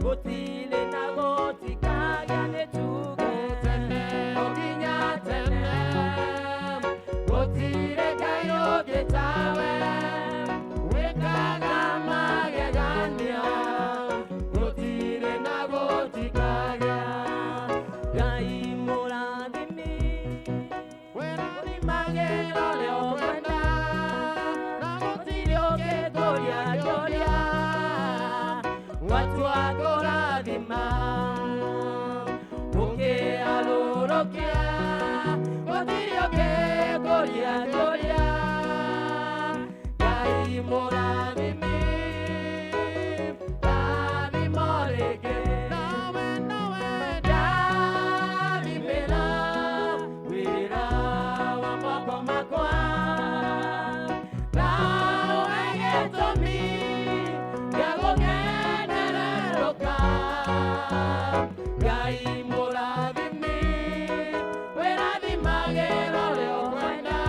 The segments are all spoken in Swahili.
gutile na gutikagia nituge oginya tene gutile kayo gitawe wekaga magegania gutile na gutikagia gai muradimi wera ni magero leo kwenda na gutile ogegoria goria watu akoradima uke alorokia gutile ogegoria goria gai muradimi davi morege nawe davi mera wira wa moko makwa nao egetomi gago genereroka gai muradimi wira di magero leo kwenda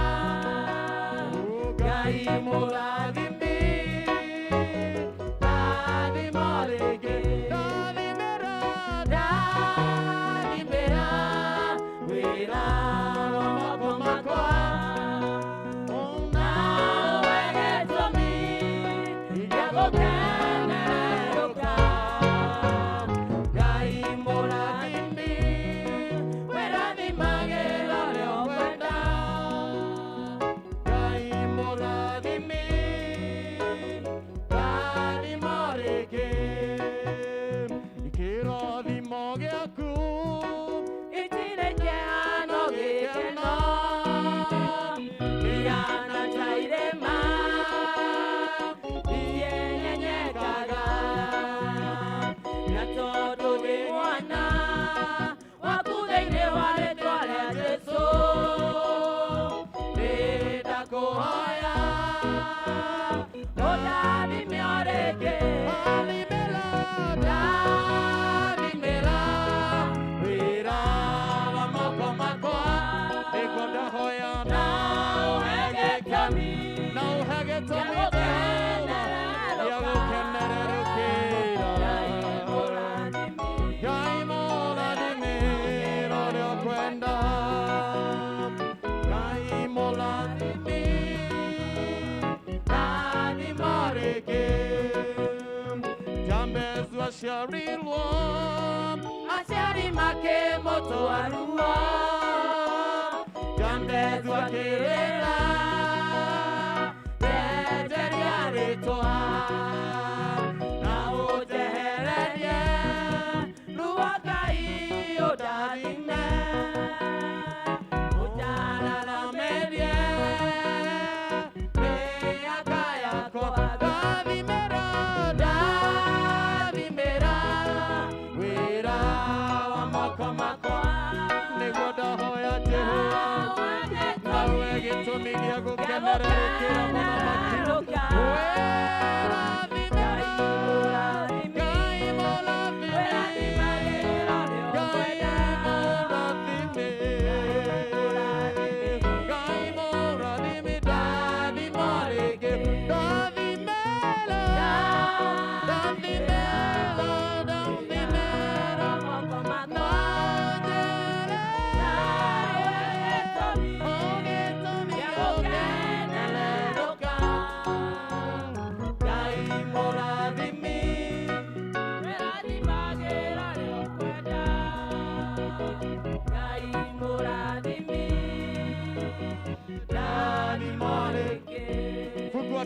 gai muradimi davi morege davi mera wira wa moko makwa nao egetomi gago genereroka gai muradimi wira di magero leo kwenda gai muradimi davi morege ikirathimo giaku itire kiano gikeno iana chairema ienyenyekaga na tondu ndi mwana waku thĩinĩ wa rĩĩtwa rĩa Jesũ nĩndakũhoya ũndathime o rĩngĩ ndathimĩra wĩra wa moko makwa nĩguo ndahoya na ũhe gĩkeni na ũhe gĩtũmi gĩa gũkenererũkĩra Ngai mũrathime ũrĩa ũkwenda Ngai mũrathime ndathima rĩngĩ Jambezi aciarirwo aciari makĩmũtwarwo Jambezi akĩrĩra nyenjeria rĩĩtwa na ũnjehererie ruo Ngai ũndathime ũnjararamĩrie mĩaka yakwa ndathimĩra wĩra wa moko makwa nĩguo ndahoya Jehova nawe gĩtũmi gĩa gũkenererũkĩra mũthamaki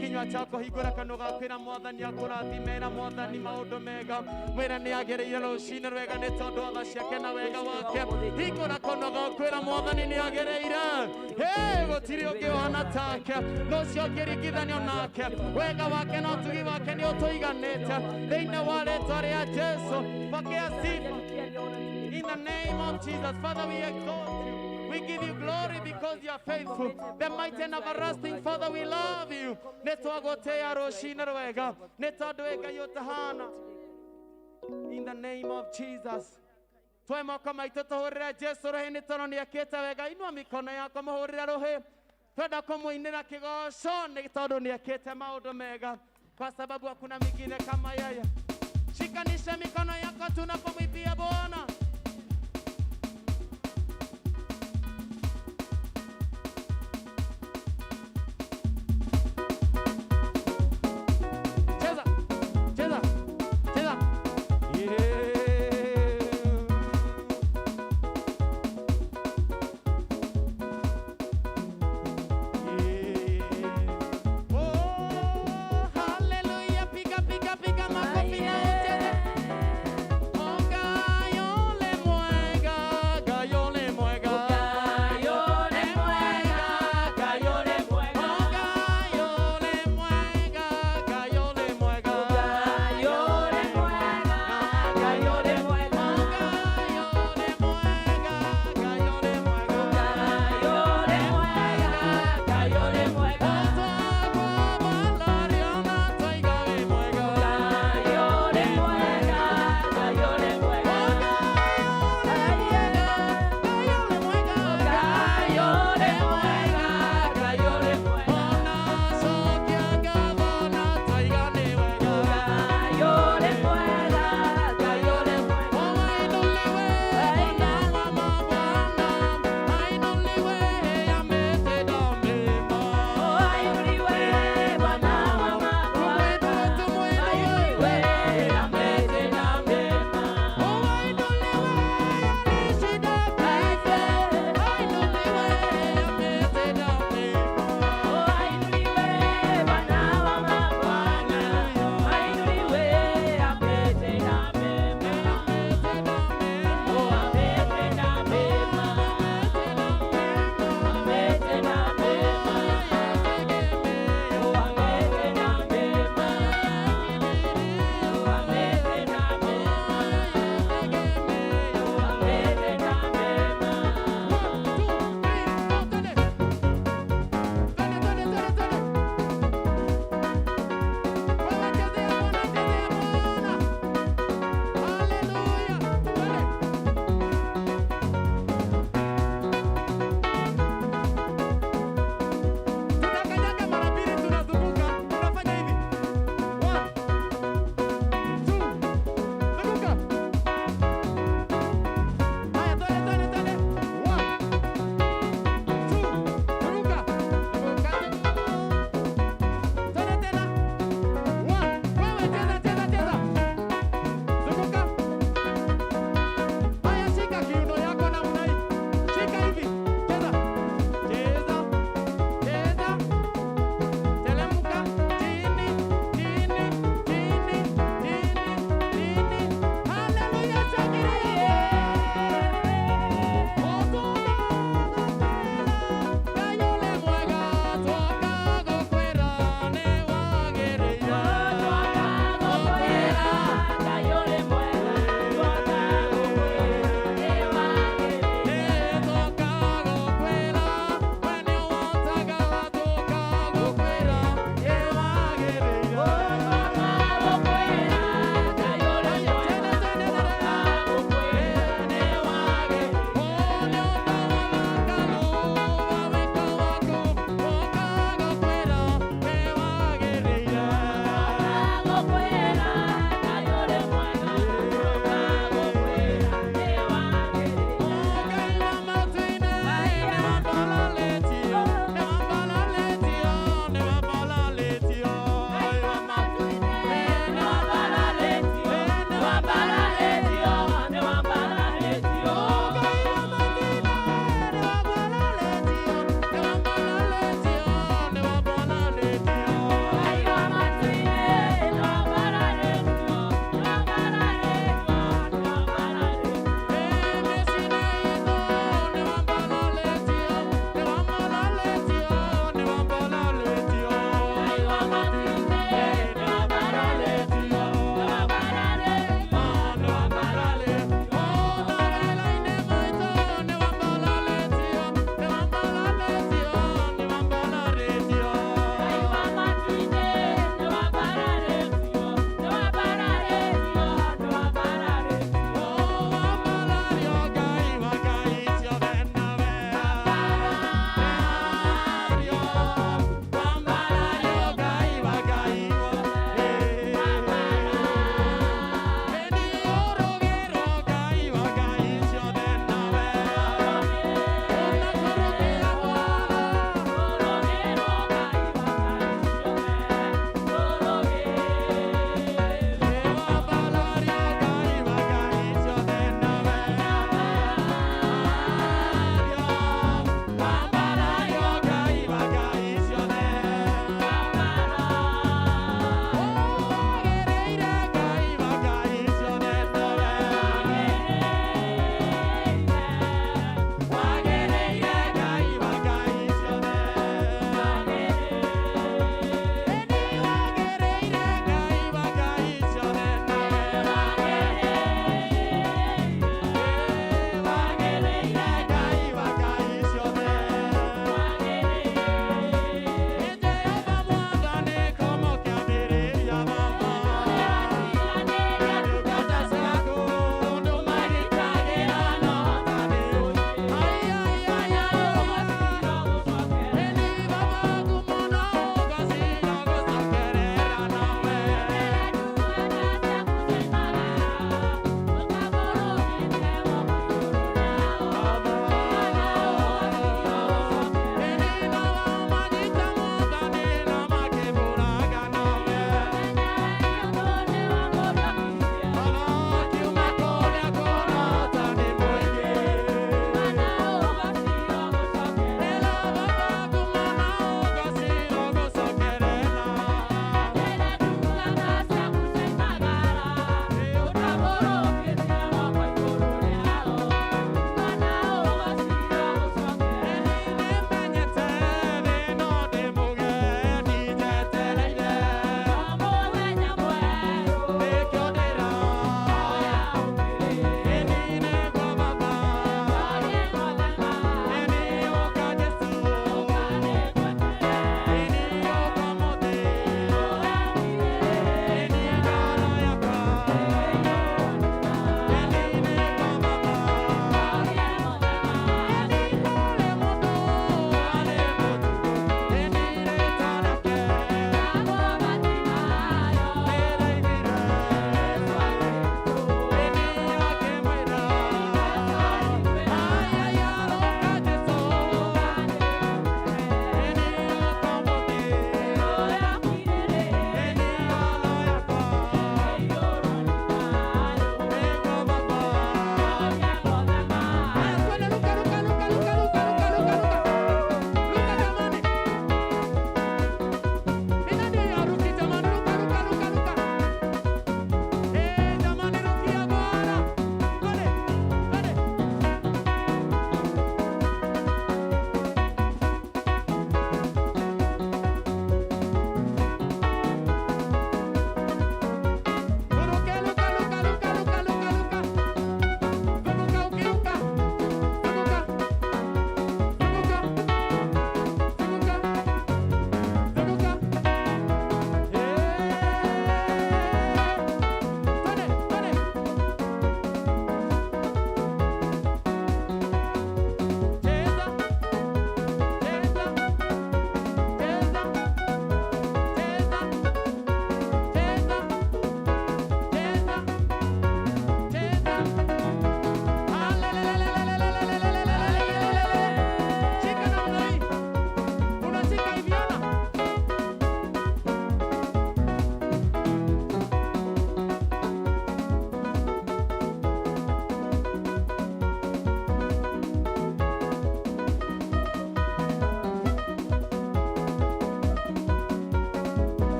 kinywa chako hingũra kanua gakwĩra Mwathani akũrathime Mwathani maũndũ mega mwĩra nĩ agĩrĩire rũciinĩ rwega nĩ tondũ tha ciake na wega wake hingũra kanua gakwĩra Mwathani nĩ agĩrĩire gũtirĩ ũngĩ ũhana take nocio ũngĩringithanio nake wega wake na ũtugi wake nĩ ũtũiganĩte thĩinĩ wa rĩĩtwa rĩa Jesũ pokea sifa in the name of Jesus. Father, we exalt you. We give you glory because you are faithful. The mighty and everlasting Father, we love you. Netwagotea roshina rwega. Netadwega yotahana. In the name of Jesus. Twema kama itotohorera Jesu rohe nitono aketa wega. Inua mikono yako mahorera rohe. Twenda kumuinira kigoco ni tondu ni aketa maundu mega. Kwa sababu hakuna mingine kama yeye. Shikanisha mikono yako. tunapomwimbia Bwana. Cheza, cheza, cheza. Oh, hallelujah. Piga, piga, piga makofi na ucheze. Oh,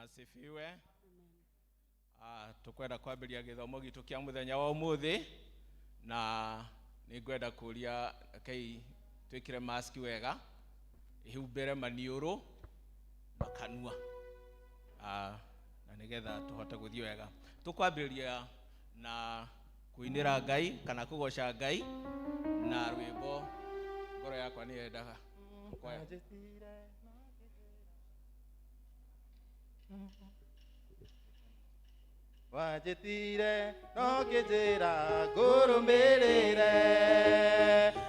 Bwana asifiwe. Tukwenda kwambiria githomo gitu kia muthenya wa umuthi na ningwenda kuria kai twikire mask wega ihumbire maniuru na kanua na nigetha tuhote guthii wega. Tukwambiria na kuinira Ngai kana kugoca Ngai na rwimbo ngoro yakwa ni yendaga kwaya. Wajitire no kijira gurumbirire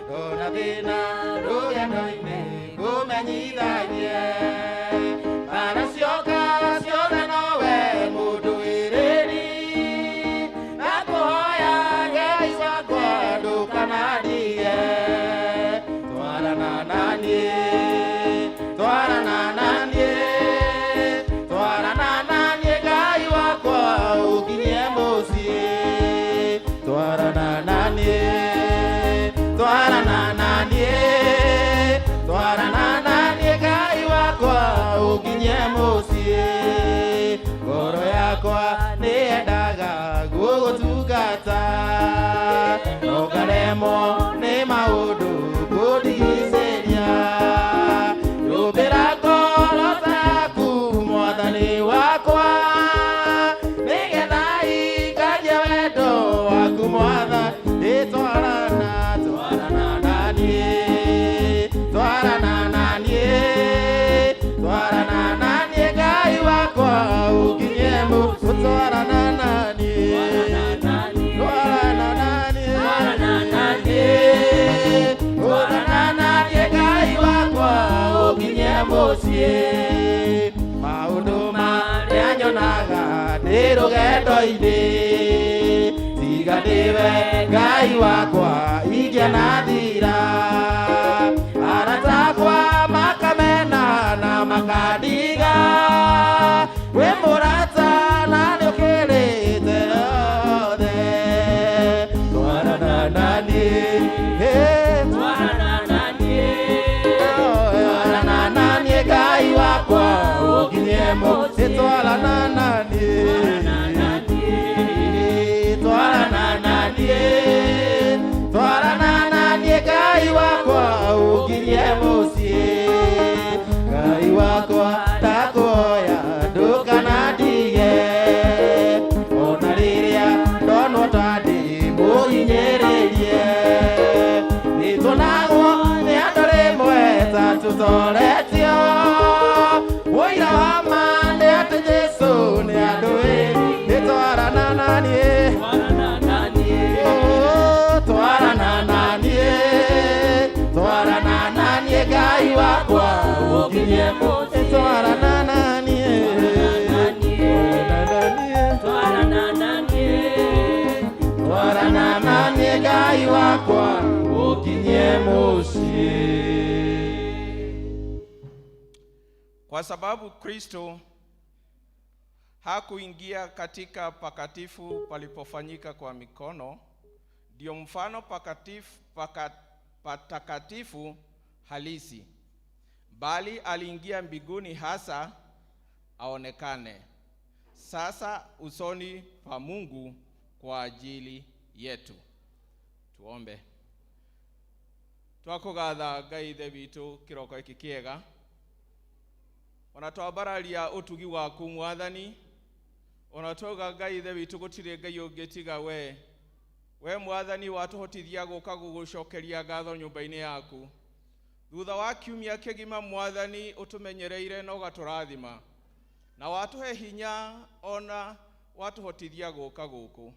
ona thina rugendo-ini gumenyithagie arasioka ciothe nowe mundu wiriri na kuhoya Ngai wakwa ndukanandie twarana nanie Ngai wakwa ukinyie mucii twarana nanie Ngai wakwa ukinyie mucii ngoro yakwa ni yendaga gugutungata ngaremwo ni maundu kundigicĩria nyũmbĩra ngoro taku mwathani wakwa nigetha hingagie wendo waku mwathani twarana nanie Ngai wakwa ukinyie mucii twarana nanie Ngai wakwa ukinyie mucii maundu maria nyonaga ndi rugendo-ini tiga ndiwe Ngai wakwa ingĩanathira arata akwa makamena na makandiga wĩ mũrata na nĩ ũkĩrĩte yothe twarana nanie Ngai wakwa ukinyie mucii twarana nanie Ngai wakwa ukinyie mucii Ngai wakwa ndakuhoya ndukanandie ona rĩrĩa ndonwo ta ndĩ mũhinyĩrĩrie nĩtũnagwo nĩ andũ rĩmwe ta tũtoretio ũira wa ma nĩ atĩ Jesũ nĩ andũ ĩrĩ nĩtwarana nanie Ngai wakwa ukinyie mucii twarana nanie Ngai wakwa ukinyie mucii. Kwa sababu Kristo hakuingia katika pakatifu palipofanyika kwa mikono, ndio mfano patakatifu halisi, bali aliingia mbinguni hasa aonekane sasa usoni pa Mungu kwa ajili yetu. Tuombe. Twakugatha Ngai ithe witũ kiroko iki kiega, ona twambararia utugi waku mwathani, ona twaga Ngai ithe witũ gũtirĩ Ngai ũngĩ tiga we mwathani watuhotithia gũka gũgũcokeria ngatho nyũmba-inĩ yaku. Thutha wa kiumia kĩgima mwathani ũtũmenyereire na ũgatũrathima na watuhe hinya ona watuhotithia gũka gũkũ.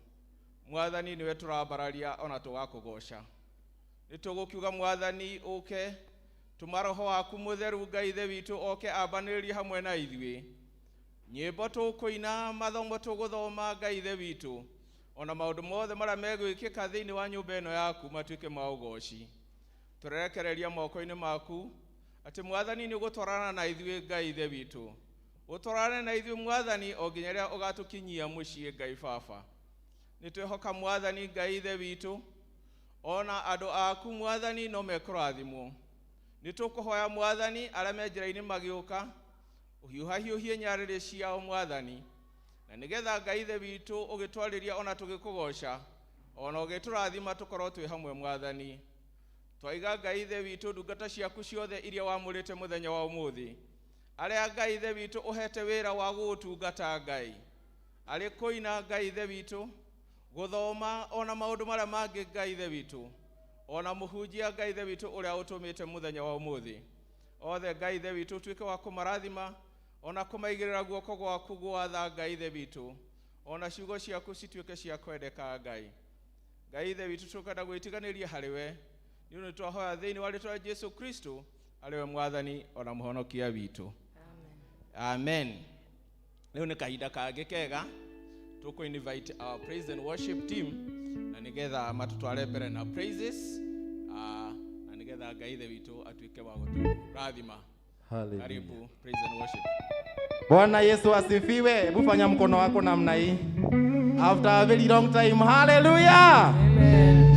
Mwathani niwe tũrambararia ona tũgakũgoca. Nĩtũgũkiuga mwathani ũke, tũma Roho waku mũtheru Ngai ithe witũ oke ambanĩrĩrie hamwe na ithuĩ. Nyĩmbo tũkũina, mathomo tũgũthoma Ngai ithe witũ, ona maũndũ mothe marĩa megwĩkĩka thĩinĩ wa nyũmba ĩno yaku matuĩke ma ũgoci. Tũrekereria moko-inĩ maku atĩ mwathani nĩ ũgũtwarana na ithuĩ Ngai ithe witũ. Ũtwarane na ithuĩ mwathani o nginya rĩrĩa ũgatũkinyia mũciĩ Ngai Baba. Nĩtwĩhoka mwathani Ngai ithe witũ, ona andũ aku mwathani no mekũrathimwo. Nĩtũkũhoya mwathani arĩa me njĩra-inĩ magĩũka, uhiuhahiuhie nyarĩrĩ ciao Mwathani, na nĩgetha Ngai ithe witũ ũgĩtwarĩria ona tũgĩkũgoca, ona ũgĩtũrathima tũkorwo twĩ hamwe Mwathani. Twaiga Ngai ithe witũ ndungata ciaku ciothe iria wamũrĩte mũthenya wa ũmũthĩ, arĩa Ngai ithe witũ ũhete wĩra wa gũtungata Ngai, arĩ kũina Ngai ithe witũ, gũthoma ona maũndũ marĩa mangĩ Ngai ithe witũ, ona mũhunjia Ngai ithe witũ ũrĩa ũtũmĩte mũthenya wa ũmũthĩ. Othe Ngai ithe witũ tuĩke wa kũmarathima, ona kũmaigĩrĩra guoko gwaku gwatha Ngai ithe witũ, ona ciugo ciaku cituĩke cia kwendeka Ngai. Ngai ithe witũ tũkenda gwĩtiganĩria harĩwe, nĩ ũndũ twahoya thĩinĩ wa rĩĩtwa rĩa Jesũ Kristo, arĩwe Mwathani ona mũhonokia witũ. Amen. Leo nĩ kahinda kangĩ kega tũkũ invite our praise and worship team, na nĩgetha matũtware mbere na praises, na nĩgetha Ngai ithe witũ atuĩke wa gũtũrathima. Karibu praise and worship. Bwana Yesu asifiwe. Hebu fanya mkono wako namna hii. After a very long time. Hallelujah. Amen.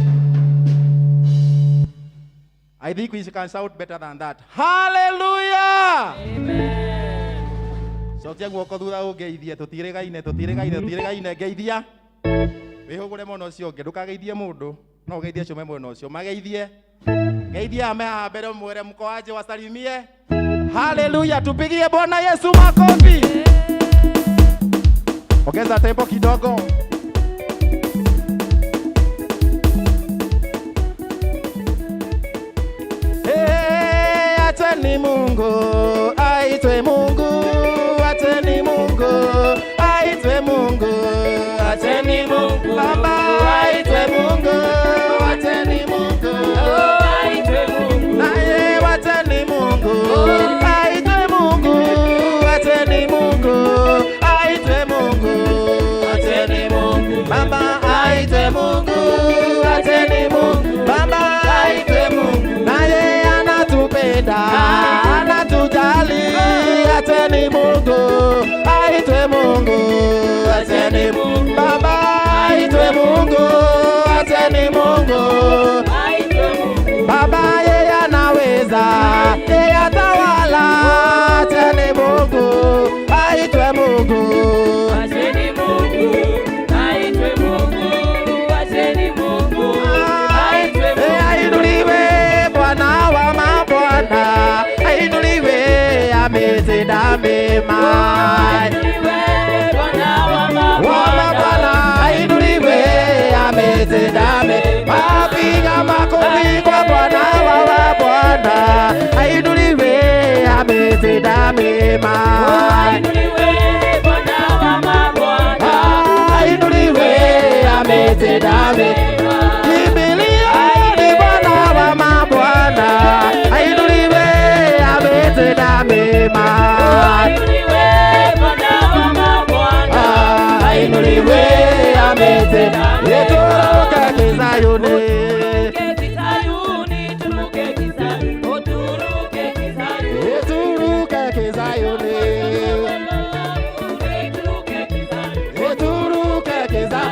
I think we can shout better than that. Hallelujah. Amen. Sauti yangu wako thutha ũngeithie, tũtiregaine ngeithia. Wĩhũgũre mũno ũcio ũngĩ, ndũkageithie mũndũ, no ũgeithie acio me mwena ũcio, mageithie. Geithia amehaha mbere mwere mko aje wasalimie. Hallelujah, tupigie Bwana Yesu makofi. Ongeza tempo kidogo. Ateni Mungu, aitwe Mungu, ateni Mungu, aitwe Mungu, ateni Mungu, Baba aitwe Mungu, ateni Mungu, aitwe Mungu, naye wateni Mungu, aitwe Mungu, ateni Mungu, aitwe Mungu, ateni Mungu, Baba aitwe Mungu, ateni Mungu, Baba aitwe Mungu, naye anatupenda, anatujali, ateni Mungu, aitwe Mungu, ateni Mungu, Baba aitwe Mungu, ateni Mungu, aitwe Mungu, Baba yeye anaweza, yeye atawala, ateni Mungu, aitwe Mungu, ateni Mungu, aitwe Mungu, ateni Mungu, aitwe Mungu, ainuliwe Bwana wa mabwana, ainuliwe ametenda mema, ainuliwe Bwana wa mabwana, ainuliwe ametenda mema, piga makofi kwa Bwana wa mabwana, ainuliwe ametenda mema, ainuliwe Bwana wa mabwana, ainuliwe ametenda mema, kimbilieni Bwana wa mabwana, ainuliwe ametenda mema, ainuliwe Bwana wa mabwana, ainuliwe ametenda mema, turuke Kizayuni, turuke Kizayuni, turuke Kizayuni, turuke Kizayuni, turuke Kizayuni, turuke Kizayuni,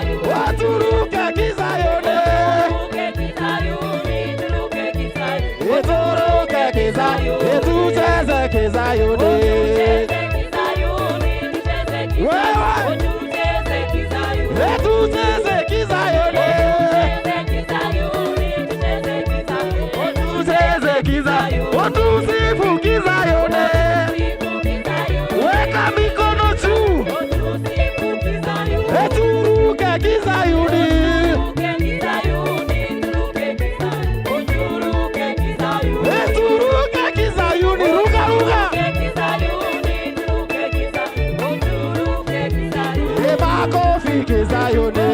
turuke Kizayuni, turuke Kizayuni, turuke Kizayuni, tucheze Kizayuni, wewe tucheze Kizayuni, tucheze Kizayuni, tucheze Kizayuni, tusifu Kizayuni, weka mikono juu, turuke Kizayuni, turuke Kizayuni, ruka ruka, makofi Kizayuni,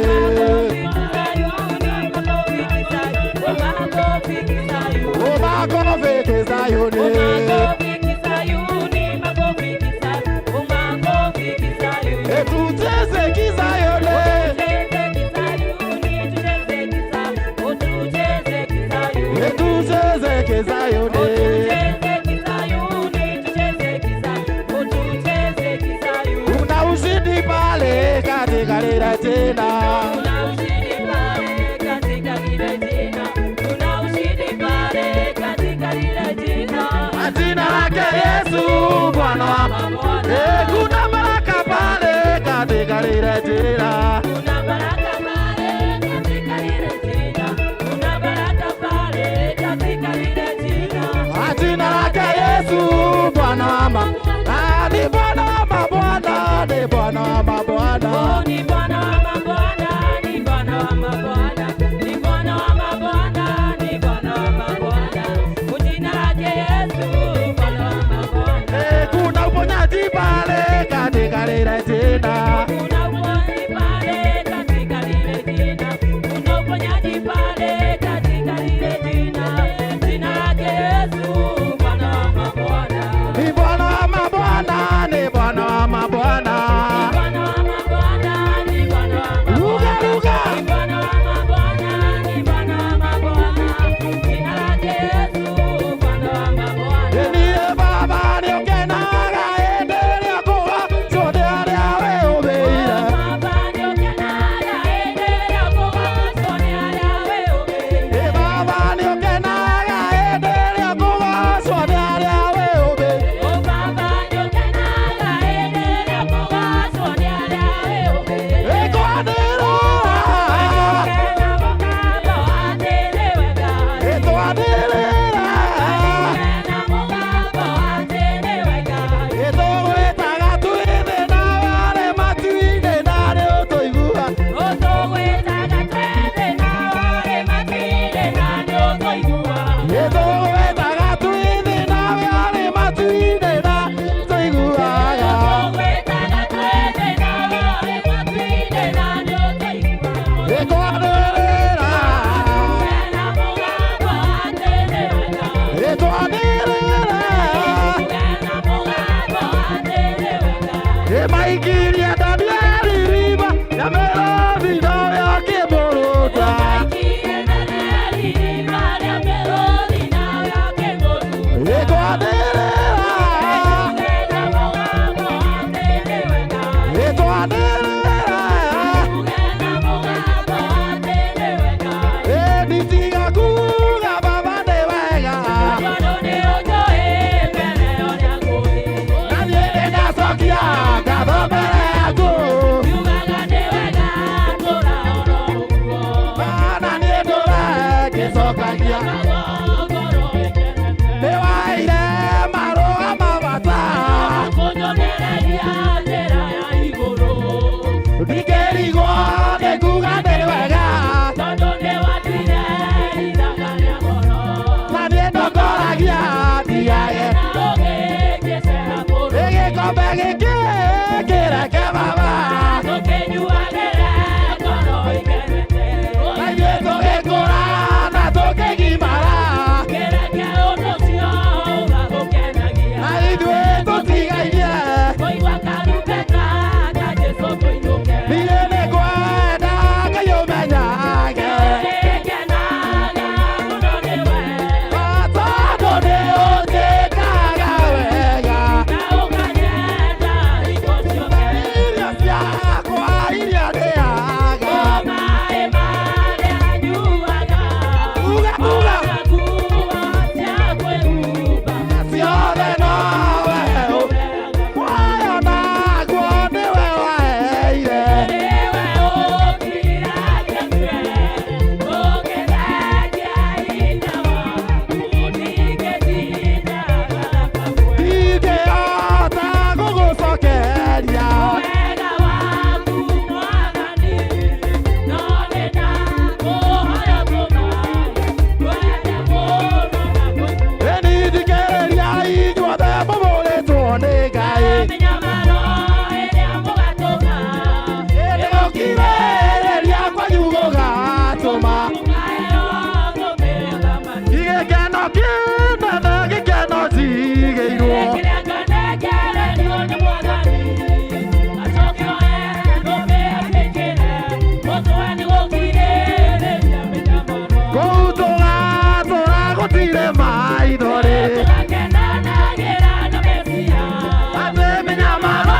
makofi Kizayuni, tucheze Kizayuni, tucheze Kizayuni, una ushindi pale katika lile jina, jina lake Yesu Bwana. Bwana wa mabwana. Kuna baraka pale katika lile jina. Kuna baraka pale katika lile jina. Kuna baraka pale katika lile jina. Jina lake Yesu Bwana wa mabwana. Ni Bwana wa mabwana, ni Bwana wa mabwana. Oh, ni Bwana wa mabwana, ni Bwana wa mabwana. Ni Bwana wa mabwana, ni Bwana wa mabwana. Jina lake Yesu Bwana wa mabwana. Kuna uponyaji pale katika lile jina. Kuna uponyaji pale katika lile jina. Kuna uponyaji pale katika lile jina. Jina lake Yesu Bwana wa mabwana. Ni Bwana wa mabwana, ni Bwana wa mabwana. Ni Bwana wa mabwana, ni Bwana wa mabwana. Ruga, ruga. Ni Bwana wa mabwana, ni Bwana wa mabwana. Jina lake Yesu Bwana wa mabwana. Niye Baba niokenaga endelea kuwa sote aria we ubeire. Baba niokenaga endelea kuwa sote aria we ubeire. Baba niokenaga endelea kuwa sote aria we ubeire. Oh Baba niokenaga endelea kuwa sote aria we ubeire. Ekwadero. Kena mukaba atenewega. Etwadirira. Kena mukaba atenewega. Etogwetaga twithe na wale matuine nare utoigua. Otogwetaga twethe na wale matwire nani utoigua. Etogwetaga twithe na wale matuine na utoiguaga. Otogwetaga twethe na wale matwire nani utoigua. Ekwadira. Kena mukaba atenewega. Etwadirira. Kena mukaba atenewega. Emaikiria ndani ya ririba ya merothi no yakimuruta. Etwadirira. Etwadirira. Nditiga kuga Baba nĩ wega. Na niĩ nĩndacokia ngatho mbere yaku. Na niĩ ndũre ngĩcokagia. Nĩ waire marũa mabata. Ndingĩrigwo nĩ kuga nĩ wega. Na niĩ ndongoragia ndiage. Gĩkombe gĩkĩ kĩreke Baba. Na ithuĩ tũgĩkũra na tũkĩgimara. Na ithuĩ tũtigairie. Niĩ nĩngwenda Ngai ũmenyage. Tondũ nĩũnjĩkaga wega. Irio ciakwa iria ndĩaga. Uga, uga. Ciothe nowe muoyo naguo nĩwe waheire. Ndingĩhota gũgũcokeria. Ĩni thikĩrĩria inyuothe mũhũrĩtwo nĩ Ngai. Ĩni gũkirĩrĩria kwanyu gũgatũma. Gĩkeno kĩnene gĩkeno njigĩirwo. Kũu tũgatũra gũtirĩ maithori. Atĩ mĩnyamaro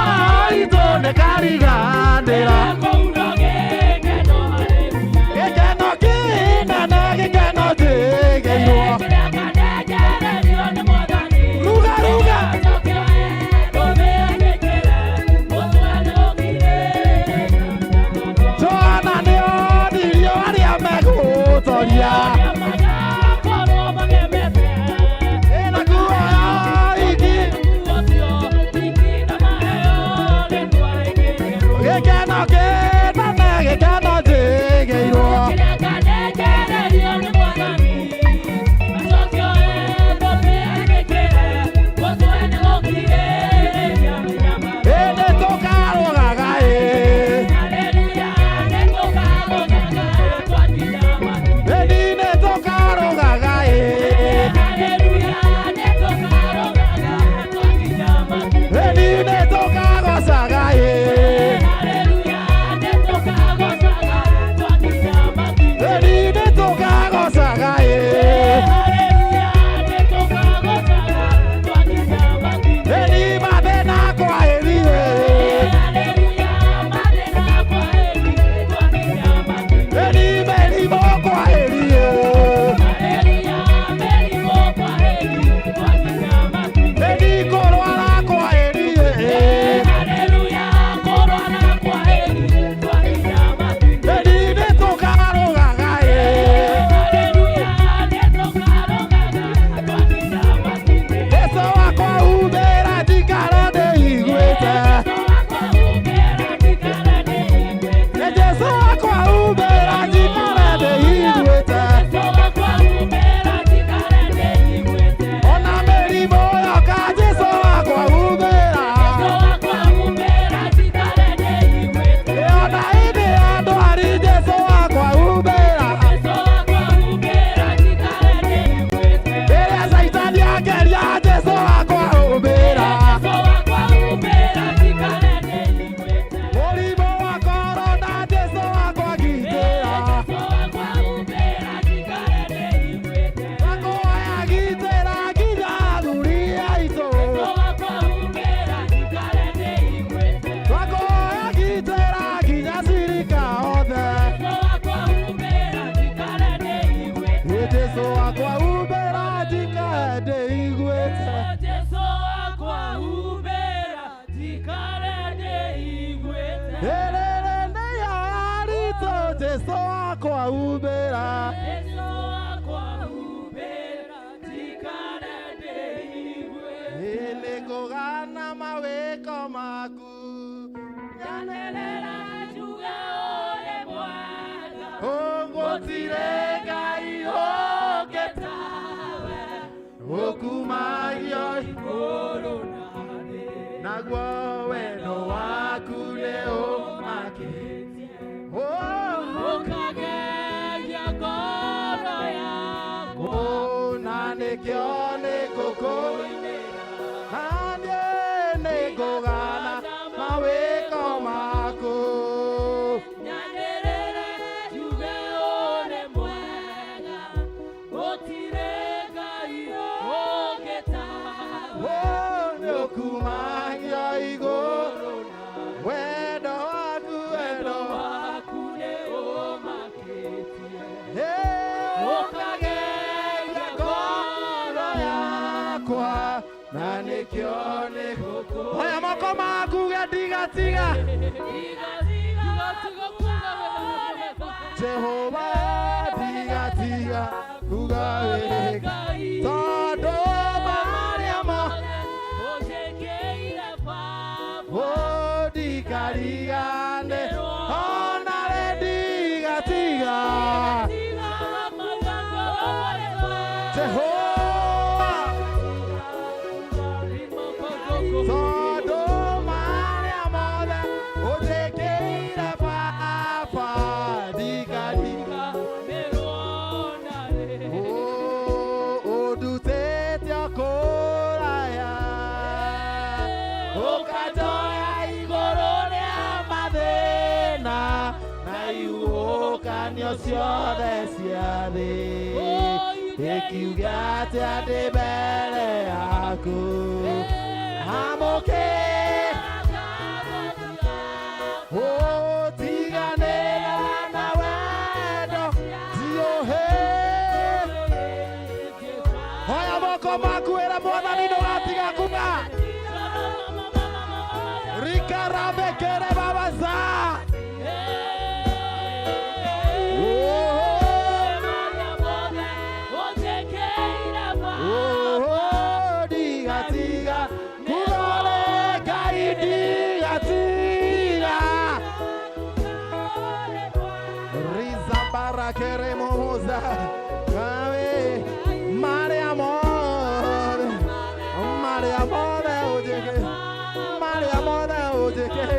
itũ nĩ kariganĩra. Gĩkeno kĩnene gĩkeno njigĩirwo. Ruga, ruga. Yesu wakwa ubera Nĩngũgana mawĩko maku gũtirĩ Ngai ũngĩ tawe ũkumagio igũrũ naguo wendo waku nĩ ũmakĩtie ũkageria ngoro yakwa na nĩkĩo nĩngũkũinĩra na nĩngũgana mawĩko maku Kumanya igoro wendo waku ne omaketie ukageria ngoro yakwa na nĩkĩo nĩngũkũinĩra Oya moko maku gatigatiga Jehova digatiga kuga wega tondũ Karigane ona redigatiga Jehovah todo maria mole otekeira papa digatiga oh odutete akoraya okajoya Kanyo ciothe cia thĩ ĩkiuga atĩ andĩ mbere yaku amũkĩ ũtiganĩra na wendo tiũhĩ Hoya moko maku ĩra Mwathani ndũgatiga kuga Rikaravekere babaza Queremos mare amor oye que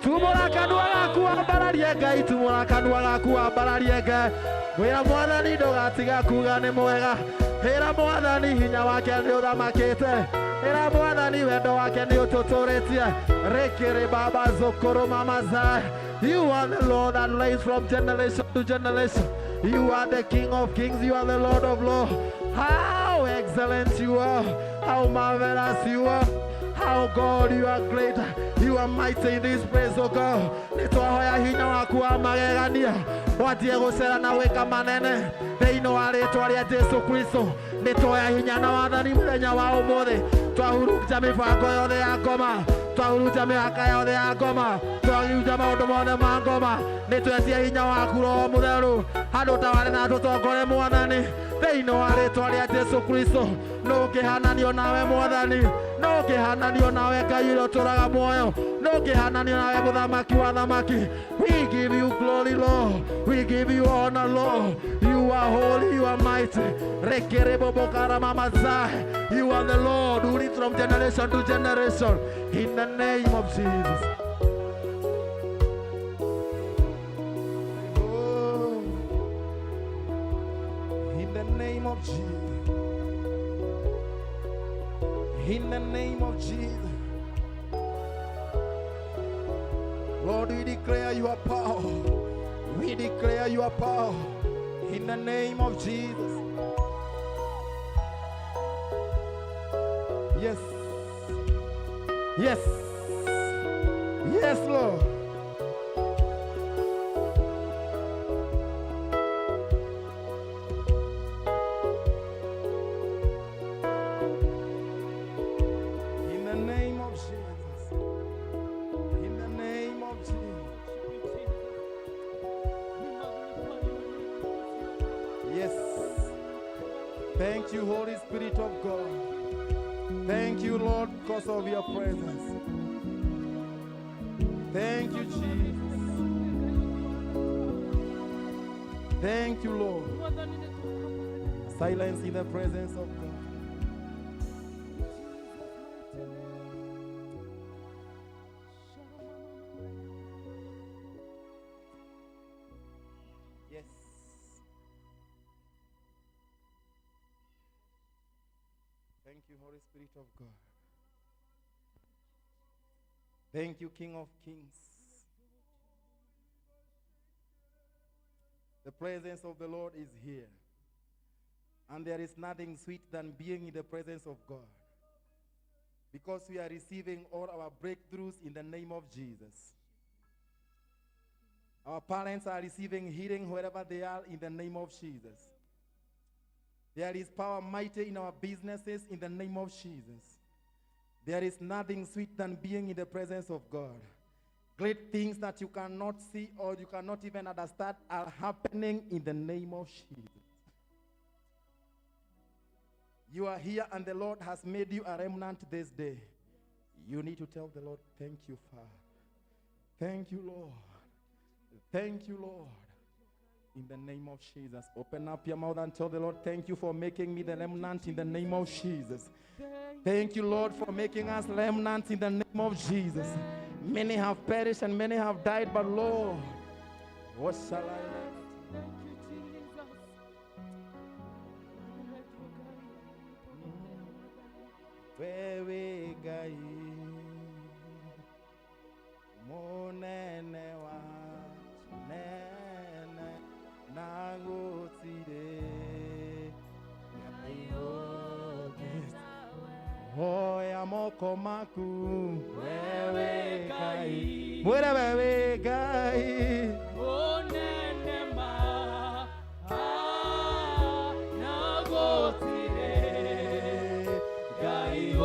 tumora kanua gaku ambararie Ngai tumora kanua gaku ambararie Ngai wĩra Mwathani ndũgatiga kuga nĩ mwega ĩra Mwathani hinya wake nĩ ũthamakĩte ĩra Mwathani wendo wake nĩ ũtũtũrĩtie rĩkĩrĩ baba zokoro mama zai You are the Lord that reigns from generation to generation. You are the King of kings. You are the Lord of lords. How excellent you are. How marvelous you are. How God you are great. You are mighty in this place, oh God. Nitwahoya hinya waku wa magegania. Watie gũcera na wĩka manene. Thĩinĩ wa rĩĩtwa rĩa Jesũ Kristo. Nitwoya hinya na wathani mũthenya wa ũmũthĩ. Twahurukia mĩbango yothe ya ngoma. Twahurukia mĩhaka yothe ya ngoma. Twahurukia maũndũ mothe ma ngoma. Nĩtwetie hinya waku Roho Mũtheru. Handũ ta warĩ na tũtongore Mwathani. Thĩinĩ wa rĩĩtwa rĩa Jesũ Kristo. Nũũ ũngĩhananio nawe Mwathani. Nũũ ũngĩhananio nawe Ngai ũrĩa ũtũũraga muoyo. Nũũ ũngĩhananio nawe mũthamaki wa thamaki. We give you glory, Lord. We give you honor, Lord. You are holy, you are mighty. You are the Lord who leads from generation to generation. In the name of Jesus. Oh, in the name of Jesus. In the name of Jesus. Lord, we declare your power. We declare your power. In the name of Jesus. Yes. Yes. Yes, Lord. In the name of Jesus. In the name of Jesus. Thank you, Holy Spirit of God. Thank you, Lord, because of your presence. Thank you, Jesus. Thank you, Lord. Silence in the presence of God. Yes. Thank you, Holy Spirit of God. Thank you, King of Kings. The presence of the Lord is here. And there is nothing sweet than being in the presence of God. Because we are receiving all our breakthroughs in the name of Jesus. Our parents are receiving healing wherever they are in the name of Jesus. There is power mighty in our businesses in the name of Jesus. There is nothing sweet than being in the presence of God. Great things that you cannot see or you cannot even understand are happening in the name of Jesus. You are here and the Lord has made you a remnant this day. You need to tell the Lord, thank you, Father. Thank you, Lord. Thank you, Lord. In the name of Jesus. Open up your mouth and tell the Lord, thank you for making me the remnant in the name of Jesus. Thank you, Lord, for making us remnants in the name of Jesus. Many have perished and many have died, but Lord, what shall I let? Wewe gai monene wa nene nagotire hoya moko maku wewe gai mwere wewe gai monene ma nagotire gai o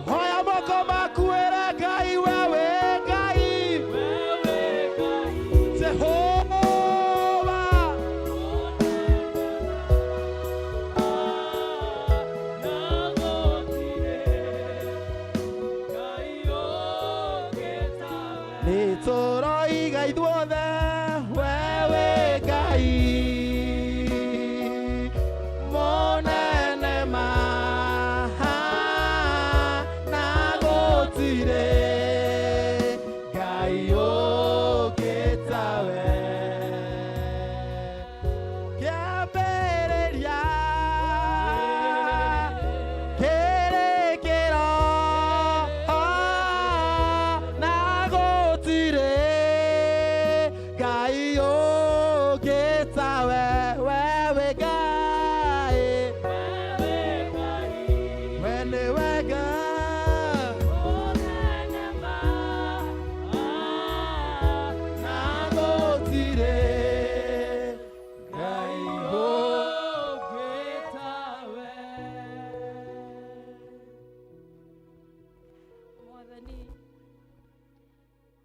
hoya moko maku era gai wewe gai Jehovah Nitoro igai duothe wewe gai monene ma nagotire gai ogetawe kiambereria kerekero nagotire gai ogetawe wewe gai wene wega nagotire gai ogetawe Mwathani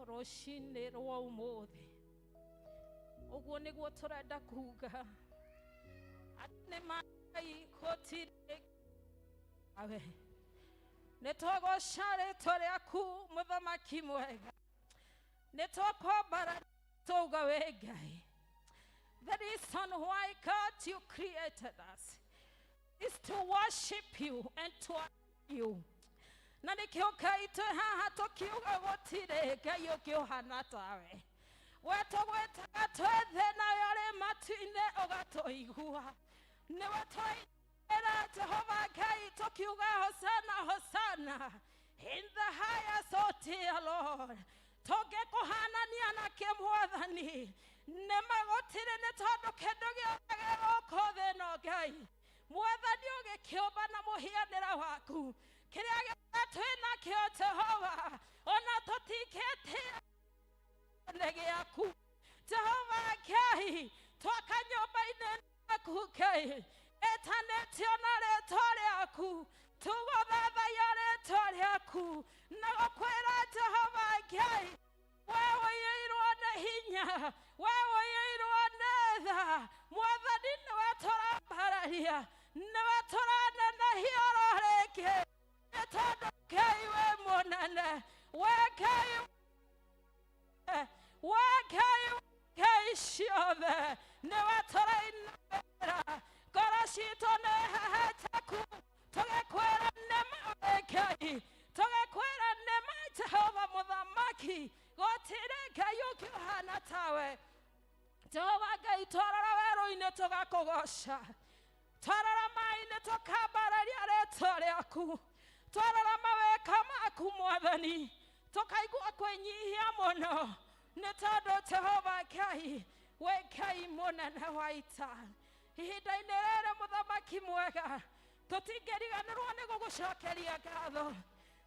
rũcinĩ rwa ũmũthĩ ũguo nĩguo tũrenda kuga atĩ nĩ Ngai gũtirĩ awe nĩ tũgũca rĩĩtwa rĩaku mũthamaki mwega nĩ tũkwambara tũuga wĩ Ngai. The reason why God you created us is to worship you and to honor you. Na nĩkĩo Ngai twĩ haha tũkiuga gũtirĩ Ngai ũngĩ ũhana tawe. We tũgwĩtaga twĩ thĩ nawe ũrĩ matu-inĩ ũgatũigua. Nĩwe twainĩra Jehova Ngai tũkiuga Hosana Hosana in the highest, oh dear Lord. Tũngĩkũhanania na kĩmwathani nĩmagũtirĩ nĩ tondũ kĩndũ gĩothe gĩgũkũ thĩ ĩno Ngai. Mwathani ũgĩkĩũmba na mũhianĩre waku kĩrĩa gĩothe twĩ nakĩo Jehova ona tũtingĩtĩĩa nĩ gĩaku Jehova Ngai twoka nyũmba-inĩ yaku Ngai ĩtanĩtio na rĩĩtwa rĩaku tũgũthathaiya rĩĩtwa rĩaku na gũkwĩra Jehova Ngai we ũiyũirwo nĩ hinya we ũiyũirwo nĩ tha Mwathani nĩwe tũrambararia nĩwe tũranenehia oro rĩngĩ nĩ tondũ Ngai we mũnene, we Ngai ciothe nĩwe tũrainamĩrĩra, ngoro citũ nĩ heheteku tũgĩkwĩra nĩma we Ngai, tũgĩkwĩra nĩma Jehova mũthamaki, gũtirĩ Ngai ũngĩ ũhana tawe. Jehova Ngai twarora werũ-inĩ tũgakũgoca, twarora maaĩ-inĩ tũkambarĩria rĩĩtwa rĩaku, twarora mawĩka maku Mwathani tũkaigua kwĩnyihia mũno, nĩ tondũ Jehova Ngai we Ngai mũnene wa ita. Ihinda-inĩ rĩrĩ mũthamaki mwega, tũtingĩriganĩrwo nĩ gũgũcokeria ngatho,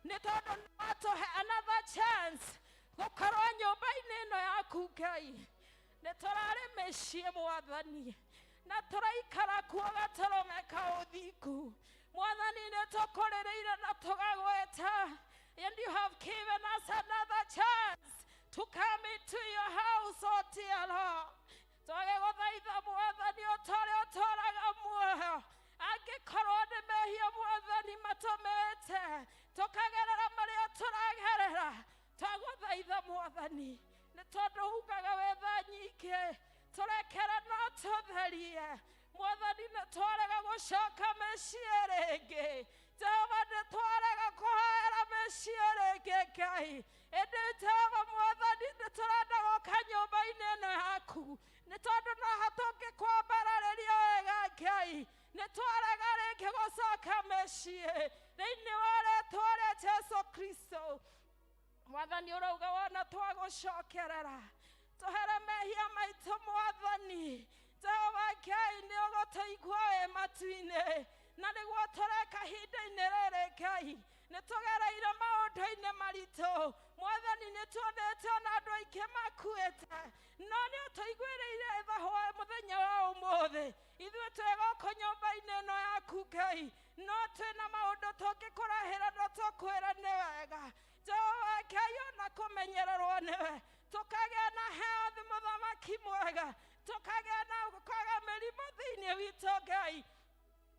nĩ tondũ nĩwatũhe another chance gũkorwo nyũmba-inĩ ĩno yaku Ngai. Nĩ tũrarĩ mĩciĩ Mwathani, na tũraikara kuo gatũrũme ka ũthingu. Mwathani nĩ tũkũrĩrĩire na tũgagwĩta, and you have given us another chance to come into your house, O dear Lord. Tũgĩgũthaitha Mwathani ũtũre ũtũraga muoyo, angĩkorwo nĩ mehia Mwathani matũmĩte tũkagerera marĩa tũragerera, twagũthaitha Mwathani, nĩ tondũ ugaga wetha nyingĩ tũrekere no tũtherie. Mwathani nĩ twarega gũcoka mĩciĩ rĩngĩ, Jehova nĩ twarega kũhoera mĩciĩ rĩngĩ Ngai, ĩndĩ Jehova Mwathani nĩ tũrenda gũka nyũmba-inĩ ĩno yaku, nĩ tondũ no tũngĩkwambararĩria wega Ngai, nĩ twarega rĩngĩ gũcoka mĩciĩ thĩinĩ wa rĩĩtwa rĩa Jesũ Kristo. Mwathani ũrauga wona twagũcokerera tũhere mehia maitũ Mwathani, Jehova Ngai nĩ ũgũtũigua wĩ matu-inĩ, na nĩguo tũreka ihinda-inĩ rĩrĩ Ngai, nĩ tũgereire maũndũ-inĩ maritũ Mwathani, nĩ tuonete ona andũ aingĩ makuĩte, no nĩ ũtũiguĩrĩire tha mũthenya wa ũmũthĩ. Ithuĩ twĩ gũkũ nyũmba-inĩ ĩno yaku Ngai, no twĩna maũndũ tũngĩkũrahĩra na tũkwĩra nĩ wega. Jehova Ngai ona kũmenyererwo nĩwe, tũkagĩa na health mũthamaki mwega, tũkagĩa na kwaga mĩrimũ thĩinĩ witũ Ngai,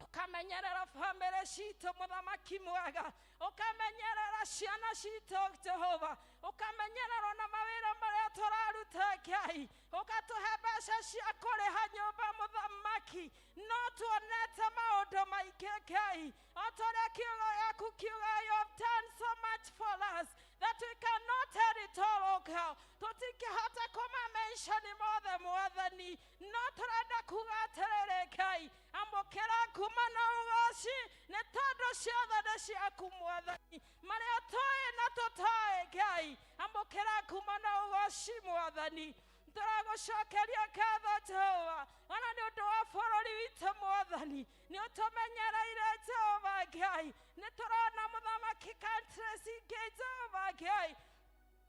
ũkamenyerera bamĩrĩ citũ mũthamaki mwega, ũkamenyerera ciana citũ Jehova, ũkamenyerera na mawĩra marĩa tũraruta Ngai, ũgatũhe mbeca cia kũrĩha nyũmba mũthamaki, no tuonete maũndũ maingĩ Ngai, o tũrĩa kiugo gĩaku kiuga you have done so much for us that we cannot tell it all, O God. Tũtingĩhota kũmamention mothe Mwathani, no tũrenda kuga atĩrĩrĩ Ngai, amũkĩra ngumo na ũgooci, nĩ tondũ ciothe nĩ ciaku Mwathani, marĩa tũĩ na tũtoĩ Ngai, amũkĩra ngumo na ũgooci Mwathani. Tũragũcokeria ngatho Jehova, ona nĩ ũndũ wa bũrũri witũ Mwathani, nĩ ũtũmenyereire Jehova Ngai, nĩ tũrona mũthamaki countries ingĩ Jehova Ngai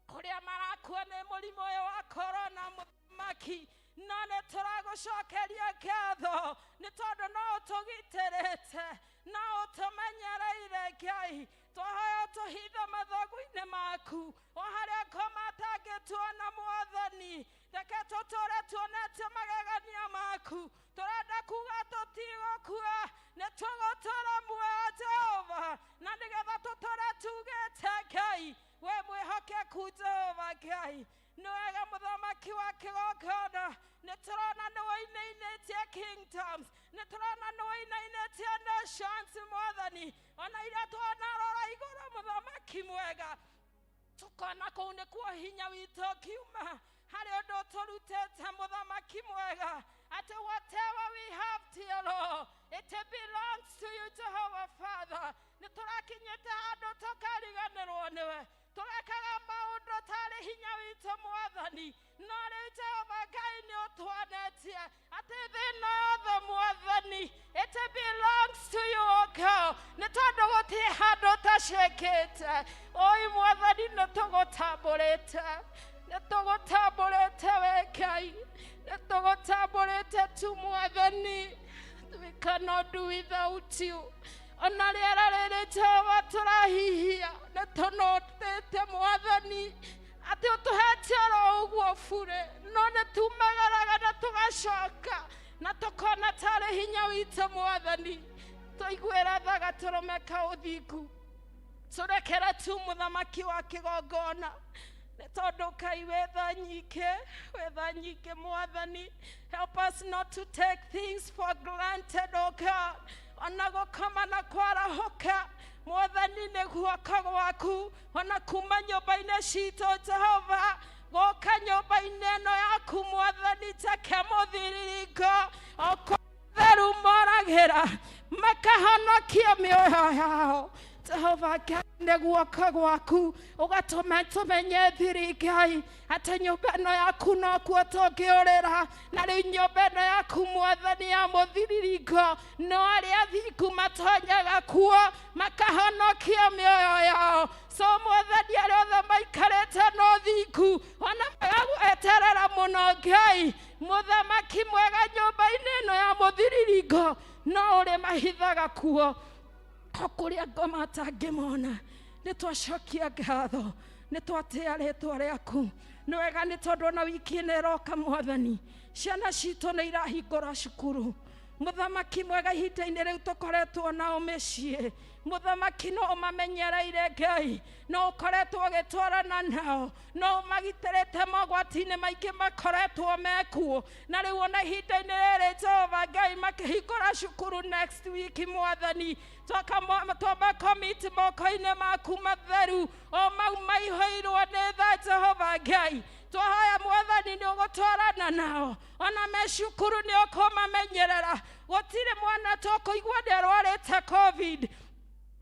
kũrĩa marakua nĩ mũrimũ ũyũ wa corona mũthamaki, no nĩ tũragũcokeria ngatho nĩ tondũ no ũtũgitĩrĩte, no ũtũmenyereire Ngai, twahoya ũtũhithe mathagu-inĩ maku, o harĩa ngoma atangĩtuona Mwathani, reke tũtũre tuonete magegania maku, tũrenda kuga tũtigũkua, nĩ tũgũtũra muoyo Jehova, na nĩgetha tũtũre tugĩte Ngai, we mwĩhokeku Jehova Ngai, nĩ wega mũthamaki wa kĩgongona, nĩ tũrona nĩ woinĩinĩtie kingdoms, nĩ tũrona nĩ woinĩinĩtie nations Mwathani, ona iria twanarora igũrũ mũthamaki mwega, tũkona kũu nĩkuo hinya witũ kiuma, harĩ ũndũ tũrutĩte mũthamaki mwega, atĩ whatever we have dear Lord, it belongs to you Jehovah Father. Nĩ tũrakinyĩte handũ tũkariganĩrwo nĩwe, tũrekaga maũndũ tarĩ hinya witũ Mwathani, no rĩu Jehova Ngai nĩ ũtuonetie atĩ thĩna yothe Mwathani, it belongs to you O God, nĩ tondũ gũtirĩ handũ tacĩkĩte. Oi Mwathani nĩ tũgũtambũrĩte, nĩ tũgũtambũrĩte we Ngai, nĩ tũgũtambũrĩte tu Mwathani, we cannot do without you. Ona rĩera rĩrĩ Jehova tũrahihia, nĩ tũnotete Mwathani, atĩ ũtũhete oro ũguo bure, no nĩ tumagaraga na tũgacoka, na tũkona tarĩ hinya witũ Mwathani, Toiguera thaga toromeka uthiku. Turekera tu muthamaki wa kigongona. Nĩ tondũ Ngai wetha nyike Mwathani. Help us not to take things for granted, oh God. Ona gũkoma na kwarahoka Mwathani nĩ guoko gwaku. Ona kuma nyũmba-inĩ citũ Jehova gũka nyũmba-inĩ ĩno yaku Mwathani take mũthiringo okũtheru moragĩra makahonokia mĩoyo yao. Jehova nĩ guoko gwaku ũgatũma tũmenye thiri Ngai atĩ nyũmba ĩno yaku no kuo tũngĩũrĩra na rĩu nyũmba ĩno yaku Mwathani ya mũthiriringo no arĩa athingu matonyaga kuo makahonokia mĩoyo yao. So Mwathani arĩa othe maikarĩte na ũthingu ona magagweterera mũno Ngai mũthamaki mwega nyũmba-inĩ ĩno ya mũthiriringo no ũrĩ mahithaga kuo kũrĩa ngoma atangĩmona. Nĩ twacokia ngatho nĩ twatĩa rĩĩtwa rĩaku. Nĩ wega nĩ tondũ ona wiki ĩno ĩroka Mwathani ciana citũ nĩ irahingũra cukuru. Mũthamaki mwega ihinda-inĩ rĩu tũkoretwo nao mĩciĩ Mũthamaki no ũmamenyereire Ngai no ũkoretwo ũgĩtwarana nao no ũmagitĩrĩte mogwati-inĩ maingĩ makoretwo mekuo na rĩu ona ihinda-inĩ rĩrĩ Jehova Ngai makĩhingũra cukuru next week Mwathani twamba commit moko-inĩ maku matheru o mau maihũirwo nĩ tha Jehova Ngai. Twahoya Mwathani nĩ ũgũtwarana nao ona me cukuru nĩ ũkũmamenyerera. Gũtirĩ mwana tũkũigua nĩ arwarĩte COVID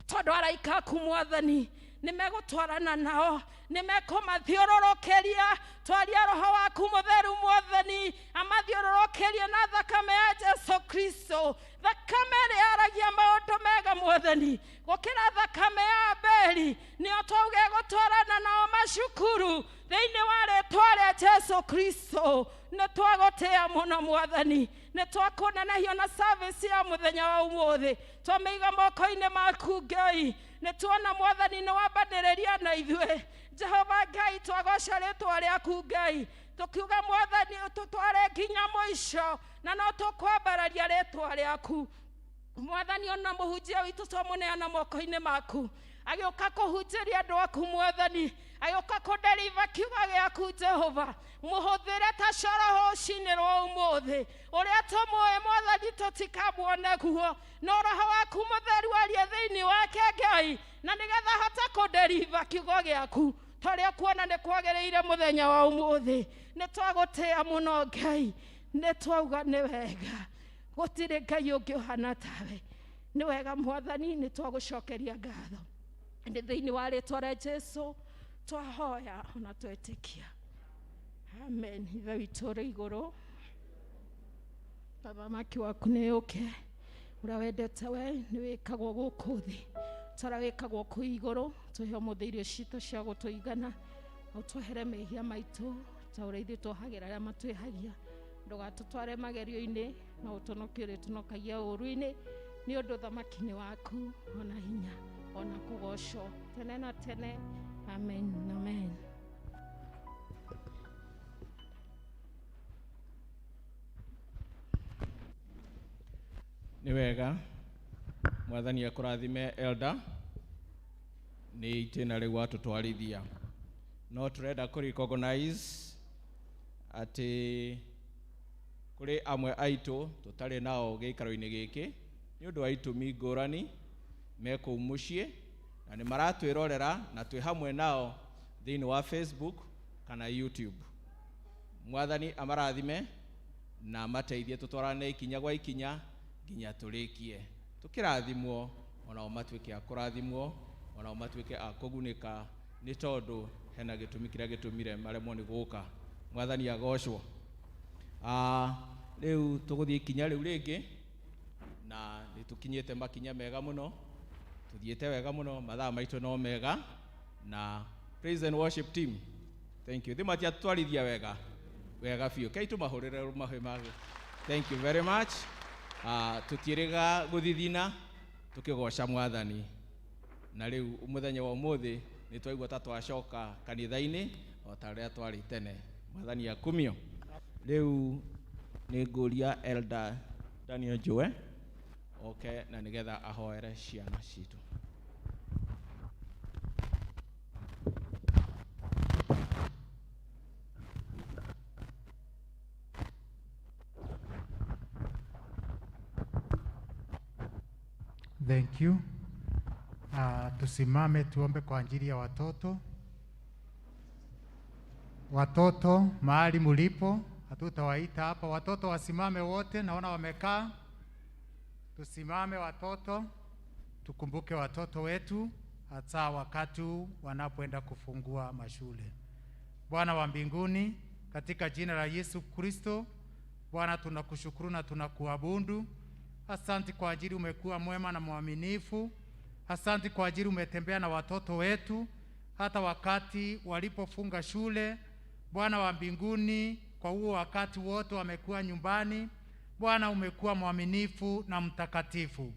tondũ araika aku Mwathani nĩ megũtwarana nao nĩ mekũmathiũrũrũkĩria. Twaria Roho waku mũtheru Mwathani amathiũrũrũkĩrie na thakame ya Jesu Kristo. Thakame ĩrĩa yaragia maũndũ mega Mwathani gũkĩra thakame ya Abeli. Nĩyo twauge gũtwarana nao macukuru thĩinĩ wa rĩĩtwa rĩa Jesu Kristo. Nĩ twagũtĩĩa mũno Mwathani. Nĩ twakũnenehia na service ya mũthenya wa ũmũthĩ twamĩiga moko-inĩ maku Ngai. Nĩ tuona Mwathani nĩ wambanĩrĩria na ithuĩ Jehova Ngai twagoca rĩĩtwa rĩaku Ngai tũkiuga Mwathani ũtũtware nginya mũico na no tũkwambararia rĩĩtwa rĩaku Mwathani. Ona mũhunjia witũ twamũneana moko-inĩ maku agĩũka kũhunjĩria andũ aku Mwathani agĩũka kũdeliver kiugo gĩaku Jehova mũhũthĩre ta coroho rũcinĩ rwa ũmũthĩ ũrĩa tũmũĩ Mwathani tũtikamuone guo no Roho waku mũtheru arie thĩinĩ wake Ngai na nĩgetha hote kũdeliver kiugo gĩaku tũrĩa kuona nĩ kwagĩrĩire mũthenya wa ũmũthĩ. Nĩ twagũtĩĩa mũno Ngai. Nĩ twauga nĩ wega gũtirĩ Ngai ũngĩ ũhana tawe. Nĩ wega Mwathani nĩ twagũcokeria ngatho thĩinĩ wa rĩĩtwa rĩa Jesu twahoya ona twetĩkia amen. Ithe witũ ũrĩ igũrũ mũthamaki waku nĩ ũke ũrĩa wendete we nĩ wĩkagwo gũkũ thĩ tara wĩkagwo kũ igũrũ. Tũhe ũmũthĩ irio citũ cia gũtũigana ũtwehere mehia maitũ ta ũrĩa ithuĩ twohagĩra arĩa matwĩhagia. Ndũgatũtware magerio-inĩ no ũtũnokie ũrĩa tũnokagia ũũru-inĩ nĩ ũndũ ũthamaki-inĩ waku ona hinya ona kũgocwo tene na tene amen amen. Nĩ wega Mwathani akũrathime elder nĩ itĩna rĩu atũtwarithia no tũrenda kũrecognize atĩ kũrĩ amwe aitũ tũtarĩ nao gĩikaro-inĩ gĩkĩ nĩ ũndũ wa itũmi ngũrani me kũu mũciĩ na nĩ maratwĩrorera na twĩ hamwe nao thĩinĩ wa Facebook kana YouTube. Mwathani amarathime na mateithie tũtwarane ikinya gwa ikinya nginya tũrĩkie tũkĩrathimwo ona matuĩke a kũrathimwo ona matuĩke a kũgunĩka nĩ tondũ hena gĩtũmi kĩrĩa gĩtũmire maremwo nĩ gũka. Mwathani agocwo. Rĩu tũgũthiĩ ikinya rĩu rĩngĩ na nĩ tũkinyĩte makinya mega mũno tuthiĩte wega mũno mathaa maitũ no mega na praise and worship team thank you. Thima tia twarithia wega biũ kai tũmahũrĩre mahwe. Thank you very much. Tũtiĩrĩga gũthithina tũkĩgoca Mwathani na rĩu mũthenya wa ũmũthĩ nĩ twaigua ta twacoka kanitha-inĩ o ta rĩrĩa twarĩ tene. Mwathani akumio. Rĩu nĩ ngũria elder Daniel Joe oke na nigetha ahoere ciana citu. Thank you. Tusimame tuombe kwa ajili ya watoto. Watoto mahali mulipo, hatutawaita hapa. Watoto wasimame wote, naona wamekaa. Tusimame watoto, tukumbuke watoto wetu hata wakati wanapoenda kufungua mashule. Bwana wa mbinguni, katika jina la Yesu Kristo, Bwana tunakushukuru na tunakuabudu. Asante kwa ajili umekuwa mwema na mwaminifu. Asante kwa ajili umetembea na watoto wetu hata wakati walipofunga shule. Bwana wa mbinguni, kwa huo wakati wote wamekuwa nyumbani. Bwana umekuwa mwaminifu na mtakatifu.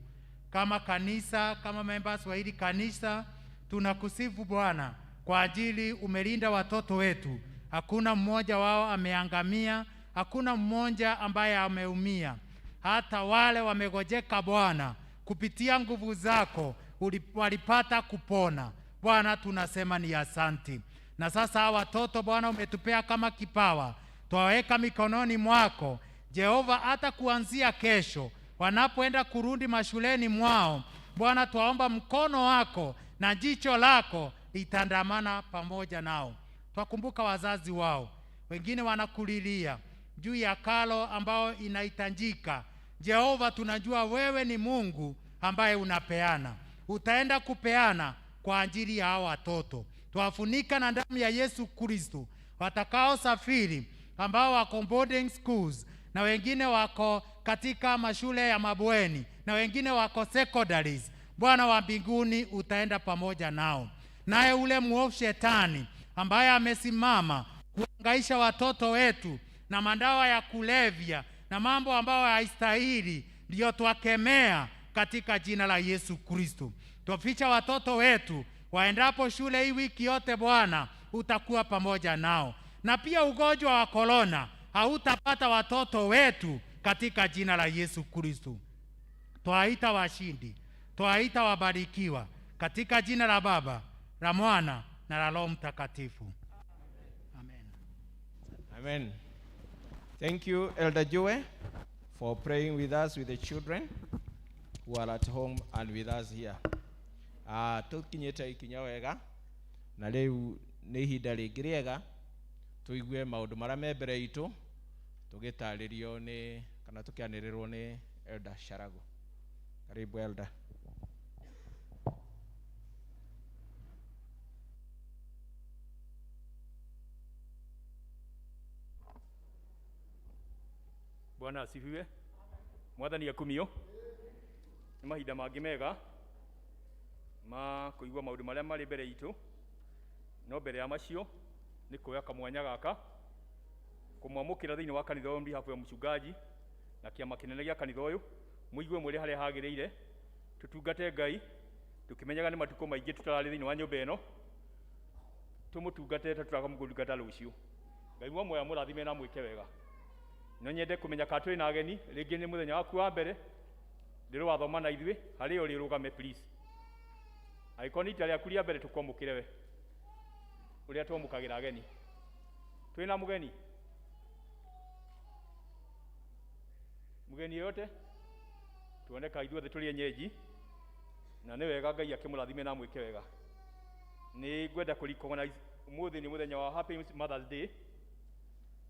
Kama kanisa, kama members wa hili kanisa, tunakusifu Bwana kwa ajili umelinda watoto wetu. Hakuna mmoja wao ameangamia, hakuna mmoja ambaye ameumia. Hata wale wamegojeka Bwana, kupitia nguvu zako walipata kupona. Bwana tunasema ni asante. Na sasa watoto Bwana umetupea kama kipawa, twaweka mikononi mwako Jehova, hata kuanzia kesho wanapoenda kurudi mashuleni mwao. Bwana twaomba mkono wako na jicho lako litandamana pamoja nao. Twakumbuka wazazi wao, wengine wanakulilia juu ya karo ambao inahitajika. Jehova tunajua wewe ni Mungu ambaye unapeana, utaenda kupeana kwa ajili ya hao watoto. Twafunika na damu ya Yesu Kristo watakao safiri, ambao wako boarding schools na wengine wako katika mashule ya mabweni na wengine wako secondaries. Bwana wa mbinguni utaenda pamoja nao. Naye ule mwovu shetani ambaye amesimama kuhangaisha watoto wetu na madawa ya kulevya na mambo ambayo haistahili, ndio twakemea katika jina la Yesu Kristo. Twaficha watoto wetu waendapo shule hii wiki yote. Bwana utakuwa pamoja nao, na pia ugonjwa wa korona hautapata watoto wetu katika jina la Yesu Kristo. Twaita washindi, twaita wabarikiwa katika jina la Baba, la Mwana na la Roho Mtakatifu. Amen. Amen. Thank you, Elder Joe, for praying with us, with the children who are at home and with us here. Tukinyete ikinya wega na riu ni ihinda ringi riega tuigue maundu maria me mbere itu, tugitaririo ni kana tukianirirwo ni Elder Sharago. Karibu Elder. Bwana asifiwe. Mwathani akumio. Ni mahinda mangi mega ma kuigua maundu maria mari mbere itu, no mbere ya macio ni kuoya kamwanya gaka kumwamukira thiini wa kanitha uyu hapo ya mchungaji na kiama kinene gia kanitha uyu, muigue mwire haria hagiriire tutungate Ngai tukimenyaga ni matuko maingi tutarari thiini wa nyumba ino, tumutungate tutaraga mugundugata rucio. Ngai wa moya murathime na mwike wega. No nyende kumenya ka twi na ageni ringi ni muthenya waku wa mbere ndiru wathoma na ithui hari uri rugame please. Aikoni tali akuria mbere tukwamukire we uria twamukagira ageni. Twina mugeni yote tuoneka ithuothe turi enyeji na ni wega Ngai akimurathime na mwike wega. Ni ngwenda kurikogona umuthi ni muthenya wa Happy Mother's Day,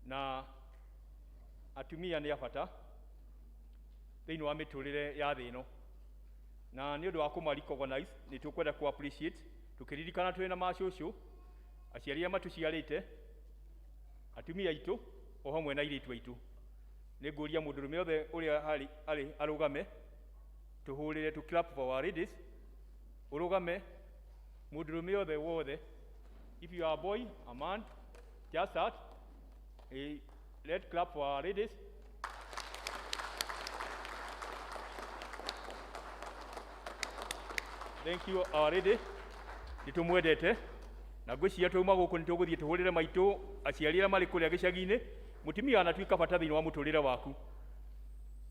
na atumia ni abata thiini wa miturire ya thi ino, na ni undu wa kumaricognize ni tukwenda ku appreciate tukiririkana twi na macũcũ aciari matuciarite atumia itu o hamwe na iritu itu. Ni nguria mundurume othe uria ari arugame tuhurire to clap for our ladies. Urugame mundurume othe wothe. If you are a boy, a man, just start. Let's clap for our ladies. Thank you, our lady. Nitumwendete na ngwiciria tuma guku nituguthie tuhurire maitu aciari aria mari kuria gicagi-ini. Mutimia anatuika bata thiini wa muturire waku.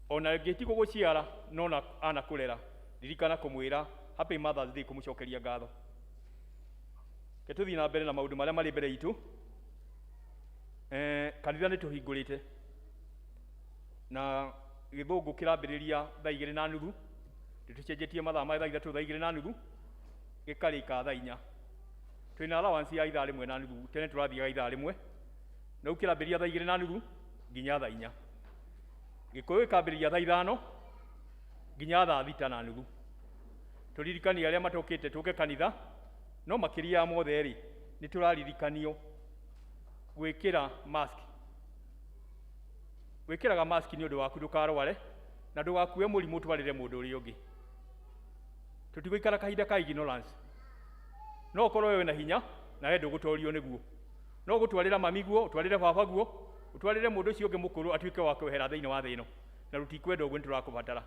ona ngĩti gũgũciara no anakũrera ririkana kũmwĩra happy Mother's Day kũmũcokeria ngatho. Ketũthiĩ na mbere na maũndũ marĩa marĩ mbere itũ. Kanitha nĩ tũhingũrĩte na gĩthũngũ kĩrambĩrĩria thaa 2:30, tũcenjetie mathaa ma thaa 3 thaa 2:30 gĩkarĩka thaa 4. Twĩna allowance ya ithaa 1:30, tene tũrathiaga ithaa 1, na rĩu kĩrambĩrĩria thaa 2:30 nginya thaa 4. Gĩkũyũ gĩkambĩrĩria thaa 5 nginya thaa 6:30. Tũririkanie arĩa matokĩte tũke kanitha, no makĩria ya mothe rĩ, nĩ tũraririkanio gwĩkĩra mask. Wĩkĩraga mask nĩ ũndũ waku ndũkarware na ndũgakue mũrimũ twarĩre mũndũ ũrĩa ũngĩ. Tũtigũikara kahinda ka ignorance. No ũkorwo wewe na hinya na we ndũgũtorio nĩguo. No gũtwarĩra mami guo, ũtwarĩre baba guo, ũtwarĩre mũndũ ũcio ũngĩ mũkũrũ atuĩke wa kwehera thĩinĩ wa thĩ ĩno. Na rũtikwenda ũguo nĩ tũrakũbatara.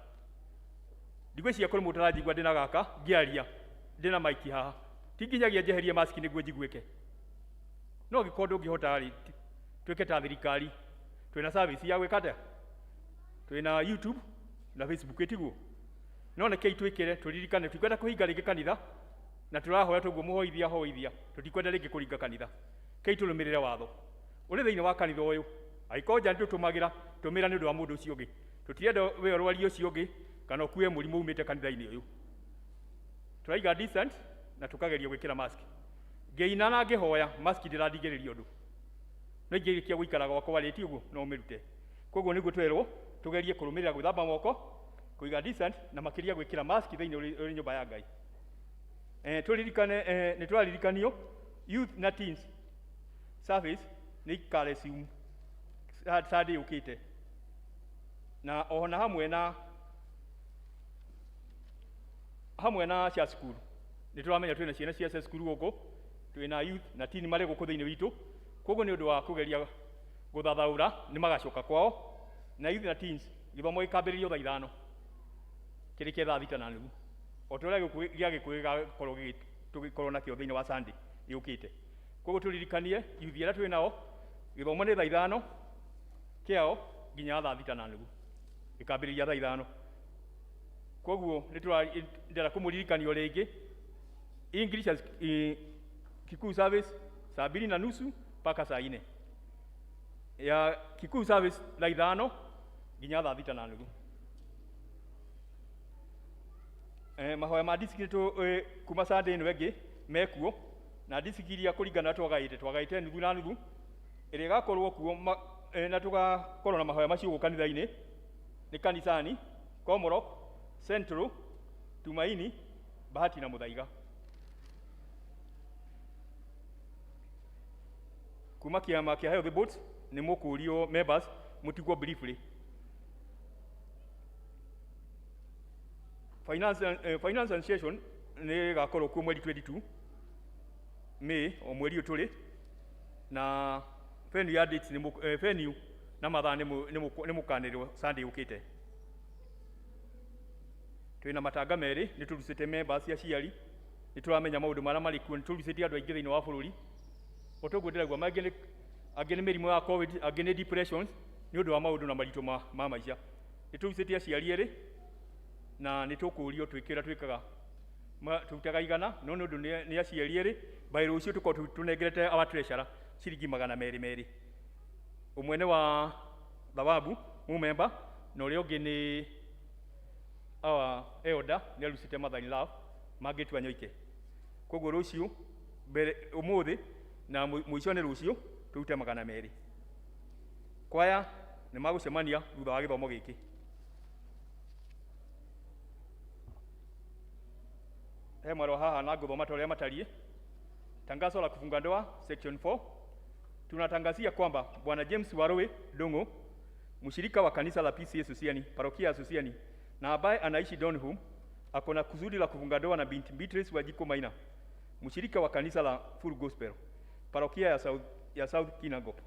Ndigwĩciria kũrĩ mũndũ ũtaranjigua ndĩna gaka ngĩaria ndĩna maiki haha. Ti nginyagia njeherie mask nĩguo njiguĩke. No gĩkorwo ndũngĩhota rĩ, twĩke ta thirikari. Twĩna service ya gwĩka atĩa? Twĩna YouTube na Facebook ĩtiguo. No nĩkĩi twĩkĩre tũririkane tũtikwenda kũhinga rĩngĩ kanitha na tũrahoya tũguo mũhoithia. Tũtikwenda rĩngĩ kũringa kanitha. Kĩi tũrũmĩrĩre watho. Ũrĩ thĩinĩ wa kanitha ũyũ. Angĩkorwo nja nĩtũtũmagĩra tũmĩra nĩ ũndũ wa mũndũ ũcio ũngĩ. Tũtirenda we ũrwarie ũcio ũngĩ kana ũkue mũrimũ umĩte kanitha-inĩ ũyũ. Tũraiga decent na tũkageria gwĩkĩra mask. Ngĩina na ngĩhoya mask ndĩrandigĩrĩria ũndũ. No ingĩrĩkia gũikara gwakwa rĩti ũguo no ũmĩrute. Koguo nĩguo twerwo tũgerie kũrũmĩrĩra gwĩthamba moko, kũiga decent na makĩria gwĩkĩra mask thĩinĩ ũrĩ nyũmba ya Ngai. Tũririkane nĩ tũraririkanio youth na teens service nĩ ikaresume Sunday ũkĩte. Na ona hamwe na cia cukuru. Nĩ tũramenya twĩna ciana cia cukuru gũkũ, twĩna youth na teen marĩ gũkũ thĩinĩ witũ. Koguo nĩ ũndũ wa kũgeria gũthathaũra nĩ magacoka kwao. Na youth na teens gĩthomo gĩkambĩrĩrio thaa 5 kĩrĩke thaa 6:30. O ta ũrĩa gĩa Gĩkũyũ gĩgakorwo nakĩo thĩinĩ wa Sunday yũkĩte. Koguo tũririkanie youth arĩa twĩnao gĩthomo nĩ thaa 5 kĩao nginya thaa 6:30 gĩkambĩrĩria thaa 5. Koguo nĩ tũrenda kũmũririkanio rĩngĩ English Kikuyu Service saa 2:30 mpaka saa 4. Ya Kikuyu Service thaa 5 nginya thaa 6:30. Mahoya ma district kuma Sunday ĩno ĩngĩ mekuo na district iria kũringana twagaĩte nuthu na nuthu ĩrĩa ĩgakorwo kuo na tũgakorwo na mahoya macio gũkũ kanitha-inĩ nĩ Kanisani, Komorok, Central, Tumaini, Bahati na Muthaiga. Kuma kĩama kĩa Health Board nĩ mũkũrio members mũtigwo briefly. Finance and session nĩ gakorwo kuo mweri 22 May o mweri ũtũrĩ na venue ya dates nĩ venue na mathaa nĩ mũkanĩrwo Sunday ũkĩte. Twĩna matanga merĩ nĩ tũrucĩte members cia ciari nĩ tũramenya maũndũ marĩa marĩ kuo nĩ tũrucĩte andũ aingĩ thĩinĩ wa bũrũri. O toguo ndĩragua angĩ nĩ mĩrimũ ya COVID, angĩ nĩ depressions nĩ ũndũ wa maũndũ na maritũ ma maica. Nĩ tũrucĩte aciari erĩ na nĩ tũkũrio twĩkĩra twĩkaga tutaga igana no nĩ ũndũ nĩ aciari erĩ by rũciũ tũkorwo tũnengerete our treasurer ciringi 200. Ũmwe nĩ wa Thawabu mũmemba na ũrĩa ũngĩ nĩ elder nĩ arucĩte Mother in Love mangĩtua nyoike. Koguo rũciũ ũmũthĩ na mũico nĩ rũciũ tũrute 200. Kwaya nĩ magũcemania thutha wa gĩthomo gĩkĩ. He marũa haha na ngũthoma ta ũrĩa matariĩ. Tangazo la kufunga ndoa section 4. Tunatangazia kwamba Bwana James Warowe Dongo, mshirika wa kanisa la P.C.E.A SOSIAN, parokia ya SOSIAN, na ambaye anaishi Donholm, ako na kusudi la kufunga ndoa na binti Beatrice Wajiko Maina, mshirika wa kanisa la Full Gospel, parokia ya South Kinangop,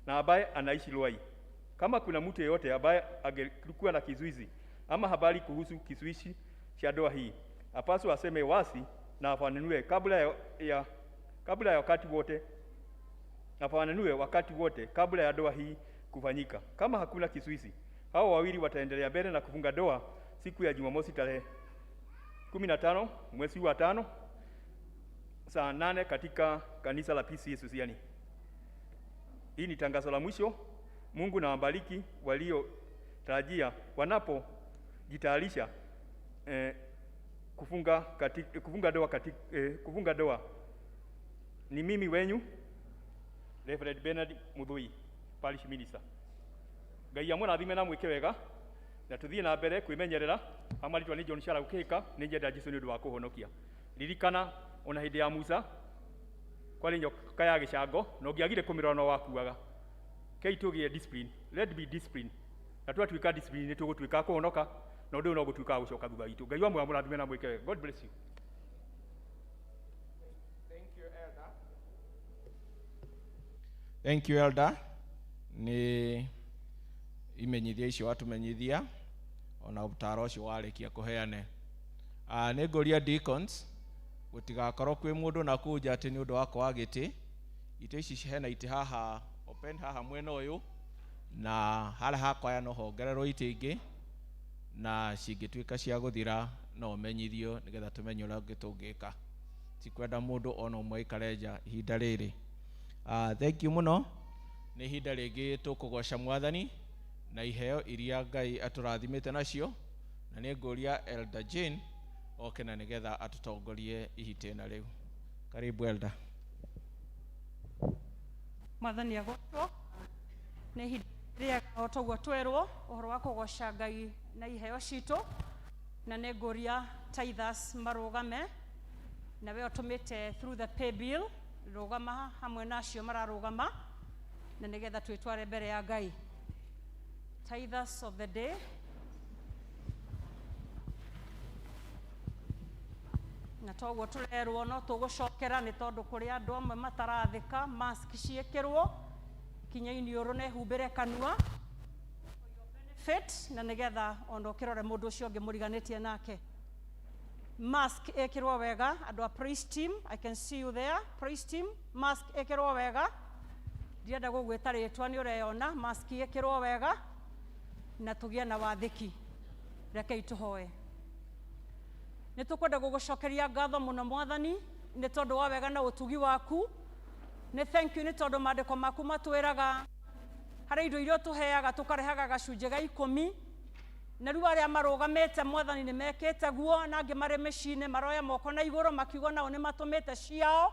na ambaye anaishi Luai. Kama kuna mtu yeyote ambaye angekuwa na kizuizi ama habari kuhusu kizuizi cha ndoa hii, apaswa aseme wasi na afananue kabla ya wakati wote, afananue wakati wote kabla ya ndoa hii kufanyika. Kama hakuna kizuizi, Hao wawili wataendelea mbele na kufunga ndoa siku ya Jumamosi tarehe 15 mwezi wa 5 saa 8 katika kanisa la P.C.E.A SOSIAN. Hii ni tangazo la mwisho. Mungu na wabariki waliotarajia wanapojitayarisha kufunga ndoa. Ni mimi wenyu Reverend Bernard Mudhui, Parish Minister. Ngai amũrathime na mwĩke wega na tũthiĩ na mbere kwĩmenyerera. Amaritwa nĩ John Shara Ukeka, nĩ njenda Jesũ nĩ ũndũ wa kũhonokia. Ririkana ona hĩndĩ ya Musa kwarĩ nyoka ya gĩcango na ũngĩagire kũmĩrora no wakuaga. Kei tũgĩe discipline, let be discipline. Na twatuĩka discipline nĩ tũgũtuĩka kũhonoka na ũndũ ũyũ no gũtuĩka gũcoka thutha witũ. Ngai amũrathime na mwĩke wega. God bless you. Thank you, Elder. Ni imenyithia icio watumenyithia ona utaro ucio warĩkia kũheane. Nĩ ngũria deacons gũtigakorwo kwĩ mũndũ na kũnja atĩ nĩ ũndũ wa kwaga gĩtĩ. Itĩ ici hena itĩ haha open haha mwena ũyũ na harĩa hakwaya no hongererwo itĩ ingĩ na cingĩtuĩka cia gũthira no ũmenyithio nĩgetha tũmenye ũrĩa tũngĩka. Tikwenda mũndũ ona ũmwe aikare nja ihinda rĩrĩ. Thank you muno. Nĩ ihinda rĩngĩ tũkũgoca Mwathani na iheo iria Ngai atũrathimĩte nacio, na nĩ ngũria Elder Jane oke na nĩgetha atũtongorie ihitĩna rĩu. Karibu Elder. Mwathani agotwo nĩ ihinda rĩa otogwo twerwo ũhoro wa kũgoca Ngai na iheo citũ, na nĩ ngũria tithers marũgame na we ũtũmĩte through the pay bill rũgama hamwe nacio mararũgama na nĩgetha twĩtware mbere ya Ngai. Tithers of the day. Na toguo tũrerwo no tũgũcokera nĩ tondũ kũrĩ andũ amwe matarathĩka, mask ciĩkĩrwo kinya iniũrũ na humbĩre kanua benefit na nĩgetha ona ũkĩrore mũndũ ũcio ũngĩ mũriganĩtie nake. Mask ĩkĩrwo wega, andũ a praise team, I can see you there, praise team, mask ĩkĩrwo wega. Ndienda gũgwĩta rĩtwa nĩ ũreyona, mask ĩkĩrwo wega na tũgĩe na wathĩki. Rekei tũhoe. Nĩ tũkwenda gũgũcokeria ngatho mũno Mwathani nĩ tondũ wa wega na ũtugi waku. Nĩ thank you nĩ tondũ maandĩko maku matwĩraga harĩ indo iria tũheaga tũkarehaga gacunjĩ ga 10 na rĩu arĩa marũgamĩte Mwathani nĩ mekĩte guo na angĩ marĩ mĩciĩ-inĩ maroya moko na igũrũ makiuga nao nĩ matũmĩte ciao.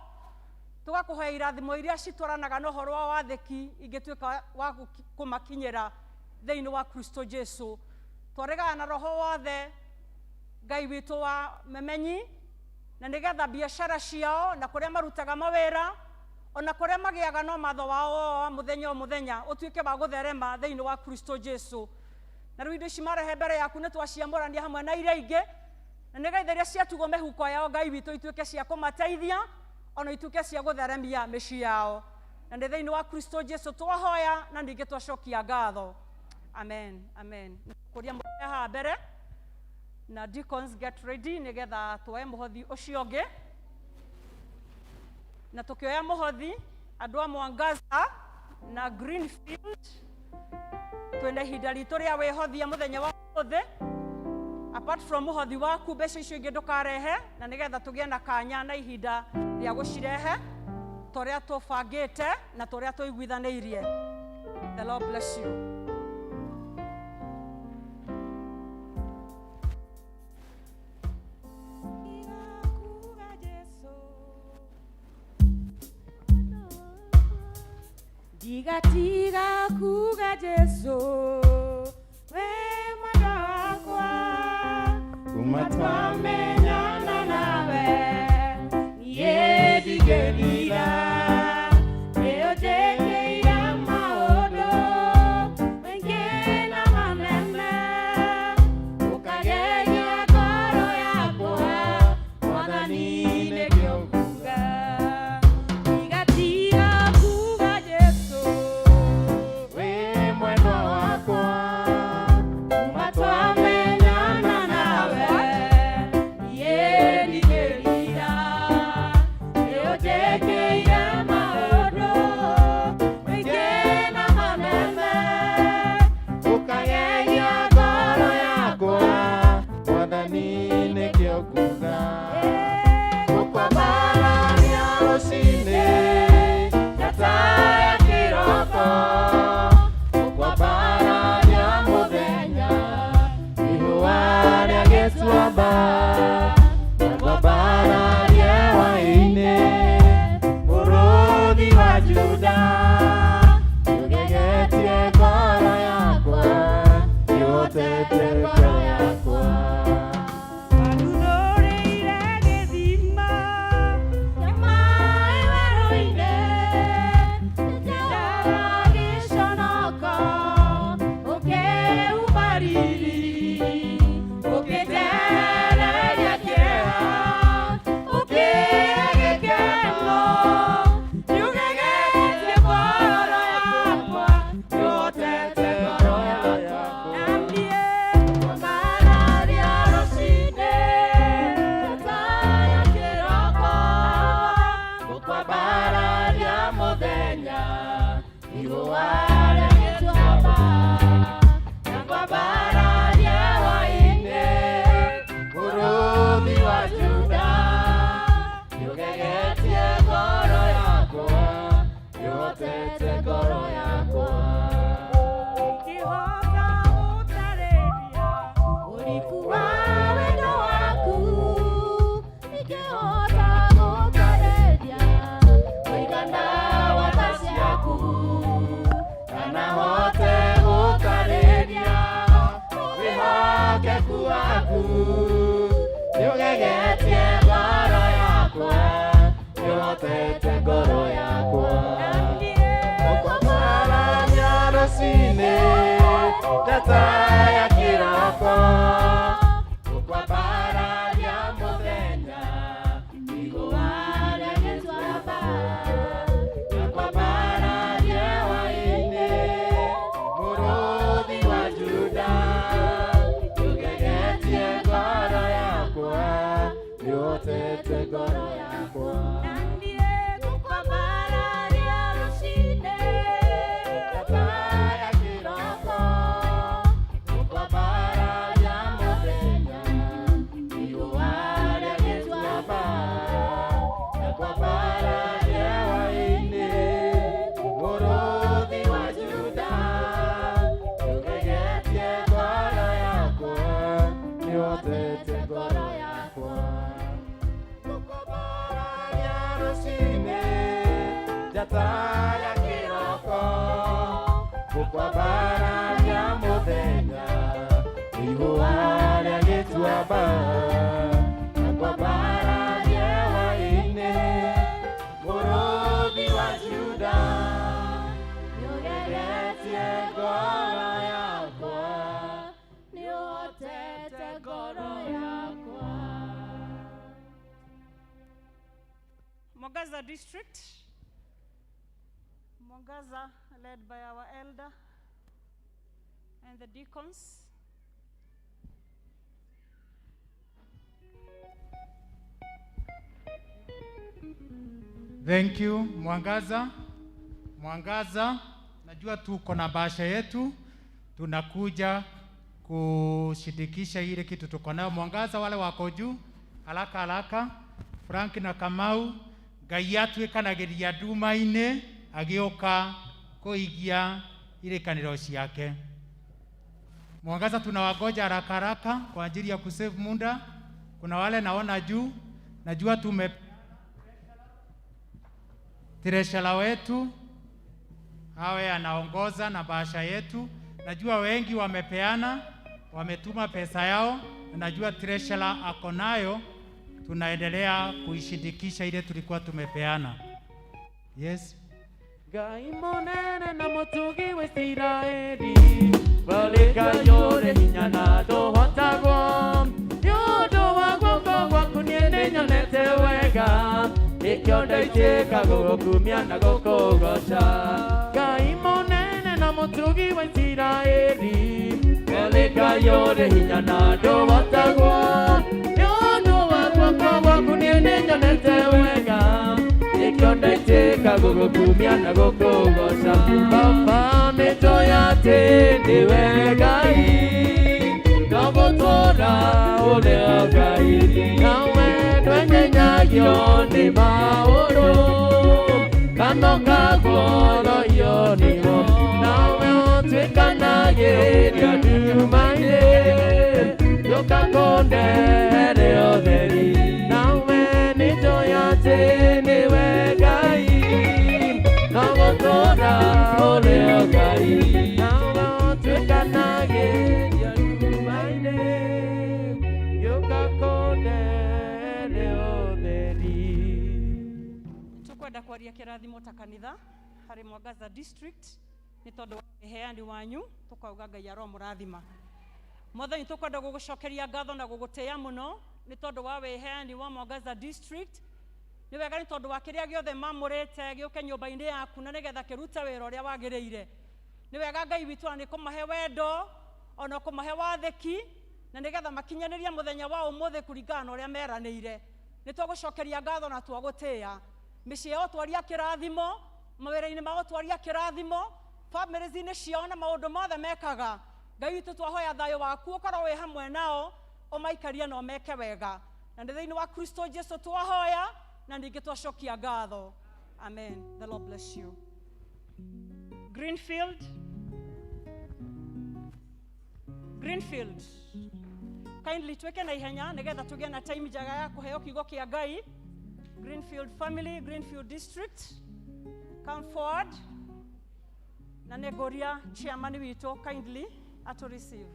Tũgakũhoya irathimo iria citwaranaga na ũhoro wa wathĩki ingĩtuĩka wa kũmakinyĩra thĩinĩ wa Kristo Jesũ. Twaregana na roho wothe Ngai witũ wa memenyi na nĩgetha biacara ciao na kũrĩa marutaga mawĩra ona kũrĩa magĩaga no matho wao mũthenya o mũthenya ũtuĩke wa gũtherema thĩinĩ wa Kristo Jesũ. Na rĩu indo ici marehe mbere yaku nĩ twaciamũrania hamwe na iria ingĩ na nĩgetha iria ciatugwo mĩhuko yao Ngai witũ ituĩke cia kũmateithia ona ituĩke cia gũtheremia mĩciĩ yao. Na nĩ thĩinĩ wa Kristo Jesũ twahoya na ningĩ twacokia ngatho. Amen. Amen. Kũria mũndũ haha mbere na deacons get ready nĩgetha tuoe mũhothi ũcio ũngĩ. Na tukioya mũhothi andũ a Mwangaza na Greenfield twende ihinda ritũ rĩa wĩhothia mũthenya wa ũmũthĩ. Apart from mũhothi waku mbeca icio ingĩ ndũkarehe na nĩgetha tũgĩe na kanya na ihinda rĩa gũcirehe tũrĩa tũbangĩte na tũrĩa tũiguithanĩirie. The Lord bless you. Tiga kuga Jesu we mwendo wakwa umatwamenyana nawe yedigerira eojekeira maodo wengena manene ukagegia ngoro yakwa Mwathani nĩkĩokuga tiga kuga Jesu we mwendo wakwa umatwamenyana nawe yedigerira eojekeira njata ya kiroko gukwa bara ya muthenya ihua rĩa gĩtuamba gukwa bara rĩera-inĩ mũrũthi wa Juda nĩũgeretie ngoro yakwa nĩũhotete ngoro yakwa. Mwangaza District. Mwangaza, led by our elder and the deacons. Thank you, Mwangaza. Mwangaza, najua tuko na bahasha yetu, tunakuja kushirikisha ile kitu tuko nayo. Mwangaza, wale wako juu, haraka haraka. Frank na Kamau, Ngai atwĩkanagĩria nduma-inĩ agĩũka kũigia ile kaniro ciake. Mwangaza, tunawagoja haraka haraka kwa ajili ya kusave muda. Kuna wale naona juu, najua Tireshala wetu awe anaongoza na bahasha yetu. Najua wengi wamepeana, wametuma pesa yao. Najua Tireshala ako nayo, tunaendelea kuishindikisha ile tulikuwa tumepeana. Yes. Ngai munene na mutugi wa Isiraeli walika yore hinya na ndohotagwo nĩũndũ wa guoko gwaku niĩ nĩnyonete wega nĩkĩo ndaitĩka gũgũkumia na gũkũgoca. Ngai munene na mutugi wa Isiraeli walika yore hinya na ndohotagwo nĩũndũ wa guoko gwaku niĩ nĩnyonete wega nĩkĩo ndaitĩka gũgũkumia na gũkũgoca. Baba nĩnjũĩ atĩ nĩwe Ngai na gũtũũra ũrĩ Ngai nawe ndwenyenyagio nĩ maũndũ kana ũkaguoyohio nĩmo nawe ũtuĩkanagĩria nduma-inĩ ndũkakũndehere ũtheri nawe nĩnjũĩ atĩ nĩwe Ngai na gũtũũra ũrĩ Ngai nawe ũtuĩkanagĩria nduma-inĩ ndũkakũndehere ũtheri. Tukwenda kwaria kĩrathimo ta kanitha harĩ Mwangaza District nĩ tondũ wa heani wanyu tukauga Ngai aromũrathima. Mwathani tukwenda gũgũcokeria ngatho na gũgũtĩĩa mũno nĩ tondũ wa wĩheani wa Mwangaza District. Nĩ wega nĩ tondũ wa kĩrĩa gĩothe mamũrĩte gĩũke nyũmba-inĩ yaku na nĩgetha kĩrute wĩra ũrĩa wagĩrĩire. Nĩ wega Ngai witũ na nĩ kũmahe wendo ona kũmahe wathĩki na nĩgetha makinyanĩrie mũthenya wa ũmũthĩ kũringana na ũrĩa meranĩire. Nĩ tũgũcokeria ngatho na twagũtĩĩa. Mĩciĩ yao twaria kĩrathimo, mawĩra-inĩ mao twaria kĩrathimo, famĩrĩ-inĩ ciao na maũndũ mothe mekaga. Ngai witũ twahoya thayũ waku ũkorwo wĩ hamwe nao ũmaikarie na ũmeke wega. Na nĩ thĩinĩ wa Kristo Jesũ twahoya na ningĩ twacokia ngatho. Amen. The Lord bless you. Greenfield. Greenfield. Kindly tweke na ihenya nĩgetha tũgĩe na time njega ya kũheo kiugo kĩa Ngai. Greenfield family, Greenfield district. Come forward. Na nĩngũria chairman witũ kindly to receive.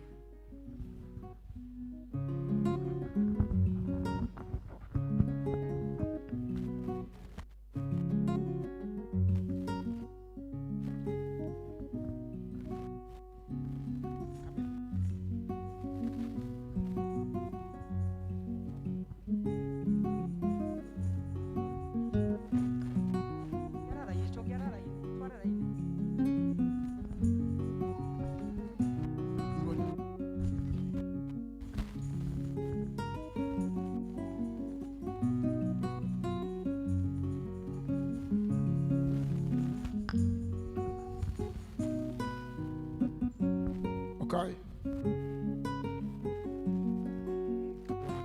Okay.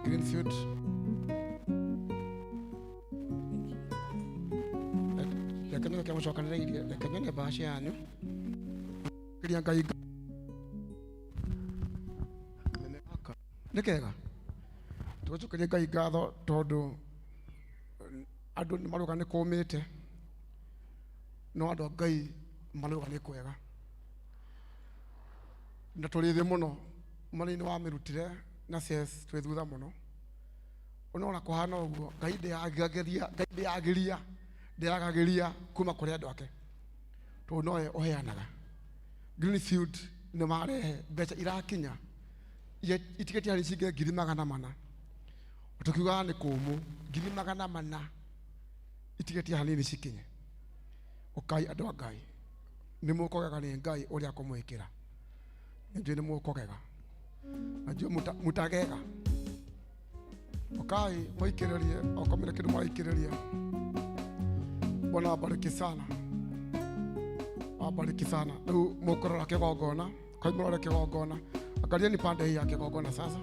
Greenfield. Lekanya kama sokanira ile lekanya ne bahasha yanyu. Kiriya Ngai. Nekega. Tucokeria Ngai ngatho tondu andu ni maruga ni kumite no andũ a Ngai marauga nĩ kwega na tũrĩ thĩ mũno mwena-inĩ wa mĩrutĩre na ses twĩ thutha mũno ũnona kũhana ũguo Ngai ndĩagagĩria kuma kũrĩ andũ ake tondũ nowe ũheanaga Greenfield nĩ marehe mbeca irakinya itigĩtie harĩ cinge 400,000 tukiuga nĩ kũmũ 400,000 itigĩtie hanini cikinye ukai andũ a Ngai nĩ mũkogega nĩ Ngai ũrĩa kũmwĩkĩra nĩnjũĩ nĩ mũkogega najua mutagega ukai mũikĩrĩrie okomire kĩndũ mũraikĩrĩria Bwana abariki sana abariki sana rĩu mũkũrora kĩgongona kai mũrore kĩgongona angalieni pande hii ya kĩgongona sasa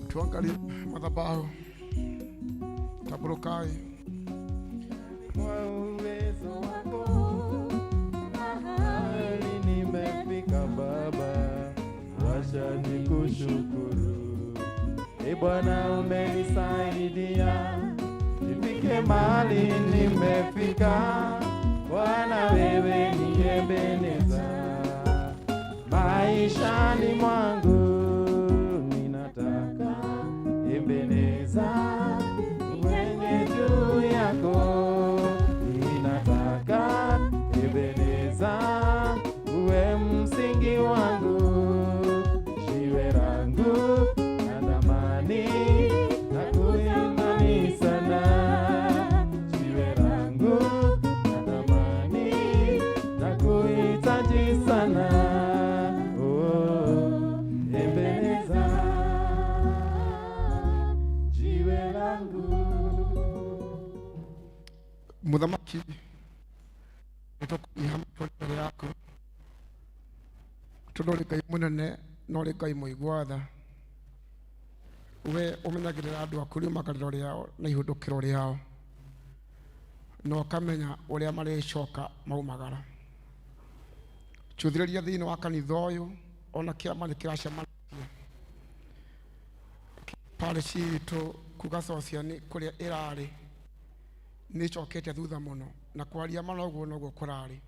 tuangalie madhabahu taburukai kwa uwezo wako mahali nimefika Baba, wacha nikushukuru. Bwana umenisaidia nifike mahali nimefika, Bwana wewe ni Ebeneza maishani mwangu, ninataka Ebeneza mwenye juu yako, ninataka Ebeneza uwe msingi wangu, jiwe langu andamani na kuimani sana, jiwe langu andamani na kuhitaji sana, oh Ebeneza jiwe langu. Muthamaki mbere yaku tondũ ũrĩ Ngai mũnene na ũrĩ Ngai mũigua tha, we ũmenyagĩrĩra andũ aku riumagarĩro rĩao na ihũndũkĩro rĩao na ũkamenya ũrĩa marĩcoka maumagara. Chuthĩrĩria thĩinĩ wa kanitha ũyũ ona kĩama nĩ kĩracemania parish itũ kuga SOSIAN kũrĩa ĩrarĩ nĩ ĩcokete thutha mũno na kwaria manoguo noguo kũrarĩ,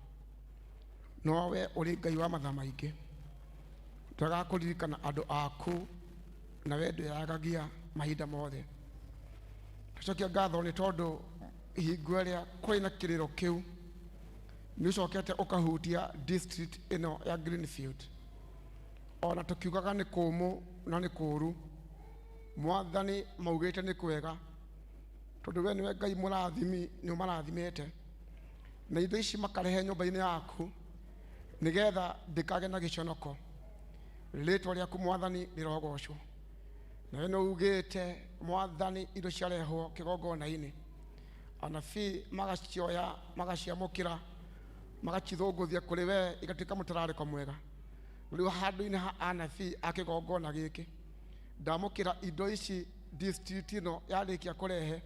no we ũrĩ Ngai wa matha maingĩ, twagakũririkana andũ aku na we ndwĩyagagia mahinda mothe. Tũcokia ngatho nĩ tondũ hingo ĩrĩa kũrĩ na kĩrĩro kĩu nĩ ũcokete ũkahutia district ĩno ya Greenfield, ona tũkiugaga nĩ kũmũ na nĩ kũũru, Mwathani maugĩte nĩ kwega tondũ we nĩwe Ngai mũrathimi, nĩ ũmarathimĩte na indo ici makarehe nyũmba-inĩ yaku nĩgetha ndĩkage na gĩconoko. Rĩtwa rĩaku Mwathani rĩrogocwo, na we nĩ ugĩte Mwathani indo ciarehwo kĩgongona-inĩ anabii magacioya magaciamũkĩra magacithũngũthia kũrĩ we igatuĩka mũtararĩko mwega. Rĩu handũ-inĩ ha anabii a kĩgongona gĩkĩ ndamũkĩra indo ici district ĩno yarĩkia kũrehe,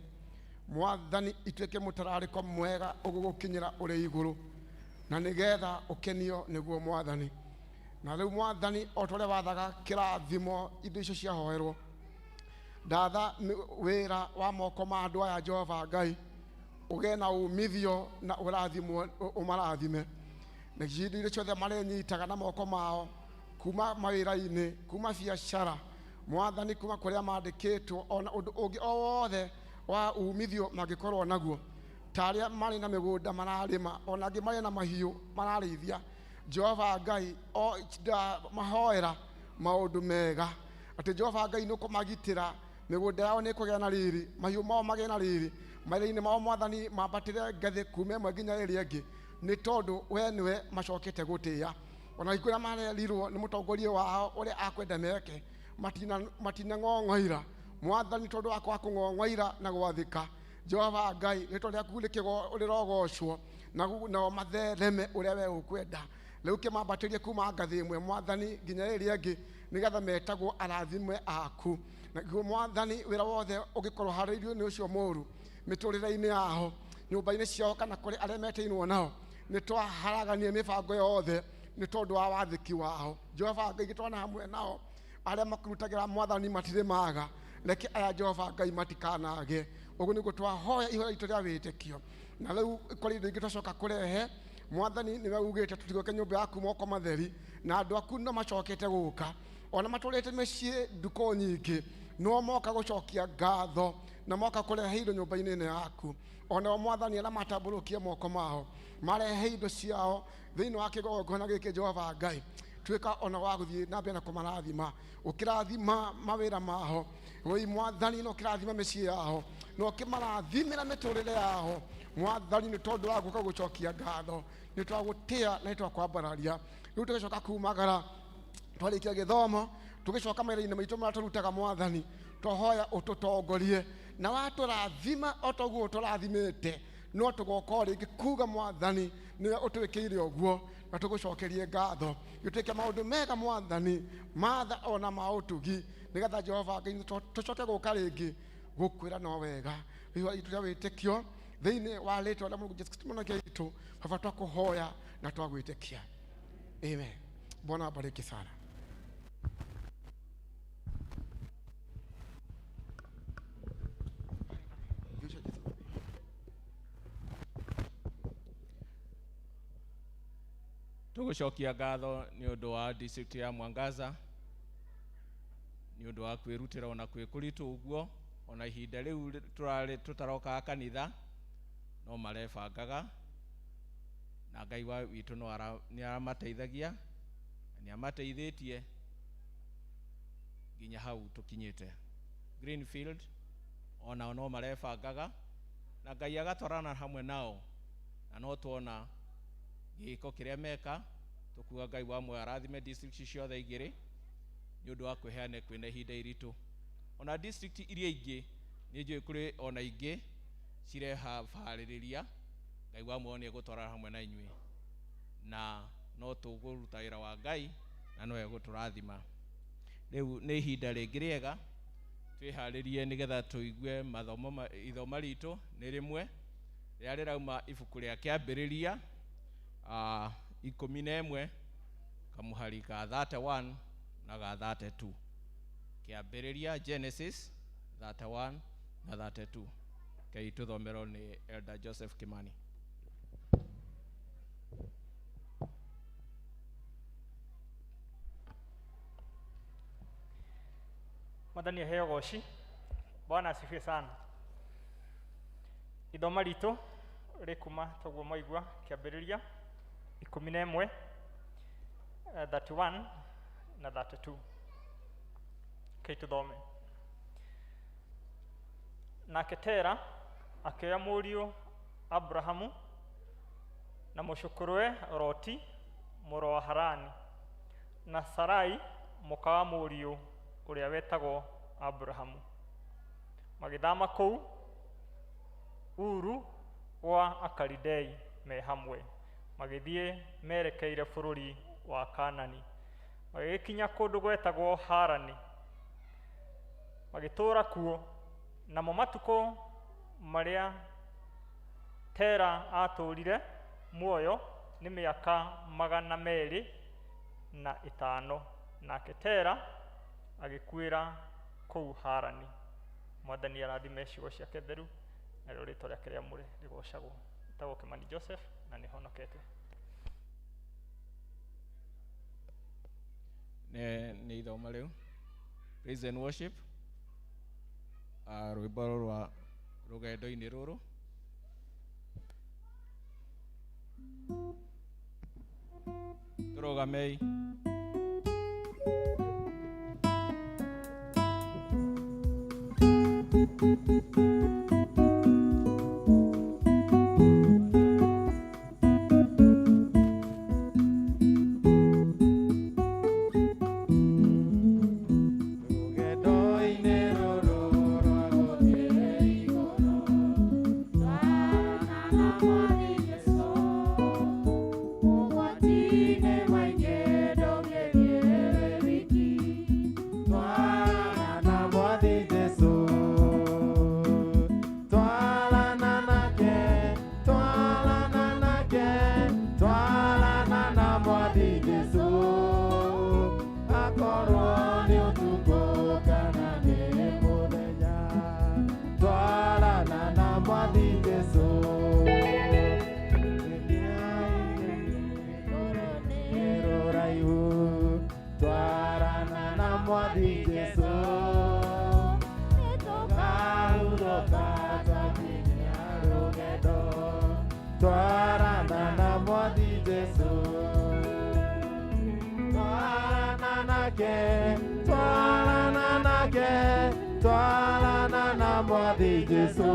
Mwathani ituĩke mũtararĩko mwega ũgũgũkinyĩra ũrĩ igũrũ na nĩgetha ũkenio nĩguo Mwathani. Na rĩu Mwathani o ta ũrĩa wathaga kĩrathimo indo icio ciahoerwo, ndatha wĩra wa moko ma andũ aya Jehova Ngai ũgĩe na umithio na ũrathimwo ũmarathime, na indo iria ciothe marĩnyitaga na moko mao kuma mawĩra-inĩ kuma biacara, Mwathani kuma kũrĩa mandĩkĩtwo ona ũndũ ũngĩ o wothe wa umithio mangĩkorwo naguo, ta arĩa marĩ na mĩgũnda mararĩma ona angĩ marĩ na mahiũ mararĩithia, Jehova Ngai o mahoera maũndũ mega atĩ Jehova Ngai nĩ ũkũmagitĩra, mĩgũnda yao nĩ ĩkũgĩa na riri, mahiũ mao magĩe na riri, maitho-inĩ mao Mwathani mambatĩre ngathĩ kuma ĩmwe nginya ĩrĩa ĩngĩ, nĩ tondũ we nĩwe macokete gũtĩĩa. Ona hingo ĩrĩa marerirwo nĩ mũtongoria wao ũrĩa akwenda meke matinang'ong'oira, Mwathani tondũ wakwa kũng'ong'oira na gwathĩka, Jehova Ngai rĩtwa rĩaku rĩrogocwo nao mathereme ũrĩa we ũkwenda. Rĩu kĩmambatĩrie kuma ngathĩ ĩmwe Mwathani nginya ĩrĩa ĩngĩ nĩgetha metagwo arathime aku. Naguo Mwathani wĩra wothe ũngĩkorwo harĩirio nĩ ũcio mũũru mĩtũrĩre-inĩ yao, nyũmba-inĩ ciao kana kũrĩ arĩa metĩinwo nao, nĩ twaharagania mĩbango yothe nĩ tondũ wa wathĩki wao. Jehova Ngai gĩtwana hamwe nao arĩa makũrutagĩra Mwathani matirĩ maga, reke aya Jehova Ngai matikanage, Uguo niguo twahoya ihoya itu ria witikio na riu kuri ringi twacoka kurehe mwathani niwe ugite tutigoke nyumba yaku moko matheri na andu aku no macokete guka ona maturite micii nduko nyingi no moka gucokia ngatho na moka kurehe indo nyumba-ini ino yaku ona mwathani ala matamburukie moko mao marehe indo ciao thiini wa kigongona giki Jehova Ngai twika ona wa guthie na mbere na kumarathima ukirathima mawira maho woi mwathani no kirathima micii yao no kimarathimira miturire yao mwathani ni tondu wa guka gucokia ngatho ni twagutia na twakwambararia riu tugicoka kumagara twarikia githomo tugicoka mawira-ini maitu maria turutaga mwathani twahoya ututongorie na waturathima otoguo turathimite no tugoka ringi kuga mwathani niwe utwikire uguo na tugucokerie ngatho gituike maundu mega mwathani matha ona mautugi nigetha Jehova Ngai tucoke guka ringi gukwira no wega riu itu ria witikio thiini wa ritwa ria Mungu Jesu Kristo mwanake itu baba twakuhoya na twagwitikia amen. Bwana abariki sana. Tugucokia ngatho ni undu wa district ya Mwangaza ni undu wa kwirutira ona kwikuritu uguo ona ihinda riu turari tutaroka kanitha no marebangaga na Ngai wa witu no ni aramateithagia ni amateithitie ginya hau tukinyite Greenfield ona no marebangaga na Ngai agatwarana hamwe nao na no tuona giko kiria meka tukuga Ngai wa mwe arathime district ciothe igiri ni undu wa kweheane kwina ihinda iritu ona district iria ingi ni njui kuri ona ingi cireha baririria Ngai wa mwe ni egutwara hamwe na inyui na no tuguruta wira wa Ngai na no eguturathima riu ni ihinda ringi riega twiharirie nigetha tuigue mathomo ithoma ritu ni rimwe ria rirauma ibuku ria kiambiriria 11 kamuhari ka 31 na ga 32 kiambiriria Genesis 31 na 32 kai tuthomero ni Elder Joseph Kimani. Madani heo goshi. Bwana asifiwe sana. Ithoma ritu rikuma toguo maigua kiambiriria 11 31 na 32 kai tuthome. Nake Tera akioya mũriũ Abrahamu na mũcukurwe Loti mũrũ wa Harani na Sarai mũka wa mũriũ ũrĩa wetagwo Abrahamu magĩthama kũu Uru wa Akalidei me hamwe magĩthiĩ merekeire bũrũri wa Kanani magĩkinya kũndũ gwetagwo Harani magĩtũũra kuo namo matukũ marĩa Tera atũũrire muoyo nĩ mĩaka 205 nake Tera agĩkuĩra kũu Harani. Mwathani arathime ciugo ciake theru na rĩtwa rĩake rĩamũre rĩgocagwo. Etagwo Kimani Joseph na nĩ honokete. Nĩ ithoma rĩu praise and worship rwĩmbo rwa rũgendo-inĩ rũrũ tũrũgamei. Jesu. Twarana nake, twarana nake, twarana na mwathi Jesu.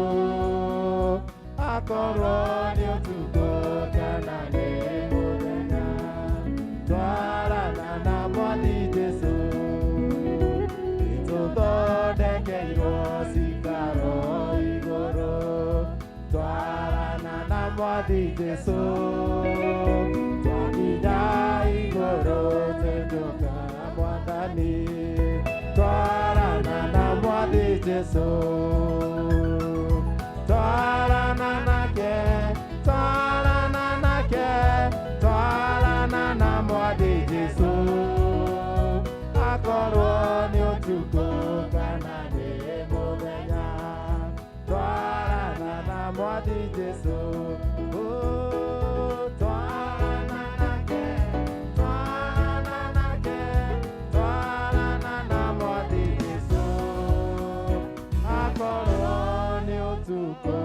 Akorwo ni utuko kana ni muthenya, twarana na mwathi Jesu. Ituthodekeirwo cikaro iguru, twarana na mwathi Jesu. Twakinya iguru twenduka mwathani, twarana na mwathi Jesu. Twarana nake, twarana nake, twarana na mwathi Jesu. Akorwo ni utuko kana ni muthenya, twarana na mwathi Jesu. Oh, twarana nake, twarana nake, twarana na mwathi Jesu. Akorwo ni utuko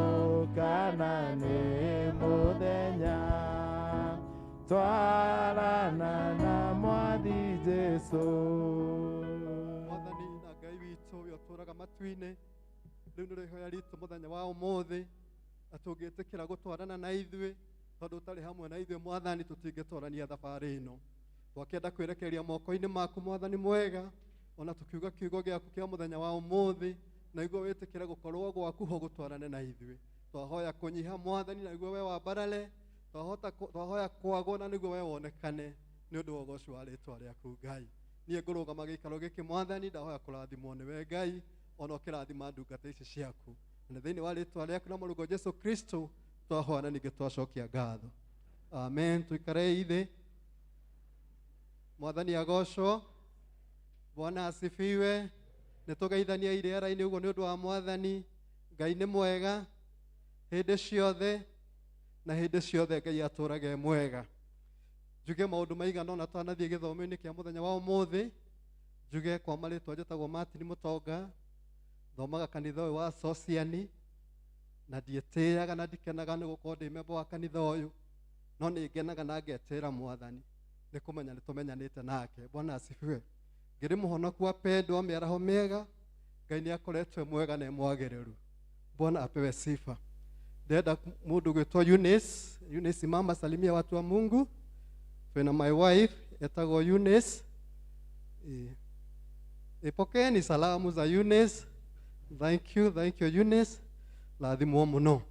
kana ni muthenya, twarana na mwathi Jesu. Mwathani na Ngai witũ ũrĩa ũtũũraga matu-inĩ, rĩu nĩ rĩhoya ritũ mũthenya wa ũmũthĩ, na tũngĩtĩkĩra gũtwarana na ithuĩ, tondũ ũtarĩ hamwe na ithuĩ Mwathani tũtingĩtwarania thabarĩ ĩno. Twakĩenda kwĩrekereria moko-inĩ maku Mwathani mwega, ona tũkiuga kiugo gĩaku kĩa mũthenya wa ũmũthĩ, na igua wĩtĩkĩre gũkorwo gwaku ho gũtwarane na ithuĩ. Twahoya kũnyiha Mwathani, na igua we wambarare, twahoya kwagwo na nĩguo we wonekane nĩ ũndũ wa ũgoci wa rĩĩtwa rĩaku Ngai. Niĩ ngũrũgama gĩikaro gĩkĩ Mwathani, ndahoya kũrathimwo nĩwe Ngai, ona ũkĩrathima ndungata ici ciaku. Na thĩinĩ wa rĩĩtwa rĩaku na mũrũgo Jesu Kristo twahoya na ningĩ twacokia ngatho. Amen. Tuikare ithe. Mwathani agocwo. Bwana asifiwe. Nĩtũgeithania irĩera-inĩ ũguo nĩ ũndũ wa Mwathani. Ngai nĩ mwega hĩndĩ ciothe, na hĩndĩ ciothe Ngai atũũrage mwega. Njuge maũndũ maigana ũna twanathiĩ gĩthomo-inĩ kĩa mũthenya wa ũmũthĩ. Njuge kwa marĩtwa njĩtagwo Martin Mũtonga, thomaga kanitha ũyũ wa SOSIAN, na ndiĩtĩĩaga na ndikenaga nĩ gũkorwo ndĩ member wa kanitha ũyũ, no nĩ ngenaga na ngetĩĩra Mwathani nĩ kũmenya nĩ tũmenyanĩte nake. Bwana asifiwe. Ngĩrĩ mũhonoku wa pendwa mĩaraho mĩega, Ngai nĩ akoretwo mwega na mwagĩrĩru. Bwana apewe sifa. Ndenda mũndũ gwĩtwo Eunice. Eunice, mama salimia watu wa Mungu. Twina my wife etagwo Eunice. Ipokeeni salamu za Eunice. Thank you Eunice. Lathimwo mũno.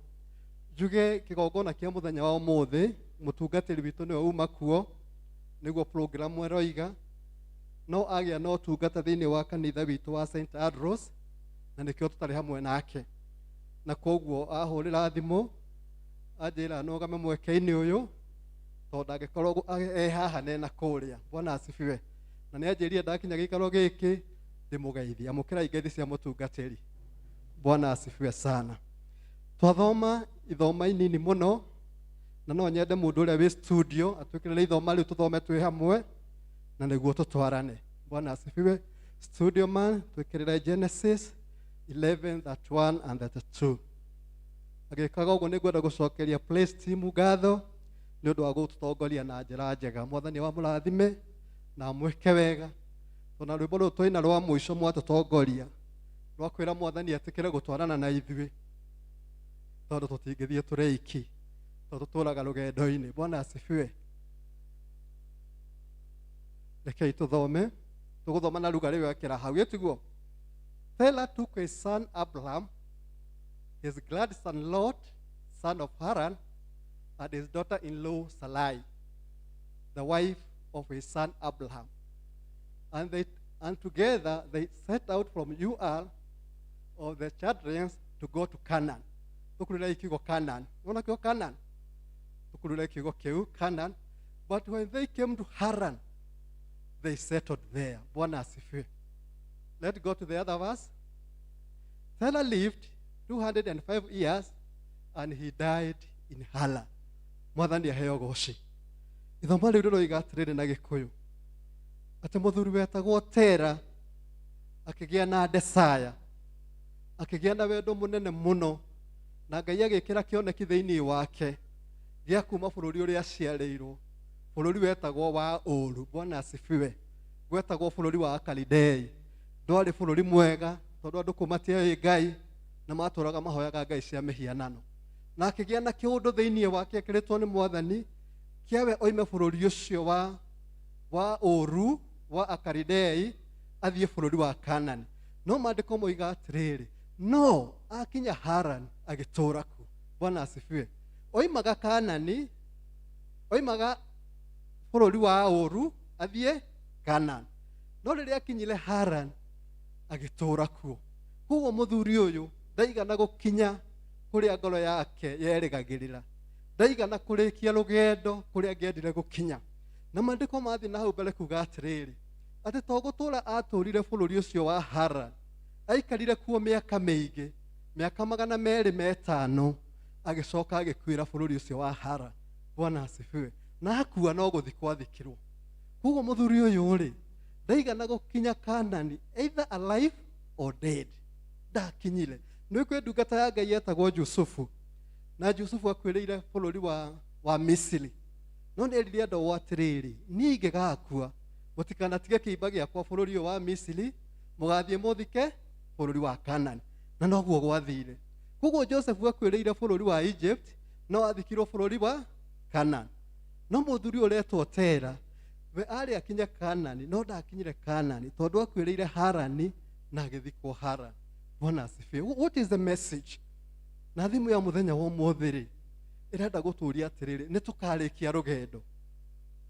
Njuge kĩgongona kĩa mũthenya wa ũmũthĩ, mũtungatĩri witũ nĩwe uma kuo, nĩguo program eroiga, no agĩa no tungata thĩinĩ wa kanitha witũ wa St. Andrews, na nĩkĩo tũtarĩ hamwe nake. Na koguo ahũrĩra thimũ, anjĩra nũgame mweke-inĩ ũyũ, tondũ angĩkorwo haha nena kũrĩa. Bwana asifiwe. Na nĩ anjĩrire ndakinya gĩikaro gĩkĩ ndĩmũgeithie. Amũkĩrai ngeithi cia mũtungatĩri. Bwana asifiwe sana. Twathoma ithoma inini mũno, na no nyende mũndũ ũrĩa wĩ studio atwĩkĩrĩre ithoma rĩu tũthome twĩ hamwe, na nĩguo tũtwarane. Bwana asifiwe. Studio man, twĩkĩrĩre Genesis 11:1 and 2. Agĩkaga ũguo nĩngwenda gũcokeria praise team ngatho nĩ ũndũ wa gũtũtongoria na njĩra njega. Mwathani wa mũrathime na mwĩke wega. Tona rwĩmbo rũrũ tũina rwa mũico mwatũtongoria rwa kwĩra Mwathani etĩkĩre gũtwarana na ithuĩ, tondũ tũtingĩthiĩ tũrĩ iki, tondũ tũtũũraga rũgendo-inĩ. Bwana asifiwe. Rekei tũthome. Tũgũthoma na lugha rĩu yakĩra hau. Gĩtiguo. Terah took his son Abraham, his grandson Lot, son of Haran, and his daughter-in-law Sarai, the wife of his son Abraham. And together they set out from Ur of the Chaldeans to go to Canaan. Tukulule ikigo Canaan. Unaona kio Canaan? Tukulule ikigo keu Canaan. But when they came to Haran, they settled there. Bwana asifiwe. Let's go to the other verse. Terah lived 205 years and he died in Haran. Mwathani aheo goci. Ithoma rĩu rĩroiga atĩrĩrĩ na Gĩkũyũ, atĩ mũthuri wetagwo Terah akĩgĩa na ndecaya, akĩgĩa na wendo mũnene mũno, na Ngai agĩkĩra kĩoneki thĩinĩ wake gĩa kuuma bũrũri ũrĩa aciarĩirwo bũrũri wetagwo wa ũru. Bwana asifiwe. Gwetagwo bũrũri wa Akalidei. Ndwarĩ bũrũri mwega tondũ andũ kũmatiĩ Ngai na matũraga mahoyaga ngai cia mĩhianano. Na akĩgĩa na kĩũndũ thĩinĩ wake ekĩrĩtwo nĩ Mwathani kĩawe oime bũrũri ũcio wa ũru wa Akalidei athiĩ bũrũri wa Kanani. No maandĩko moiga atĩrĩrĩ, no akinya Haran agĩtũũra kuo. Bwana asifiwe. Oimaga Kanani, oimaga bũrũri wa ũru athiĩ Kanani. No rĩrĩa akinyire Haran agĩtũũra kuo. Koguo mũthuri ũyũ ndaigana gũkinya kũrĩa ngoro yake yerĩgagĩrĩra. Ndaigana kũrĩkia rũgendo kũrĩa angĩendire gũkinya. Na maandĩko mathiĩ na hau mbere kuuga atĩrĩrĩ, atĩ to gũtũũra atũũrire bũrũri ũcio wa Haran, aikarire kuo mĩaka mĩingĩ, mĩaka 250, agĩcoka agĩkuĩra bũrũri ũcio wa Haran. Bwana asifiwe. Na akua no gũthikwo athikirwo. Koguo mũthuri ũyũ rĩ, ndaigana gũkinya Kanani either alive or dead. Ndakinyire. Nĩ kwĩ ndungata ya Ngai yetagwo Jusufu. Na Jusufu akwĩrĩire bũrũri wa Misiri. No nĩ erire andũ atĩrĩrĩ, niĩ ingĩgakua mũtikanatige kĩimba gĩakwa bũrũri ũyũ wa Misiri, mũgathiĩ mũthike bũrũri wa Kanani. Na noguo gwathire. Koguo Josefu akwĩrĩire bũrũri wa Egypt, no athikirwo bũrũri wa Kanani. No mũthuri ũretwo Tera, we arĩ akinya Kanani, no ndakinyire Kanani tondũ akwĩrĩire Harani na agĩthikwo Haran. Bwana asifiwe. What is the message? Na thimũ ya mũthenya wa ũmũthĩ rĩ, ĩrenda gũtũũria atĩrĩrĩ, nĩ tũkarĩkia rũgendo.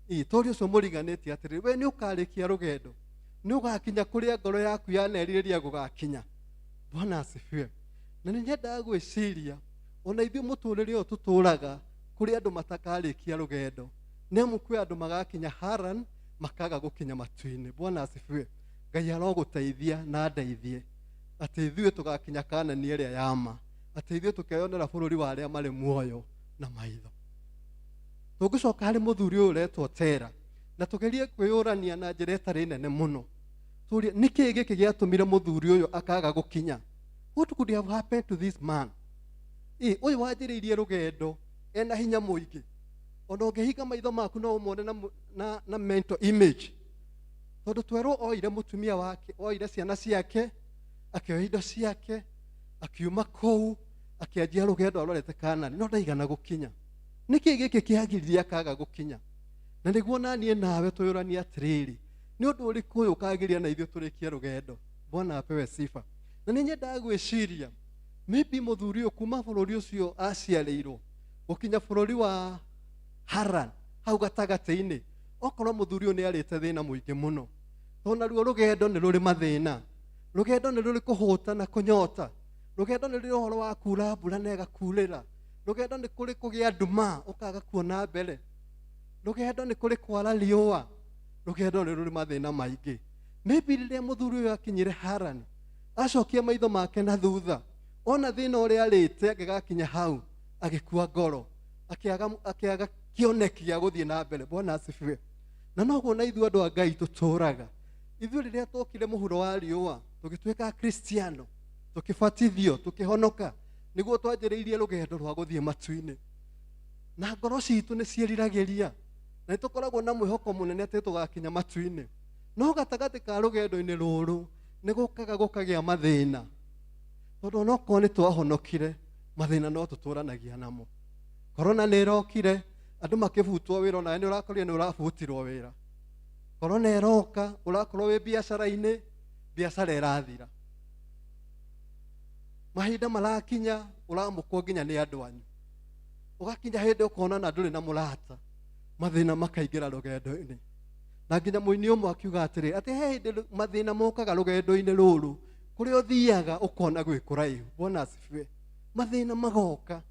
Tũũri ũcio mũriganĩtie atĩrĩrĩ, we nĩ ũkarĩkia rũgendo, nĩ ũgakinya kũrĩa ngoro yaku yanerirĩria gũgakinya. Bwana asifiwe. Na nĩ nyendaga gwĩciria ona ithuĩ mũtũũrĩre ũyũ tũtũũraga kũrĩ andũ matakarĩkia rũgendo, nĩ amu kwĩ andũ magakinya Haran makaga gũkinya matu-inĩ. Bwana asifiwe. Ngai arogũteithia na ndeithie atĩ ithuĩ tũgakinya Kanani ĩrĩa yama, atĩ ithuĩ tũkeyonera bũrũri wa arĩa marĩ muoyo na maitho. Tũngĩcoka harĩ mũthuri ũyũ ũretwo Tera na tũgerie kwĩyũrania na njĩra ĩtarĩ nene mũno, tũũrie nĩkĩ gĩkĩ gĩatũmire mũthuri ũyũ akaga gũkinya? What could have happened to this man? Ũyũ wanjĩrĩirie rũgendo ena hinya mũingĩ, ona ũngĩhinga maitho maku no ũmone na mental image, tondũ twerwo oire mũtumia wake, oire ciana ciake, akĩoya indo ciake, akiuma kũu, akĩanjia rũgendo arorete Kanani, no ndaigana gũkinya. Nĩkĩ gĩkĩ kĩagiririe akaga gũkinya? Na nĩguo naniĩ nawe twĩyũranie atĩrĩrĩ, nĩ ũndũ ũrĩkũ ũyũ ũkagiria na ithuĩ tũrĩkie rũgendo? Bwana apewe sifa. Na nĩ nyendaga gwĩciria maybe mũthuri ũyũ kuma bũrũri ũcio aciarĩirwo gũkinya bũrũri wa Haran hau gatagatĩ-inĩ, okorwo mũthuri ũyũ nĩ arĩte thĩna mũingĩ mũno, tondũ naruo rũgendo nĩ rũrĩ mathĩna. Rũgendo nĩ rũrĩ kũhũta na kũnyota. Rũgendo nĩ rũrĩ ũhoro wa kuura mbura na ĩgakuurĩra. Rũgendo nĩ kũrĩ kũgĩa nduma ũkaga kuona mbere. Rũgendo nĩ kũrĩ kwara riũa. Rũgendo nĩ rũrĩ mathĩna maingĩ. Maybe rĩrĩa mũthuri ũyũ akinyire Haran, acokia maitho make na thutha, ona thĩna ũrĩa arĩte angĩgakinya hau, agĩkua ngoro, akĩaga kĩoneki gĩa gũthiĩ na mbere. Bwana asifiwe. Na noguo na ithuĩ andũ a Ngai tũtũũraga. Ithuĩ rĩrĩa tũkire mũhuro wa riũa, tũgĩtuĩka Kristiano, tũkĩbatithio, tũkĩhonoka, nĩguo twanjĩrĩirie rũgendo rwa gũthiĩ matu-inĩ. Na ngoro citũ nĩ ciĩriragĩria, na nĩtũkoragwo na mwĩhoko mũnene atĩ tũgakinya matu-inĩ. No gatagatĩ ka rũgendo-inĩ rũrũ nĩ gũkagĩa mathĩna, tondũ onokorwo nĩ twahonokire, mathĩna no tũtũũranagia namo. Korona nĩ ĩrokire, andũ makĩbutwo wĩra, onawe nĩ ũrakorire nĩ ũrabutirwo wĩra. Korona ĩroka, ũrakorwo wĩ biacara-inĩ, biacara ĩrathira. Mahinda marakinya, ũramũkwo nginya nĩ andũ anyu. Ũgakinya hĩndĩ ũkona na ndũrĩ na mũrata, mathĩna makaingĩra rũgendo-inĩ. Na nginya mũini ũmwe akiuga atĩrĩ, atĩ he hĩndĩ mathĩna mokaga rũgendo-inĩ rũrũ, kũrĩa ũthiaga ũkona gwĩ kũraihu. Bwana asifiwe. Mathĩna magoka,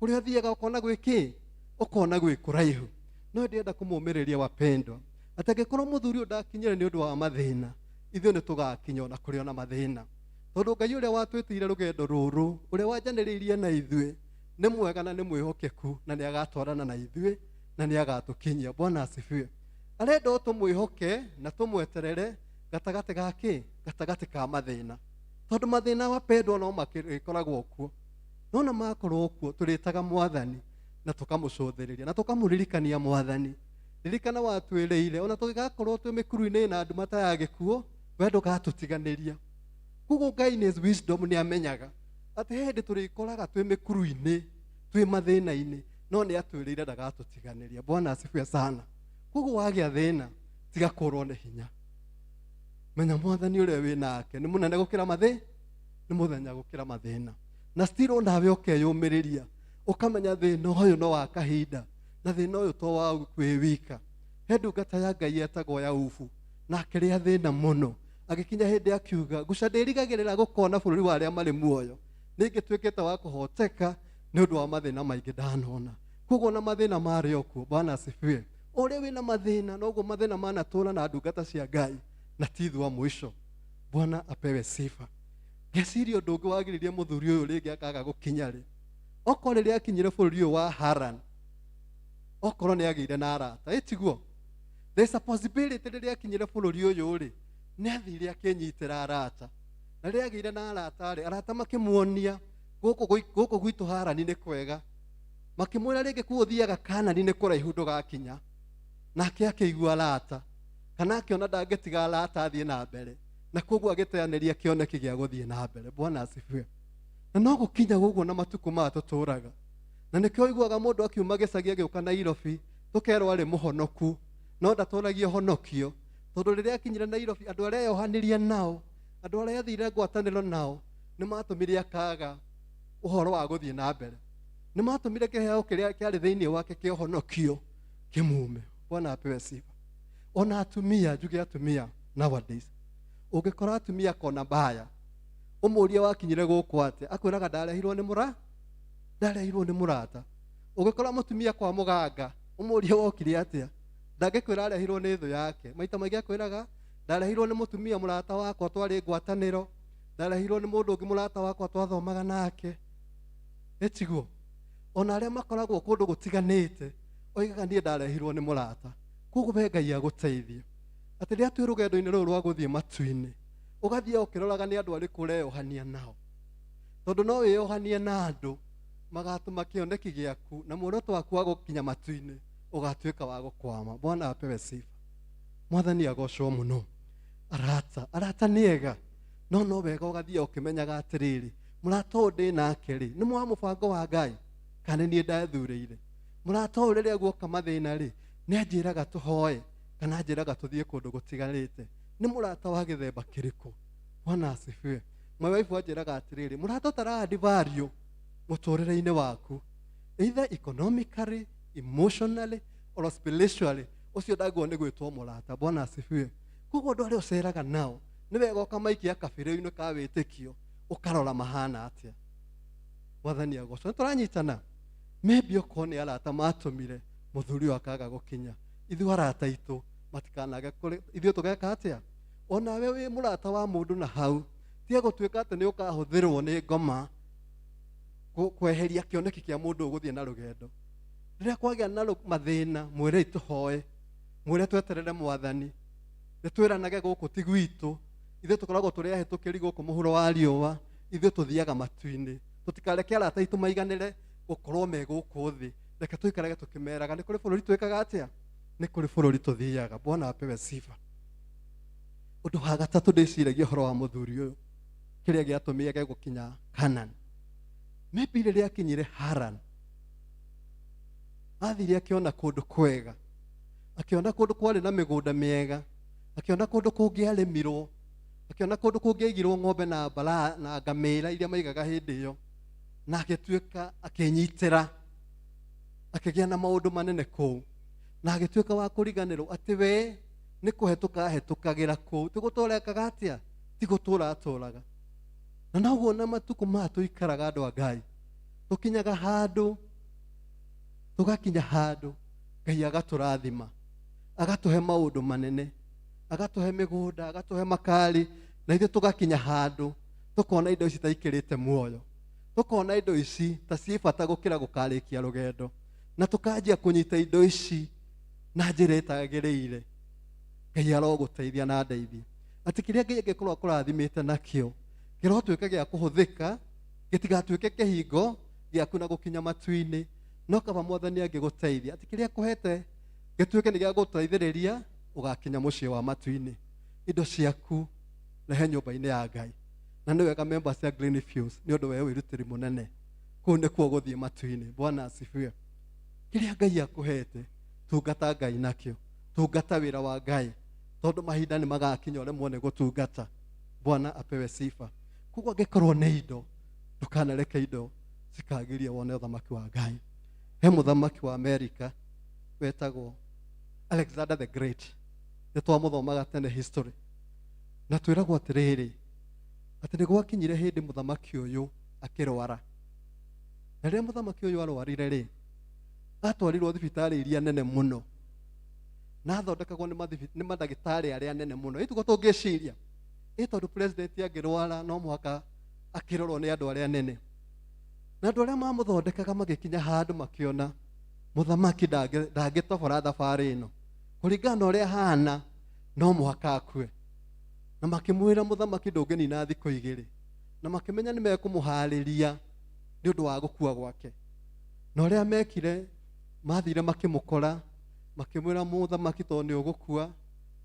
kũrĩa ũthiaga ũkona gwĩ kĩ? Ũkona gwĩ kũraihu. No ndĩrenda kũmũmĩrĩria wapendwa, atĩ angĩkorwo mũthuri ũyũ ndakinyire nĩ ũndũ wa mathĩna, ithuĩ nĩ tũgakinya ona kũrĩ ona mathĩna. Tondũ Ngai ũrĩa watwĩtĩire rũgendo rũrũ, ũrĩa wanjanĩrĩirie na ithuĩ, nĩ mwega na nĩ mwĩhokeku, na nĩ agatwarana na ithuĩ na nĩ agatũkinyia. Bwana asifiwe. Arenda tũmwĩhoke na tũmweterere gatagatĩ ga kĩ? Gatagatĩ ka mathĩna. Tondũ mathĩna wapendwa no makĩkoragwo kuo. No makorwo kuo tũrĩtaga Mwathani na tũkamũcũthĩrĩria na tũkamũririkania Mwathani. ririkana watwĩrĩire ona tũgĩgakorwo twĩ mĩkuru-inĩ na andũ matayagĩkuo we ndũgatũtiganĩria. Koguo Ngai in his wisdom nĩ amenyaga atĩ hĩndĩ tũrĩkoraga twĩ mĩkuru-inĩ twĩ mathĩna-inĩ no nĩ atwĩrĩire ndagatũtiganĩria. Bwana asifiwe sana. Koguo wagĩa thĩna tiga kũrwo nĩ hinya, menya Mwathani ũrĩa wĩ nake nĩ mũnene gũkĩra nĩ mũthenya gũkĩra mathĩna, na still onawe ũkeyũmĩrĩria ũkamenya thĩna ũyũ no wa kahinda na thĩna ũyũ to wa kwĩwika. He ndungata ya Ngai etagwo Yaubu na akĩrĩa thĩna mũno, agĩkinya hĩndĩ akiuga nguca ndĩrigagĩrĩra gũkona bũrũri wa arĩa marĩ muoyo, nĩngĩtuĩkĩte wa kũhoteka nĩ ũndũ wa mathĩna maingĩ ndanona. Koguo na mathĩna marĩ o kuo. Bwana asifiwe. Ũrĩa wĩna mathĩna noguo mathĩna manatũra na ndungata cia Ngai na ti thua mwisho. Bwana apewe sifa. Ngeciria ũndũ ũngĩ wagiririe mũthuri ũyũ rĩngĩ akaga gũkinya rĩ, okorwo rĩrĩa akinyire bũrũri ũyũ wa Haran, okorwo nĩ agĩire na arata ĩtiguo, there's a possibility rĩrĩa akinyire bũrũri ũyũ rĩ nĩ athire akĩnyitĩra arata, na rĩrĩa agĩire na arata rĩ arata makĩmuonia gũkũ gwitũ Harani nĩ kwega, makĩmwĩra rĩngĩ kuo thiaga Kanani nĩ kũraihu ndũgakinya, nake akĩigua arata kana akĩona ndangĩtiga arata athiĩ na mbere, na koguo agĩteanĩria kĩoneki gĩa gũthiĩ na mbere. Bwana asifiwe. Na no gũkinya gũguo na matukũ maya tũtũraga, na nĩkĩo iguaga mũndũ akiuma gĩcagi agĩũka Nairobi tũkerwo arĩ mũhonoku no ndatũragia honokio, tondũ rĩrĩa akinyire Nairobi andũ arĩa yohanirie nao, andũ arĩa athire ngwatanĩro nao nĩ matũmire akaga ũhoro wa gũthiĩ na mbere, nĩ matũmire kĩheo kĩrĩa kĩarĩ thĩinĩ wake kĩa honokio kĩmume. Bwana apewe sifa. Ona atumia, njuge atumia nowadays, ũngĩkora atumia kona mbaya ũmũrie wakinyire gũkũ atĩ akwĩraga ndarehirwo nĩ mũrata. Ũngĩkora mũtumia kwa mũganga ũmũrie wokire atĩa ndangĩkwĩra arehirwo nĩ thũ yake, maita maingĩ akwĩraga ndarehirwo nĩ mũtumia mũrata wakwa twarĩ ngwatanĩro, ndarehirwo nĩ mũndũ ũngĩ mũrata wakwa twathomaga nake. Ĩtiguo ona arĩa makoragwo kũndũ gũtiganĩte oigaga niĩ ndarehirwo nĩ mũrata. Koguo we Ngai agũteithie atĩ rĩrĩa twĩ rũgendo-inĩ rũrũ rwa gũthiĩ matu-inĩ ũgathiĩ ũkĩroraga nĩ andũ arĩkũ ũreyohania nao, tondũ no wĩyohanie na andũ magatũma kĩoneki gĩaku na muoroto waku wa gũkinya matu-inĩ ũgatuĩka wa gũkwama. Bwana apewe sifa. Mwathani agocwo mũno. Arata nĩ ega no wega ũgathiĩ ũkĩmenyaga atĩrĩrĩ mũrata ũyũ ndĩ nake rĩ nĩ mwa mũbango wa Ngai kana niĩ ndathurĩire. Mũrata ũyũ rĩrĩa guoka mathĩna rĩ nĩ anjĩraga tũhoe kana anjĩraga tũthiĩ kũndũ gũtiganĩte, nĩ mũrata wa gĩthemba kĩrĩkũ? Bwana asifiwe. My wife anjĩraga atĩrĩrĩ mũrata ũtara value mũtũrĩre-inĩ waku either economically, emotionally or spiritually, ũcio ndagwo nĩ gwĩtwo mũrata. Bwana asifiwe. Koguo andũ arĩa ũceraga nao nĩ wega ũkamaikia kabirĩu-inĩ ka wĩtĩkio ũkarora mahana atĩa. Mwathani agocwo. Nĩ tũranyitana? Maybe okorwo nĩ arata matũmire mũthuri ũyũ akaga gũkinya, ithuĩ arata itũ matikanage ithuĩ tũgeka atĩa? Onawe wĩ mũrata wa mũndũ na hau tiga gũtuĩka atĩ nĩ ũkahũthĩrwo nĩ ngoma kweheria kĩoneki kĩa mũndũ ũgũthiĩ na rũgendo. Rĩrĩa kwagĩa na mathĩna mwĩre tũhoe, mwĩre tweterere Mwathani, nĩtwĩranage gũkũ ti gwitũ, ithuĩ tũkoragwo tũrĩ ahĩtũkĩri gũkũ mũhuro wa riũa, ithuĩ tũthiaga matu-inĩ, tũtikareke arata itũ maiganĩre gũkorwo me gũkũ thĩ, reke tũikarage tũkĩmeraga nĩ kũrĩ bũrũri twĩkaga atĩa, nĩ kũrĩ bũrũri tũthiaga. Bwana apewe sifa. Ũndũ wa gatatũ ndĩciragia ũhoro wa mũthuri ũyũ kĩrĩa gĩatũmire gũkinya Kanani. Maybe rĩrĩa akinyire Haran athire akĩona kũndũ kwega, akĩona kũndũ kwarĩ na mĩgũnda mĩega, akĩona kũndũ kũngĩarĩmirwo, akĩona kũndũ kũngĩaigirwo ng'ombe na mbara na ngamĩra iria maigaga hĩndĩ ĩyo, na agĩtuĩka akĩnyitĩra, akĩgĩa na maũndũ manene kũu, na agĩtuĩka wa kũriganĩrwo atĩ we nĩ kũhetũka ahetũkagĩra kũu, ti gũtũrekaga atĩa, ti gũtũra atũraga. Na noguo na matukũ maya tũikaraga andũ a Ngai, tũkinyaga handũ, tũgakinya handũ Ngai agatũrathima, agatũhe maũndũ manene, agatũhe mĩgũnda, agatũhe makari, na ithuĩ tũgakinya handũ tũkona indo ici taikĩrĩte muoyo, tũkona indo ici ta ciĩ bata gũkĩra gũkarĩkia rũgendo, na tũkanjia kũnyita indo ici na njĩra ĩtagĩrĩire. Ngai arogũteithia na ndeithia atĩ kĩrĩa Ngai angĩkorwo akũrathimĩte nakĩo kĩrotuĩka gĩa kũhũthĩka, gĩtigatuĩke kĩhingo gĩaku na gũkinya matu-inĩ, no kaba Mwathani angĩgũteithia atĩ kĩrĩa akũhete gĩtuĩke nĩ gĩa gũteithĩrĩria ũgakinya mũciĩ wa matu-inĩ. Indo ciaku rehe nyũmba-inĩ ya Ngai. Na nĩ wega member cia Greenfields nĩ ũndũ wa wĩrutĩri mũnene. Kũu nĩkuo gũthiĩ matu-inĩ. Bwana asifiwe. Kĩrĩa Ngai akũhete tungata Ngai nakĩo, tungata wĩra wa Ngai, tondũ mahinda nĩ magakinya ũremwo nĩ gũtungata. Bwana apewe sifa. Koguo angĩkorwo nĩ indo, ndũkanareke indo cikagĩria wone ũthamaki wa Ngai. He mũthamaki wa Amerika wetagwo Alexander the Great. Nĩ twamũthomaga tene history. Na twĩragwo atĩrĩrĩ, atĩ nĩ gwakinyire hĩndĩ mũthamaki ũyũ akĩrwara. Na rĩrĩa mũthamaki ũyũ arwarire rĩ, atwarirwo thibitarĩ iria nene mũno. Na athondekagwo nĩ mandagĩtarĩ arĩa nene mũno. Ĩtuko tũngĩciria, tondũ president angĩrwara no mũhaka akĩrorwo nĩ andũ arĩa nene. Na andũ arĩa mamũthondekaga magĩkinya handũ makĩona mũthamaki ndangĩtobora thabarĩ ĩno. Kũringana na ũrĩa hana no mũhaka akue. Na makĩmwĩra mũthamaki ndũngĩnina thikũ 2. Na makĩmenya nĩ mekũmũharĩria nĩ ũndũ wa gũkua gwake. Na ũrĩa mekire mathire makĩmũkora, makĩmwĩra mũthamaki tondũ nĩ ũgũkua,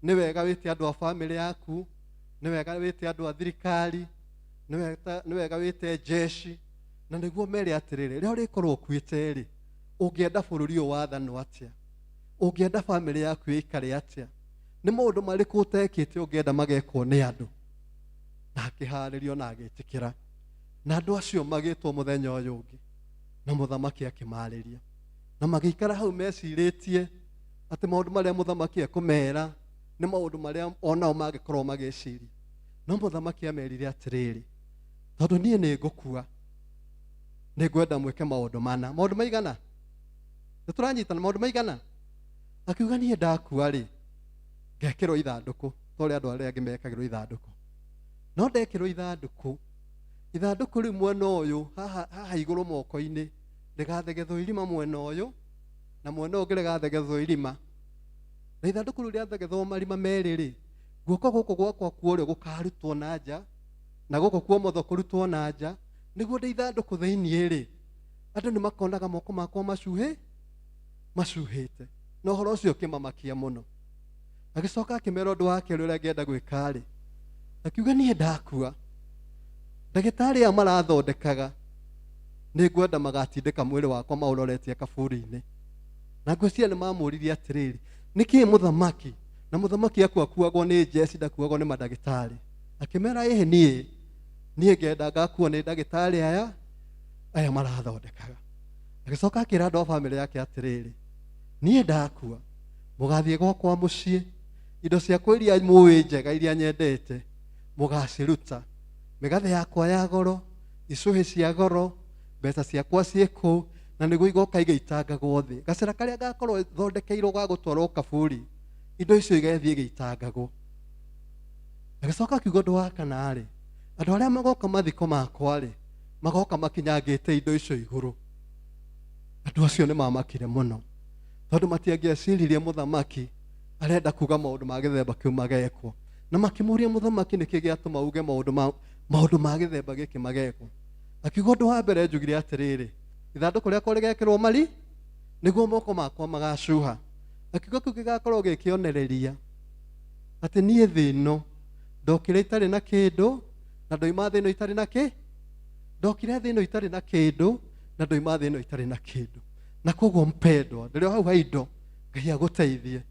nĩ wega wĩte andũ a bamĩrĩ yaku, nĩ wega wĩte andũ a thirikari, nĩ wega wĩte jeshi. Na nĩguo mere atĩrĩrĩ, rĩrĩa ũrĩkorwo ũkuĩte rĩ, ũngĩenda bũrũri ũyũ wathanwo atĩa? Ũngĩenda bamĩrĩ yaku ĩikare atĩa? Nĩ maũndũ marĩkũ ũtekĩte ũngĩenda magekwo nĩ andũ? Na akĩharĩrio na agĩtĩkĩra. Na andũ acio magĩtwo mũthenya ũyũ ũngĩ, na mũthamaki akĩmarĩria. Na magĩikara hau mecirĩtie atĩ maũndũ marĩa mũthamaki ekũmera nĩ maũndũ marĩa onao mangĩkorwo magĩciria. No mũthamaki amerire atĩrĩrĩ, tondũ niĩ nĩ ngũkua, nĩ ngwenda mwĩke maũndũ mana. Maũndũ maigana? Nĩ tũranyitana maũndũ maigana? Akiuga niĩ ndakua rĩ, ngekĩrwo ithandũkũ, tondũ andũ arĩa angĩ mekagĩrwo ithandũkũ. No ndekĩrwo ithandũkũ, ithandũkũ rĩu mwena ũyũ haha igũrũ moko-inĩ rĩgathegethwo irima mwena ũyũ, na mwena ũngĩ rĩgathegethwo irima. Na ithandũkũ rĩu rĩathegethwo marima merĩ rĩ, guoko gũkũ gwakwa kuorĩo gũkarutwo na nja, na gũkũ kwa ũmotho kũrutwo na nja, nĩguo ndĩ ithandũkũ thĩiniĩ rĩ, andũ nĩ makonaga moko makwa macuhĩte. Na ũhoro ũcio ũkĩmamakia mũno. Agĩcoka akĩmera ũndũ wa kerĩ ũrĩa angĩenda gwĩka rĩ, akiuga niĩ ndakua, ndagĩtarĩ aya marathondekaga nĩ ngwenda magatindĩka mwĩrĩ wakwa maũroretie kaburi-inĩ. Na ngwĩciria nĩ mamũririe atĩrĩrĩ, nĩkĩĩ mũthamaki? Na mũthamaki akuagwo nĩ jeci, ndakuagwo nĩ mandagĩtarĩ. Akĩmera niĩ ngenda ngakuo nĩ ndagĩtarĩ aya marathondekaga. Agĩcoka akĩra andũ a bamĩrĩ yake atĩrĩrĩ, niĩ ndakua, mũgathiĩ gwakwa mũciĩ, indo ciakwa iria mũĩ njega iria nyendete mũgaciruta. Mĩgathĩ yakwa ya goro, icũhĩ cia goro, mbeca ciakwa ciĩ kũu, na nĩguo igoka igĩitangagwo thĩ. Gacĩra karĩa gakorwo thondekeirwo ga gũtwarwo kaburi, indo icio igathiĩ igĩitangagwo. Agĩcoka akiuga ũndũ wa kana rĩ, andũ arĩa magoka mathiko makwa rĩ, magoka makinyangĩte indo icio igũrũ. Andũ acio nĩ mamakire mũno, tondũ matiangĩeciririe mũthamaki arenda kuga maũndũ ma gĩthemba kĩu magekwo. Na makĩmũria mũthamaki nĩkĩ gĩatũma uge maũndũ ma gĩthemba gĩkĩ magekwo. Akiuga ũndũ wa mbere njugire atĩrĩrĩ, ithandũkũ rĩakwa rĩgekĩrwo mari nĩguo moko makwa magacuha. Akiuga kĩu gĩgakorwo gĩkĩonereria atĩ niĩ thĩ ĩno ndokire itarĩ na kĩndũ na ndoima thĩ ĩno itarĩ na kĩ. Ndokire thĩ ĩno itarĩ na kĩndũ na ndoima thĩ ĩno itarĩ na kĩndũ. Na koguo mpendwa, rĩrĩa hau haindo Ngai agũteithie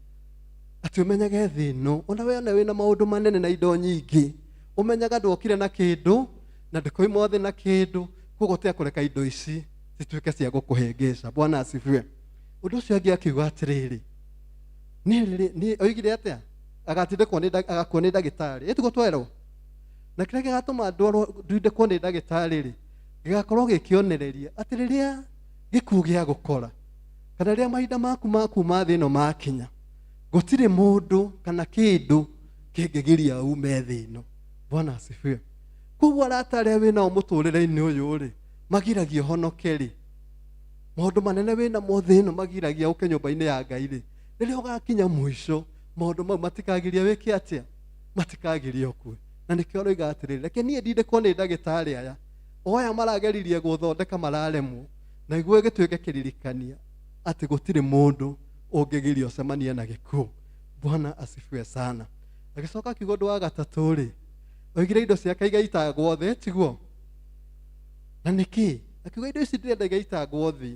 atĩ ũmenyage thĩ ĩno, ona wĩna maũndũ manene na indo nyingĩ, ũmenyaga ndokire na kĩndũ na ndĩkoima thĩ na kĩndũ, koguo tekũreka indo ici cituĩke cia gũkũhĩngĩca. Bwana asifiwe. Ũndũ ũcio angĩ akiuga atĩrĩrĩ, oigire atĩa? Agatindĩkwo agakuo nĩ ndagĩtarĩ. Ĩtuko twerwo. Na kĩrĩa gĩgatũma ndindĩkwo nĩ ndagĩtarĩ rĩ, gĩgakorwo gĩkĩonereria atĩ rĩrĩa gĩkuũ gĩa gũkora, kana rĩrĩa mahinda maku ma thĩ ĩno makinya, gũtirĩ mũndũ kana kĩndũ kĩngĩgiria ume thĩ ĩno. Bwana asifiwe. Koguo arata arĩa wĩnao mũtũrĩre-inĩ ũyũ rĩ, magiragia ũhonoke rĩ, maũndũ manene wĩnamo thĩ ĩno magiragia ũke nyũmba-inĩ ya Ngai rĩ, rĩrĩa ũgakinya mũico maũndũ mau matikagiria wĩke atĩa, matikagiria ũkue. Na nĩkĩo roiga atĩrĩrĩ, reke niĩ ndindĩkwo nĩ ndagĩtarĩ aya, o aya marageririe gũthondeka mararemwo, na iguo gĩtuĩke kĩririkania atĩ gũtirĩ mũndũ ũngĩgirio cemanie na gĩkuũ. Bwana asifiwe sana. Agĩcoka akiuga ũndũ wa gatatũ rĩ, oigire indo ciake igaitagwo thĩ, tiguo? Na nĩkĩ? Akiuga indo ici ndĩrenda igaitagwo thĩ,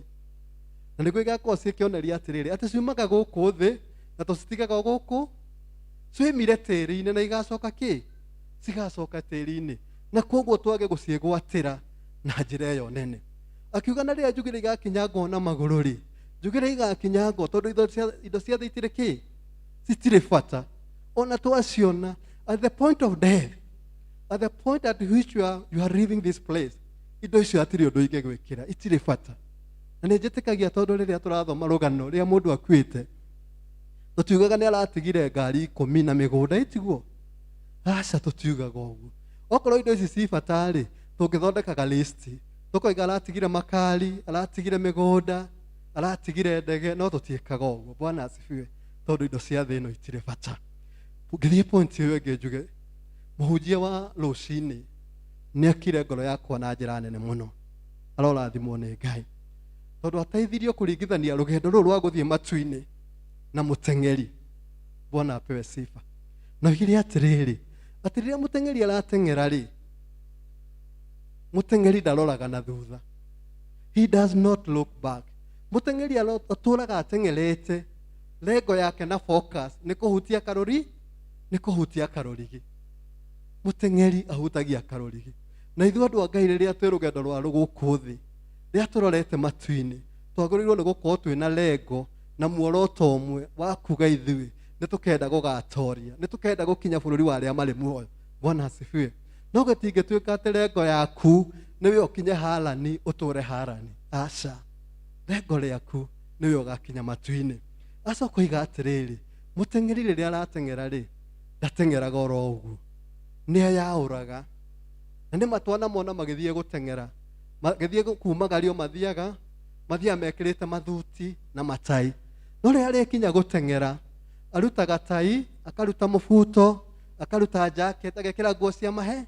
na nĩguo igakorwo cikĩoneria atĩrĩrĩ, atĩ ciumaga gũkũ thĩ na tũcitigaga gũkũ, ciumire tĩĩri-inĩ na igacoka kĩ? Cigacoka tĩĩri-inĩ, na koguo twage gũciĩgwatĩra na njĩra ĩyo nene. Akiuga na rĩrĩa njugĩra igakinyangwo na magũrũ rĩ, njugĩra igakinyangwo tondũ indo ciothe itirĩ kĩ? Citirĩ bata. Ona twaciona at the point of death, at the point at which you are leaving this place, indo icio hatirĩ ũndũ ingĩgwĩkĩra, itirĩ bata. Na nĩ njĩtĩkagia tondũ rĩrĩa tũrathoma rũgano rĩa mũndũ akuĩte, tũtiugaga nĩ aratigire ngari 10 na mĩgũnda, itiguo? Aca, tũtiugaga ũguo. Okorwo indo ici ci bata rĩ, tũngĩthondekaga list, tũkoiga aratigire makari, aratigire mĩgũnda, aratigire ndege, no tũtiĩkaga ũguo. Bwana asifiwe. Tondũ indo cia thĩ ĩno itirĩ bata. Ngĩthiĩ point ĩyo ĩngĩ njuge, mũhunjia wa rũcinĩ nĩ akire ngoro yakwa na njĩra nene mũno. Arorathimwo nĩ Ngai. Tondũ ateithirio kũringithania rũgendo rũrũ rwa gũthiĩ matu-inĩ na mũteng'eri. Bwana apewe sifa. Na oigire atĩrĩrĩ, atĩ rĩrĩa mũteng'eri arateng'era rĩ, mũteng'eri ndaroraga na thutha. He does not look back. Mũteng'eri atũraga ateng'erete, lengo yake na focus nĩ kũhutia karũri, nĩ kũhutia karũrigi. Mũteng'eri ahutagia karũrigi. Na ithuĩ andũ a Ngai rĩrĩa twĩ rũgendo rwa gũkũ thĩ, rĩrĩa tũrorete matu-inĩ, twagĩrĩirwo nĩ gũkorwo twĩna lengo na muoroto ũmwe wa kuga ithuĩ nĩ tũkenda gũgatoria, nĩ tũkenda gũkinya bũrũri wa arĩa marĩ muoyo. Bwana asifiwe. No gũtingĩtuĩka atĩ lengo yaku nĩwe ũkinye Harani ũtũre Harani. Aca, lengo rĩaku nĩwe ũgakinya matu-inĩ. Acoka oiga atĩrĩrĩ, mũteng'eri rĩrĩa arateng'era rĩ, ndateng'eraga oro ũguo, nĩ ayaũraga. Na nĩ matwana mona magĩthiĩ gũteng'era, magĩthiĩ kumagario mathiaga mekĩrĩte mathuti na matai. No rĩrĩa arĩkinya gũteng'era, arutaga tai, akaruta mũbuto, akaruta jacket, agekĩra nguo cia mahe.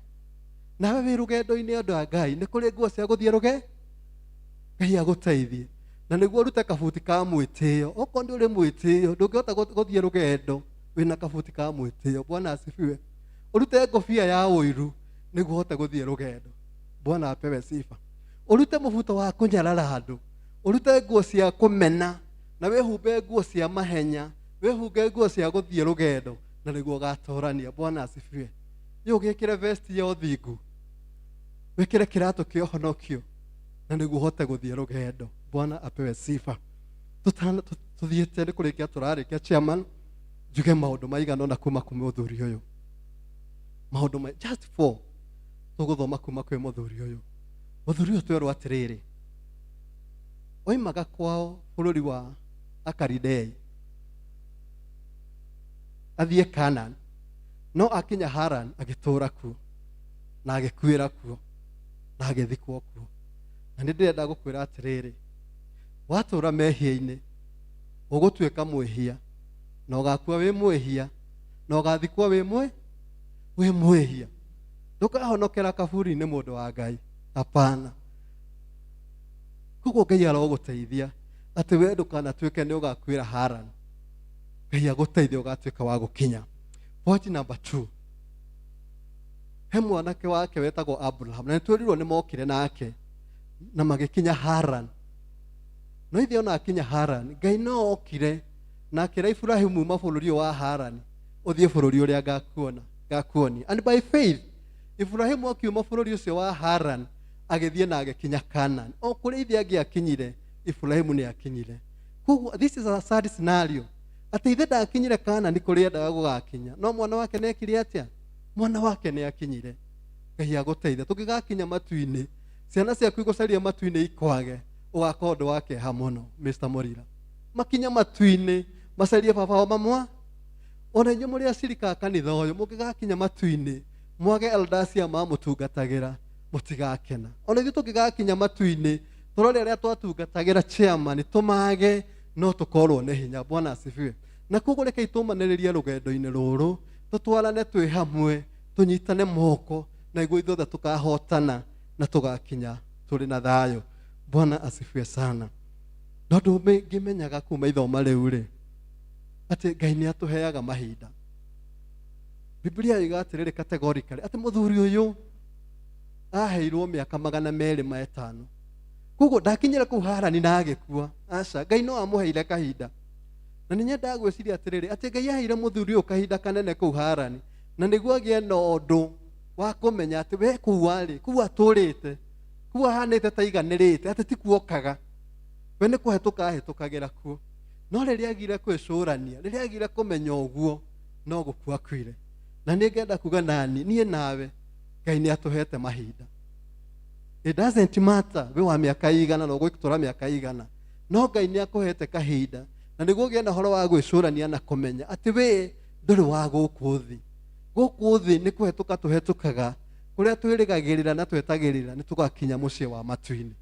Nawe wĩ rũgendo-inĩ andũ a Ngai, nĩ kũrĩ nguo cia gũthiĩ rũge? Ngai agũteithie. Na nĩguo ũrute kabuti ka mwĩtĩo. Okorwo nĩ ũrĩ mwĩtĩo, ndũngĩhota gũthiĩ rũgendo wĩna kabuti ka mwĩtĩo. Bwana asifiwe. Ũrute ngobia ya ũiru nĩguo ũhote gũthiĩ rũgendo. Bwana apewe sifa. Ũrute mũbuto wa kũnyarara andũ. Ũrute nguo cia kũmena na wĩhumbe nguo cia mahenya, wĩhumbe nguo cia gũthiĩ rũgendo na nĩguo ũgatorania. Bwana asifiwe. Rĩu ũgĩkĩre vest ya ũthingu, wĩkĩre kĩratũ kĩa ũhonokio na nĩguo ũhote gũthiĩ rũgendo. Bwana apewe sifa. Tuthiĩte nĩ kũrĩkia tũrarĩkia chairman, njuge maũndũ maigana ũna kuma kwĩ mũthuri ũyũ. Maũndũ just 4 tũgũthoma kuma kwĩ mũthuri ũyũ. Mũthuri ũyũ twerwo atĩrĩrĩ, oimaga kwao bũrũri wa Akaridei athiĩ Canaan, no akinya Haran agĩtũũra kuo na agĩkuĩra kuo na agĩthikwo kuo. Na nĩ ndĩrenda gũkwĩra atĩrĩrĩ, watũũra mehia-inĩ ũgũtuĩka mwĩhia, na ũgakua wĩ mwĩhia, na ũgathikwo wĩ mwĩhia. Ndũkahonokera kaburi-inĩ mũndũ wa Ngai. Hapana. Koguo Ngai arogũteithia atĩ we ndũkanatuĩke nĩ ũgakuĩra Haran. Ngai agũteithia ũgatuĩka wa gũkinya. Point number 2. He mwanake wake wetagwo Abraham, na nĩtwĩrirwo nĩ mokire nake na magĩkinya Haran. No ithe ona akinya Haran, Ngai no okire na akĩra Ibrahimu uma bũrũri wa Haran ũthiĩ bũrũri ũrĩa ngakuonia. And by faith, Ibrahimu akiuma bũrũri ũcio wa Haran agĩthiĩ na agĩkinya Canaan. O kũrĩa ithe angĩakinyire, Ibrahimu nĩ akinyire. Koguo this is a sad scenario. Atĩ ithe ndakinyire Canaan kũrĩa endaga gũgakinya, no mwana wake nĩ ekire atĩa? Mwana wake nĩ akinyire. Ngai agũteithia. Tũngĩgakinya matu-inĩ, ciana ciaku igũcaria matu-inĩ ikwage, ũgakorwo ũndũ wa kĩeha mũno. Mr. Morira, makinya matu-inĩ macarie baba wa mamwa. Ona inyuĩ mũrĩ acirika a kanitha ũyũ, mũngĩgakinya matu-inĩ mwage elders a mamũtungatagĩra, mũtigakena. Ona ithuĩ tũngĩgakinya matu-inĩ tũrore arĩa twatungatagĩra chairman tũmage, no tũkorwo nĩ hinya. Bwana asifiwe. Na koguo rekei tũmanĩrĩrie rũgendo-inĩ rũrũ, tũtwarane twĩ hamwe, tũnyitane moko, na igũĩ ithuothe tũkahotana na tũgakinya tũrĩ na thayũ. Bwana asifiwe sana. No ndũngĩmenyaga kuma ithoma rĩu rĩ, ati Ngai nĩ atũheaga mahinda. Biblia igatirĩrĩ categorically ati mũthuri ũyũ aheirwo mĩaka 250. Koguo ndakinyire kũu Harani na agĩkua. Aca, Ngai no amũheire kahinda. Na nĩ nyendaga gwĩciria atĩrĩrĩ ati Ngai aheire mũthuri ũyũ kahinda kanene kũu Harani, na nĩguo agĩe na ũndũ wa kũmenya ati we kũu arĩ, kũu atũrĩte, kũu ahanĩte ta iganĩrĩte, ati ti kuokaga. We nĩ kũhetũka ahĩtũkagĩra kuo. No rĩrĩa agire kwĩcũrania, rĩrĩa agire kũmenya ũguo, no gũkua kwire. Na nĩ ngenda kuga nani, niĩ nawe, Ngai nĩ atũhete mahinda. It doesn't matter we wa mĩaka igana na ũgũtũra mĩaka igana. No Ngai nĩ akũhete kahinda. Na nĩguo ũgĩe na ũhoro wa gwĩcũrania na kũmenya atĩ we ndũrĩ wa gũkũ thĩ. Gũkũ thĩ nĩ kũhetũka tũhetũkaga, kũrĩa twĩrĩgagĩrĩra na twetagĩrĩra nĩ tũgakinya mũciĩ wa matu-inĩ.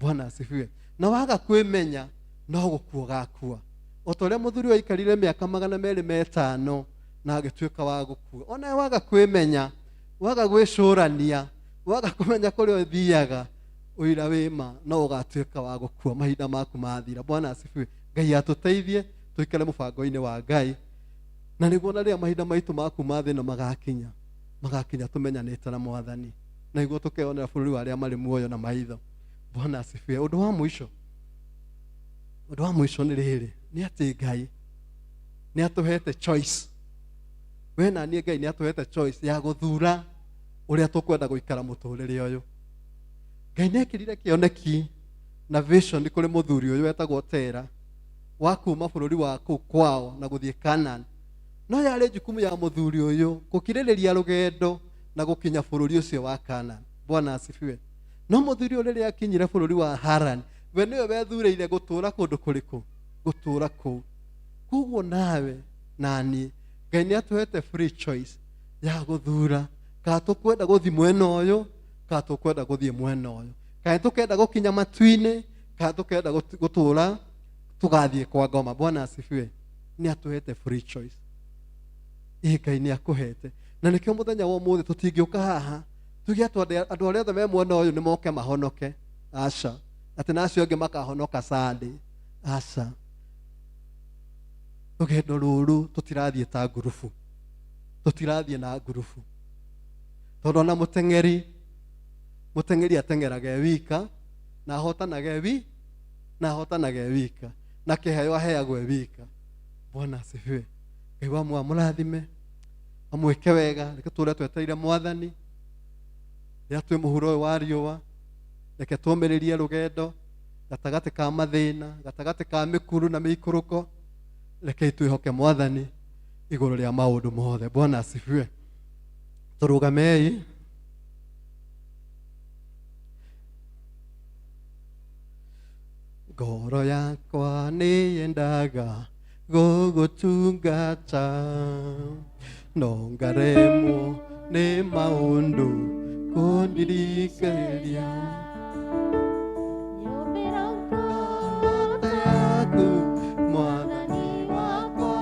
Bwana asifiwe. Na waga kwĩmenya no gũkua ũgakua. O ta ũrĩa mũthuri waikarire mĩaka 250 na agĩtuĩka wa gũkua. Ona waga kwĩmenya, waga gwĩcũrania, waga kũmenya kũrĩa ũthiaga, ũira wĩma no ũgatuĩka wa gũkua, mahinda maku mathira. Bwana asifiwe. Ngai atũteithie tũikare mũbango-inĩ wa Ngai. Na nĩguo na rĩrĩa mahinda maitũ maku mathĩna magakinya tũmenyanĩte na Mwathani. Na nĩguo tũkeonera bũrũri wa arĩa marĩ muoyo na maitho. Bwana asifiwe. Ũndũ wa mũico nĩ rĩrĩ, nĩ atĩ Ngai nĩ atũhete choice. We na niĩ Ngai nĩ atũhete choice ya gũthura ũrĩa tũkwenda gũikara mũtũrĩre ũyũ. Ngai nĩ ekĩrire kĩoneki na vision kũrĩ mũthuri ũyũ wetagwo Tera wa kuma bũrũri wa kũu kwao na gũthiĩ Canaan. No yarĩ jukumu ya mũthuri ũyũ gũkirĩrĩria rũgendo na gũkinya bũrũri ũcio wa Canaan. Bwana asifiwe. No mũthuri ũyũ rĩrĩa akinyire bũrũri wa Haran, we nĩwe wethurĩire gũtũũra kũndũ kũrĩkũ? Gũtũũra kũu. Koguo nawe na niĩ Ngai nĩ atũhete free choice ya gũthura kana tũkwenda gũthiĩ mwena ũyũ kana tũkwenda gũthiĩ mwena ũyũ, kana tũkenda gũkinya matu-inĩ kana tũkenda gũtũũra tũgathiĩ kwa ngoma. Bwana asifiwe. Nĩ atũhete free choice. Ngai nĩ akũhete. Na nĩkĩo mũthenya wa ũmũthĩ tũtingĩũka haha tuge andũ arĩa othe me mwena ũyũ nĩ moke mahonoke. Aca, atĩ na acio angĩ makahonoka Sunday. Aca, rũgendo rũrũ tũtirathiĩ ta ngurubu, tũtirathiĩ na ngurubu. Tondũ ona mũteng'eri ateng'eraga e wika na ahotanage e wika na kĩheo aheagwo e wika. Bwana asifiwe. Ngai wa mũrathime amwĩke wega, reke tũũre twetereire Mwathani rĩrĩa twĩ mũhuro ũyũ wa riũa. Reke tũmĩrĩrie rũgendo gatagatĩ ka mathĩna, gatagatĩ ka mĩkuru na mĩikũrũko. Reke twĩhoke Mwathani igũrũ rĩa maũndũ mothe. Bwana asifiwe. Tũrũgamei. Ngoro yakwa nĩ yendaga gũgũtungata, no ngaremwo nĩ maũndũ kũndirikĩria. Nyũmbĩra ngoro yaku Mwathani wakwa,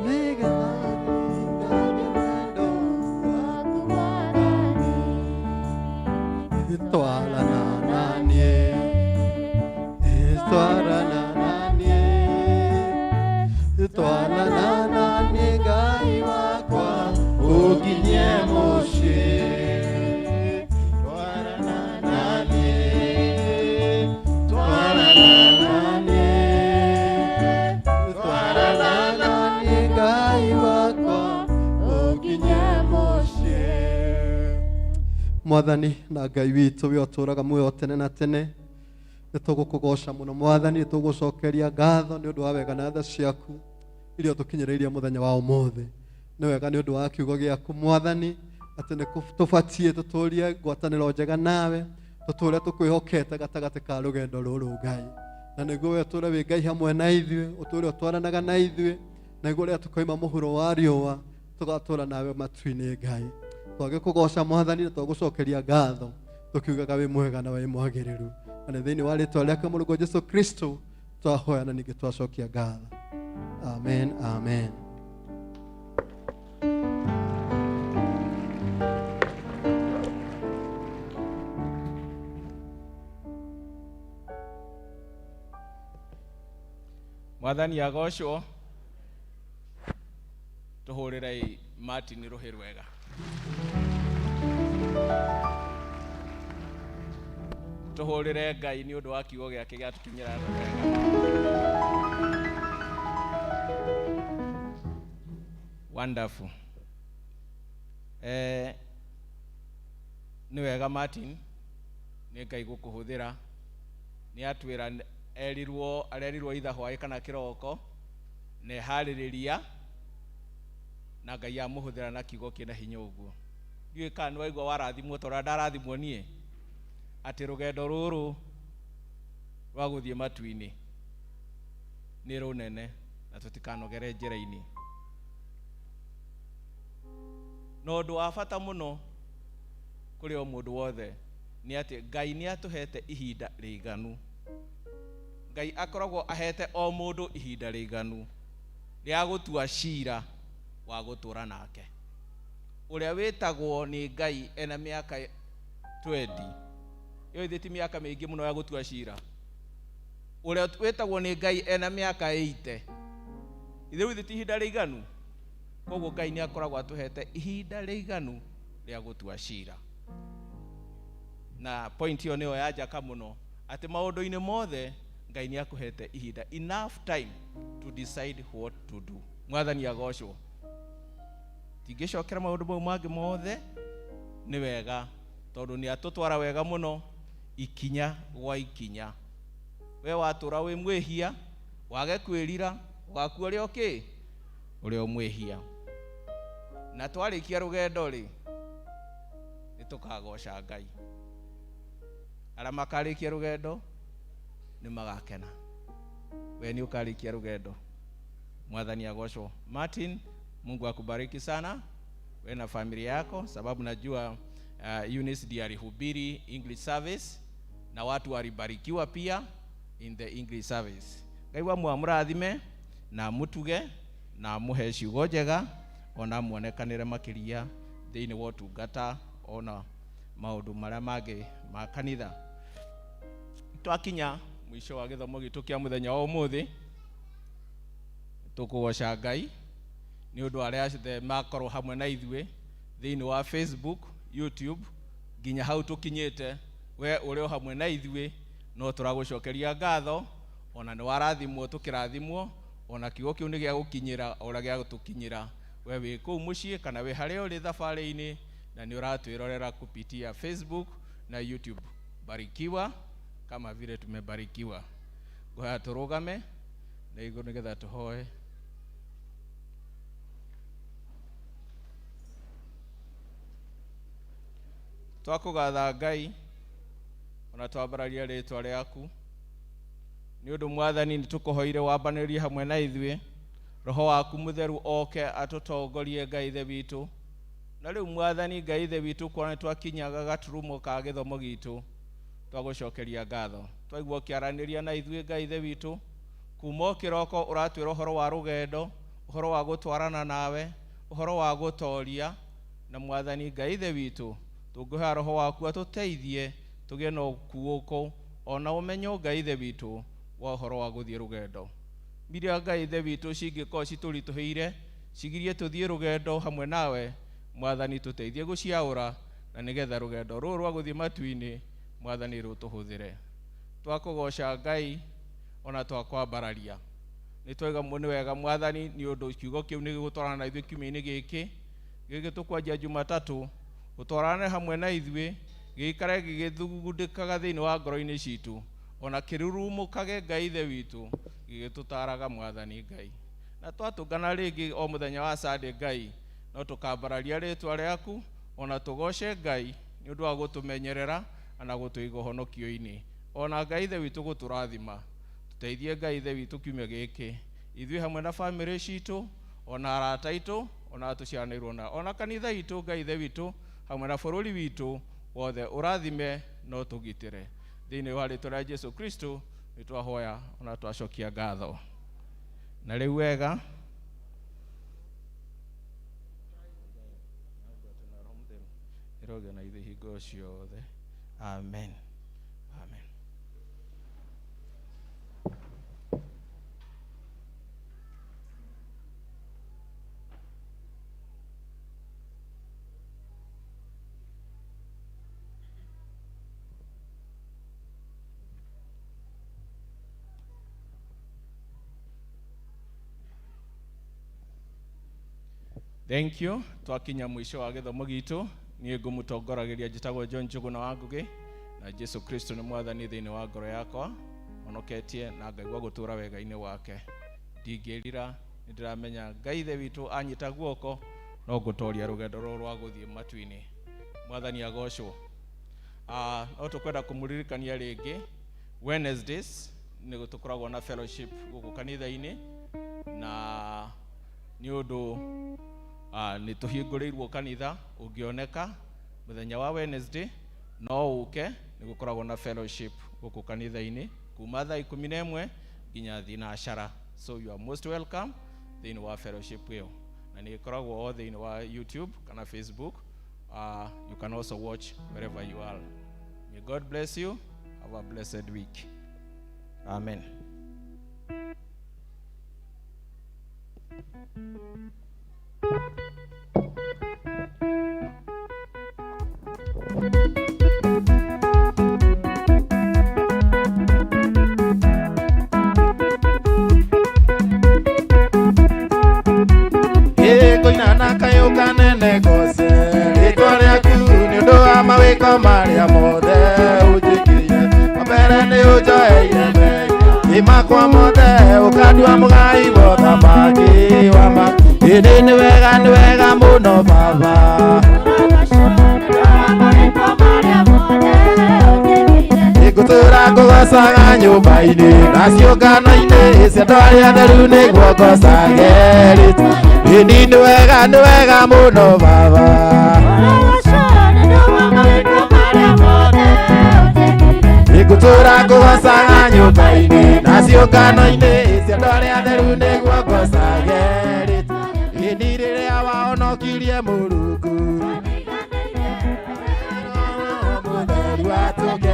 nĩgetha ngagĩa wendo waku Mwathani. Twarana naniĩ, twarana twarana naniĩ Ngai wakwa ũnginyie mũciĩ. Twarana naniĩ, twarana naniĩ Ngai wakwa ũnginyie mũciĩ. Mwathani na Ngai witũ we ũtũũraga muoyo tene na tene, nĩ tũgũkũgoca mũno Mwathani, nĩ tũgũcokeria ngatho nĩ ũndũ wa wega na tha ciaku iria tũkinyĩrĩirie mũthenya wa ũmũthĩ. Nĩ wega nĩ ũndũ wa kiugo gĩaku Mwathani, atĩ nĩ tũbatiĩ tũtũũrie ngwatanĩro njega nawe, tũtũũre tũkwĩhokete gatagatĩ ka rũgendo rũrũ Ngai. Na nĩguo we ũtũũre wĩ Ngai hamwe na ithuĩ, ũtũũre ũtwaranaga na ithuĩ, na nĩguo rĩrĩa tũkoima mũhuro wa riũa tũgatũũra nawe matu-inĩ Ngai. Twagĩkũgoca Mwathani na twagũcokeria ngatho tũkiugaga wĩ mwega na wĩ mwagĩrĩru. Na thĩinĩ wa rĩĩtwa rĩake Mũrungu Jesũ Kristo twahoya na ningĩ twacokia ngatho. Amen, amen. Mwathani agocwo. Tuhurire Martin ruhi rwega. Tuhurire Ngai ni undu wa kiugo giake giatukinyira wega. Wonderful. Ni wega Martin ni Ngai gukuhuthira ni atwira arerirwo itha hwaĩ kana kiroko ne haririria na Ngai amuhuthira na kiugo kina hinya uguo. Ndiũĩ kana nĩ waigua warathimwo tora ndarathimwo nie ati rugendo ruru rwa guthie matu-inĩ nĩ runene na tutikanogere njĩra-inĩ. No ũndũ wa bata mũno kũrĩ o mũndũ wothe nĩ atĩ Ngai nĩ atũhete ihinda rĩiganu. Ngai akoragwo ahete o mũndũ ihinda rĩiganu rĩa gũtua cira wa gũtũra nake. Ũrĩa wĩtagwo nĩ Ngai ena mĩaka 20, yo ithĩ ti mĩaka mĩingĩ mũno ya gũtua cira. Ũrĩa wĩtagwo nĩ Ngai ena mĩaka 80, ithĩ ti ihinda rĩiganu? Koguo Ngai nĩ akoragwo atũhete ihinda rĩiganu rĩa gũtua cira. Na point iyo nĩyo yanjaka mũno atĩ maũndũ-inĩ mothe Ngai nĩ akũhete ihinda, enough time to decide what to do. Mwathani agocwo. Tingĩcokera maũndũ mau mangĩ mothe nĩ wega tondũ nĩ atũtwara wega mũno ikinya gwa ikinya. We watũra wĩ mwĩhia wage kwĩrira ũgakua ũrĩa mwĩhia. Na twarĩkia rũgendo rĩ nĩ tũkagoca Ngai. Arĩa makarĩkia rũgendo nĩ magakena. We nĩ ũkarĩkia rũgendo. Mwathani agocwo. Martin, Mungu akubariki sana we na familia yako, sababu najua Eunice ndiye alihubiri English service na watu walibarikiwa pia in the English service. Ngai wa mwamurathime na mutuge na muhe ciugo njega ona muonekanire makiria thĩinĩ wa ũtungata ona maũndũ marĩa mangĩ ma kanitha. Twakinya mwisho wa gĩthomo gitũ kĩa mũthenya wa ũmũthĩ, tũkũgoca Ngai nĩ ũndũ arĩa makorwo hamwe na ithuĩ thĩinĩ wa Facebook, YouTube, nginya hau tũkinyĩte. We ũrĩ hamwe na ithuĩ no tũragũcokeria ngatho, ona nĩ warathimwo tũkĩrathimwo, ona kiugo kĩu nĩ gĩa gũkinyĩra ũrĩa gĩa gũtũkinyĩra. We wĩ kũu mũciĩ kana wĩ harĩa ũrĩ thabarĩ-inĩ na nĩ ũratwĩrorera kupitia Facebook na YouTube. Barikiwa kama vile tumebarikiwa. Ngoja turugame na igũrũ nĩgetha tũhoe. Twakũgatha Ngai ona twambararia rĩtwa rĩaku nĩ ũndũ Mwathani nĩ tũkũhoire wambanĩrie hamwe na ithuĩ. Roho waku mũtheru oke atũtongorie Ngai ithe witũ. Na rĩu Mwathani Ngai ithe witũ kuona twakinyaga gaturumo ka gĩthomo gitũ, twagũcokeria ngatho. Twaigua ũkĩaranĩria na ithuĩ Ngai ithe witũ kuma kĩroko ũratwĩra ũhoro wa rũgendo, ũhoro wa gũtwarana nawe, ũhoro wa gũtoria. Na Mwathani Ngai ithe witũ tũngĩhoya Roho waku atũteithie tũgĩe na ũkuũko ona ũmenyo Ngai ithe witũ wa ũhoro wa gũthiĩ rũgendo. Miria Ngai ithe witũ cingĩkorwo citũritũhĩire cigirie tũthiĩ rũgendo hamwe nawe, Mwathani tũteithie gũciaũra na nĩgetha rũgendo rũrũ rwa gũthiĩ matu-inĩ Mwathani rũtũhũthĩre. Twakũgoca Ngai ona twakwambararia. Nĩ twaiga nĩ wega Mwathani nĩ ũndũ kiugo kĩu nĩ gĩgũtwarana na ithuĩ kiumia-inĩ gĩkĩ tũkwanjia Jumatatũ, ũtwarane hamwe na ithuĩ, gĩikare gĩgĩthugundĩkaga thĩinĩ wa ngoro-inĩ citũ, ona kĩrurumũkage Ngai ithe witũ gĩgĩtũtaraga Mwathani Ngai. Na twatũngana rĩngĩ o mũthenya wa Sunday Ngai, no tũkambararia rĩtwa rĩaku ona tũgoce Ngai nĩ ũndũ wa gũtũmenyerera na gũtũiga ũhonokio-inĩ. Ona Ngai ithe witũ gũtũrathima. Tũteithie Ngai ithe witũ kiumia gĩkĩ, ithuĩ hamwe na family citũ, ona arata aitũ, ona tũciaranĩirwo na ona kanitha itũ Ngai ithe witũ hamwe na bũrũri witũ wothe ũrathime no tũgitĩre. Thĩinĩ wa rĩtwa rĩa Jesu Kristo nĩ twahoya ona twacokia ngatho. Na rĩu wega iroge na ithuĩ hingo ciothe. Amen. Amen. Thank you. Twakinya mwisho wa githomo gitu. Niĩ ngũmũtongorageria njĩtagwo John Njuguna wa Ngugi, na Jesu Kristo nĩ mwathani thĩinĩ wa ngoro yakwa, honoketie na ngaigua gũtũũra wega-inĩ wake. Ndingĩrira, nĩndĩramenya Ngai ithe witũ anyita guoko no ngũtoria rũgendo rũrũ rwa gũthiĩ matu-inĩ. Mwathani agocwo. No tũkwenda kũmũririkania rĩngĩ Wednesdays nĩ tũkoragwo na fellowship gũkũ kanitha-inĩ, na nĩ ũndũ nĩ tũhingũrĩirwo kanitha ũngĩoneka mũthenya wa Wednesday no ũke, nĩ gũkoragwo na fellowship gũkũ kanitha-inĩ kuma thaa 11 nginya thinacara. So you are most welcome thĩinĩ wa fellowship ĩyo, na nĩ ĩkoragwo thĩinĩ wa YouTube kana Facebook. You can also watch wherever you are. May God bless you. Have a blessed week. Amen. Koina na kayo kanene gose ritwa rĩaku nĩ ũndũ wa mawĩko marĩa mothe ũnjĩkĩire mbere nĩ ũnjoeire mehia makwa mothe ũkandua mũgai wa thamaki wa matu. Ĩndĩ nĩ wega mũno baba, ngũtũũra ngũgocaga nyũmba-inĩ na ciũngano-inĩ cia andũ arĩa atheru nĩguo ngocage rĩtwa. Ĩndĩ nĩ wega mũno baba, ngũtũũra ngũgocaga nyũmba-inĩ na ciũngano-inĩ cia andũ arĩa atheru nĩguo ngocage rĩtwa. Ĩndĩ rĩrĩa wahonokirie Mũrungu mũtheri watũge